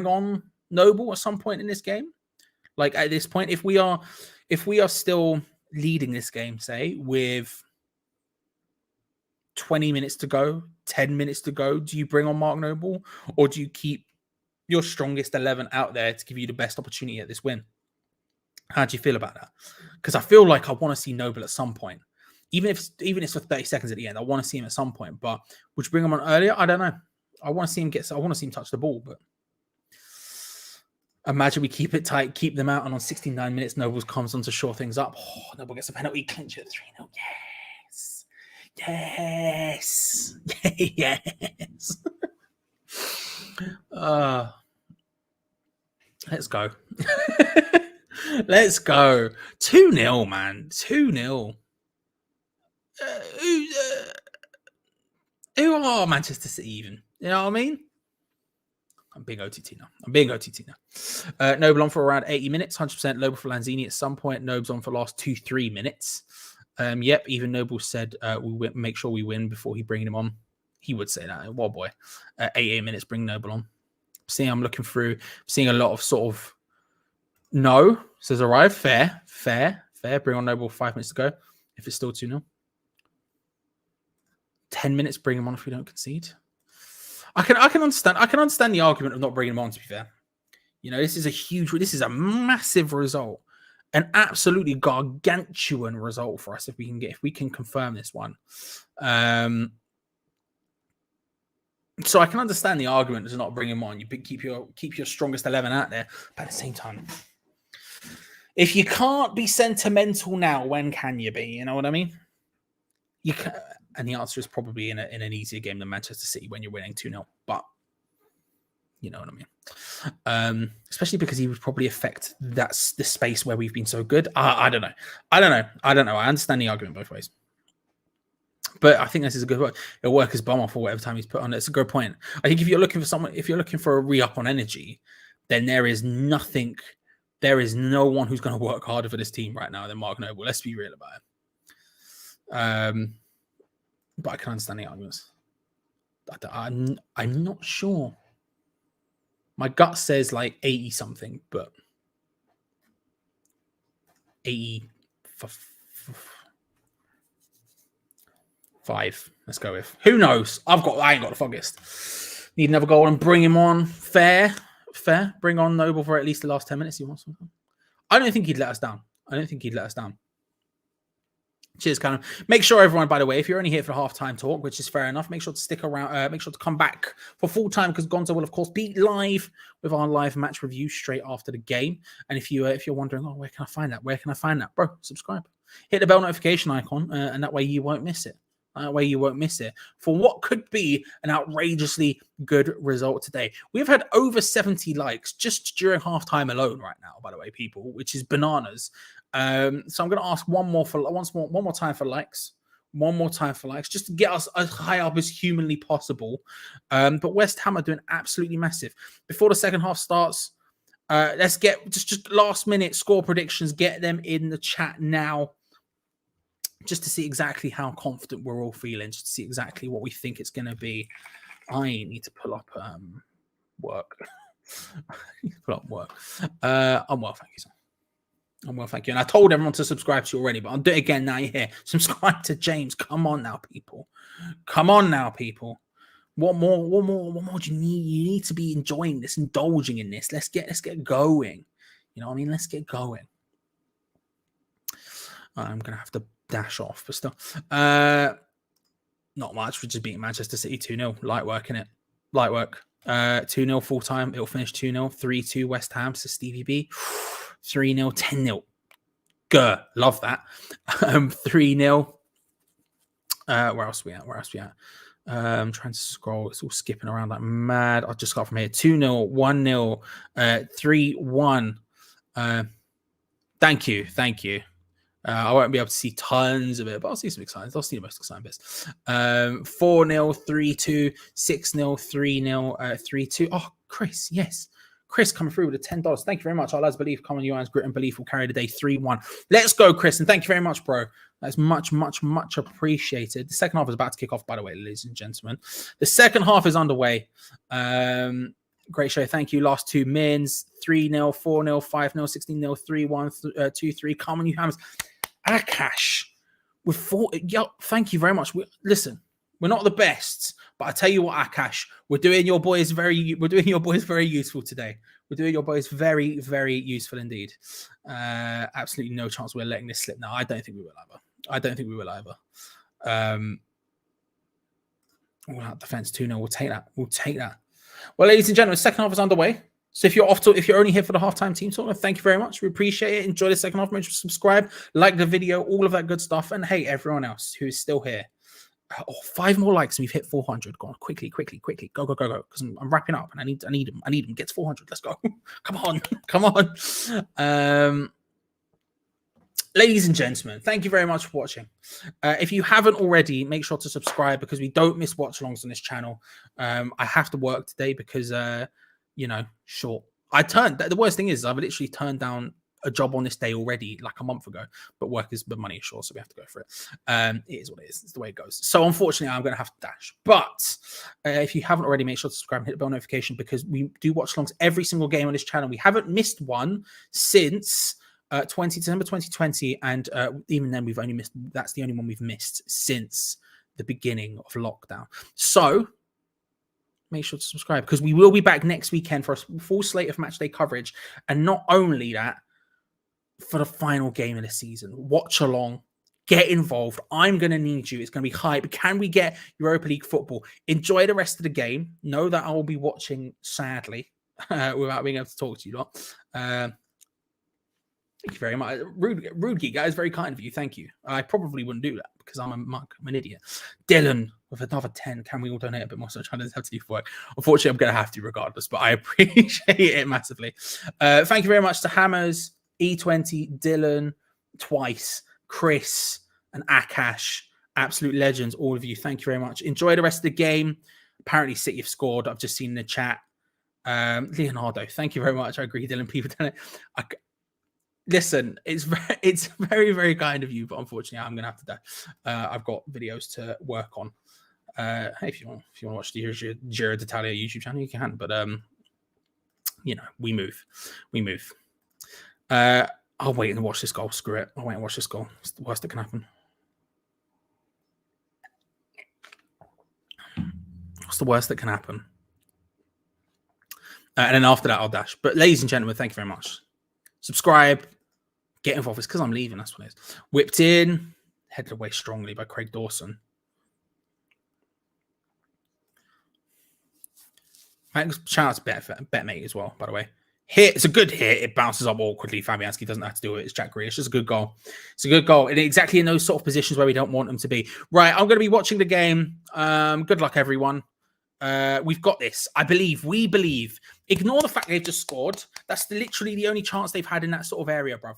on Noble at some point in this game? Like at this point, if we are still leading this game, say with 20 minutes to go, 10 minutes to go, do you bring on Mark Noble, or do you keep your strongest 11 out there to give you the best opportunity at this win? How do you feel about that? Because I feel like I want to see Noble at some point. Even if it's for 30 seconds at the end, I want to see him at some point. But would you bring him on earlier? I don't know. I want to see him touch the ball. But imagine we keep it tight, keep them out, and on 69 minutes, Noble comes on to shore things up. Oh, Noble gets a penalty, clinch it 3-0. Yes. Let's go. Let's go. 2-0, man. 2-0. Who are Manchester City even? You know what I mean? I'm being OTT now. Noble on for around 80 minutes, 100% Noble for Lanzini at some point. Noble's on for the last 2-3 minutes. Yep, even Noble said we make sure we win before he bringing him on. He would say that. Well, boy. 88 minutes, bring Noble on. I'm looking through, seeing a lot of sort of no, says arrive. Fair. Bring on Noble 5 minutes to go. If it's still 2-0. 10 minutes, bring him on if we don't concede. I can understand the argument of not bringing him on, to be fair. You know, this is a massive result. An absolutely gargantuan result for us if we can confirm this one. So I can understand the argument to not bring him on. You keep your strongest 11 out there, but at the same time, if you can't be sentimental now, when can you be? You know what I mean? You can, and the answer is probably in an easier game than Manchester City when you're winning 2-0. But you know what I mean? Especially because he would probably affect the space where we've been so good. I don't know. I understand the argument both ways. But I think this is a good work. It'll work his bum off for whatever time he's put on. It's a good point. I think if you're looking for a re-up on energy, then there is no one who's going to work harder for this team right now than Mark Noble. Let's be real about it. But I can understand the arguments. I'm not sure. My gut says like 80 something, but 85. Let's go with. Who knows? I ain't got the foggiest. Need another goal and bring him on. Fair. Bring on Noble for at least the last 10 minutes. He wants something. I don't think he'd let us down. Cheers, Callum. Make sure everyone, by the way, if you're only here for halftime talk, which is fair enough, make sure to stick around. Make sure to come back for full time because Gonzo will, of course, be live with our live match review straight after the game. And if you're wondering, oh, where can I find that? Where can I find that, bro? Subscribe, hit the bell notification icon, and that way you won't miss it. That way you won't miss it for what could be an outrageously good result today. We've had over 70 likes just during halftime alone right now, by the way, people, which is bananas. So I'm going to ask one more time for likes. One more time for likes, just to get us as high up as humanly possible. But West Ham are doing absolutely massive. Before the second half starts, let's get just last minute score predictions. Get them in the chat now, just to see exactly how confident we're all feeling, just to see exactly what we think it's going to be. I need to pull up work. I'm well, thank you, sir. I'm well, thank you. And I told everyone to subscribe to you already, but I'll do it again now you're here. Subscribe to James. Come on now, people. Come on now, people. What more do you need? You need to be enjoying this, indulging in this. Let's get going. You know what I mean? Let's get going. I'm gonna have to dash off, but still. Not much. We're just beating Manchester City 2-0. Light work, innit? Light work. 2-0 full time. It'll finish 2-0. 3-2 West Ham, so Stevie B. 3-0, 10-0. Grr, love that. 3-0. Where else are we at? I'm trying to scroll. It's all skipping around like mad. I just got from here. 2-0, 1-0, 3-1. Thank you. I won't be able to see tons of it, but I'll see some exciting. I'll see the most exciting bits. 4-0, 3-2, 6-0, 3-0, 3-2. Oh, Chris, yes. Chris coming through with the $10. Thank you very much. Our lads believe, come on, you guys, grit and belief will carry the day 3-1. Let's go, Chris, and thank you very much, bro. That's much appreciated. The second half is about to kick off, by the way, ladies and gentlemen. The second half is underway. Great show. Thank you. Last two mins. 3-0, 4-0, 5-0, 16-0, 3-1, 2-3. Come on, you hammers. Akash with 4. Yo, thank you very much. Listen, we're not the best, but I tell you what, Akash, we're doing your boys very useful today. We're doing your boys very, very useful indeed. Absolutely no chance we're letting this slip now. I don't think we will either. All out defense 2-0. We'll take that. Well, ladies and gentlemen, second half is underway. So if you're only here for the halftime team talk, thank you very much. We appreciate it. Enjoy the second half. Make sure to subscribe, like the video, all of that good stuff. And hey, everyone else who is still here. 5 more likes and we've hit 400. Go on, quickly. Go. Because I'm wrapping up and I need them. Get to 400. Let's go. Come on. Ladies and gentlemen, thank you very much for watching. If you haven't already, make sure to subscribe because we don't miss watch-alongs on this channel. I have to work today because, short. The worst thing is I've literally turned down a job on this day already like a month ago, but money is short, so we have to go for it. It is what it is. It's the way it goes. So unfortunately, I'm going to have to dash. But if you haven't already, make sure to subscribe and hit the bell notification because we do watch-alongs every single game on this channel. We haven't missed one since December 2020, and even then that's the only one we've missed since the beginning of lockdown. So make sure to subscribe because we will be back next weekend for a full slate of match day coverage, and not only that, for the final game of the season. Watch along, get involved. I'm going to need you. It's going to be hype. Can we get Europa League football? Enjoy the rest of the game. Know that I will be watching, sadly, without being able to talk to you lot. Thank you very much. Rude Geek, that is very kind of you. Thank you. I probably wouldn't do that because I'm a mug. I'm an idiot. Dylan with another 10. Can we all donate a bit more so I don't have to do for work? Unfortunately, I'm going to have to regardless, but I appreciate it massively. Thank you very much to Hammers, E20, Dylan, Twice, Chris, and Akash. Absolute legends, all of you. Thank you very much. Enjoy the rest of the game. Apparently, City have scored. I've just seen in the chat. Leonardo, thank you very much. I agree, Dylan. People done it. Listen, it's very, very kind of you, but unfortunately, I'm going to have to die. I've got videos to work on. Hey, if you want to watch the Giro d'Italia YouTube channel, you can. But we move. I'll wait and watch this goal. Screw it. I'll wait and watch this goal. It's the worst that can happen. What's the worst that can happen? And then after that, I'll dash. But ladies and gentlemen, thank you very much. Subscribe. Get involved. It's because I'm leaving. That's what it is. Whipped in. headed away strongly by Craig Dawson. Shout out to BetMate as well, by the way. Hit, it's a good hit. It bounces up awkwardly. Fabianski doesn't have to do it. It's Jack Grealish. It's just a good goal. It's a good goal. And exactly in those sort of positions where we don't want them to be. Right, I'm going to be watching the game. Good luck, everyone. We've got this. We believe. Ignore the fact they've just scored. That's literally the only chance they've had in that sort of area, bruv.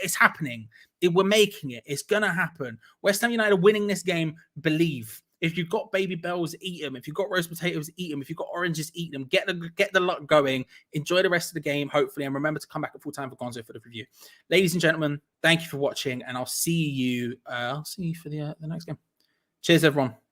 It's happening. We're making it. It's going to happen. West Ham United are winning this game. Believe. If you've got baby bells, eat them. If you've got roast potatoes, eat them. If you've got oranges, eat them. Get the luck going. Enjoy the rest of the game, hopefully. And remember to come back at full time for Gonzo for the review. Ladies and gentlemen, thank you for watching. And I'll see you for the next game. Cheers, everyone.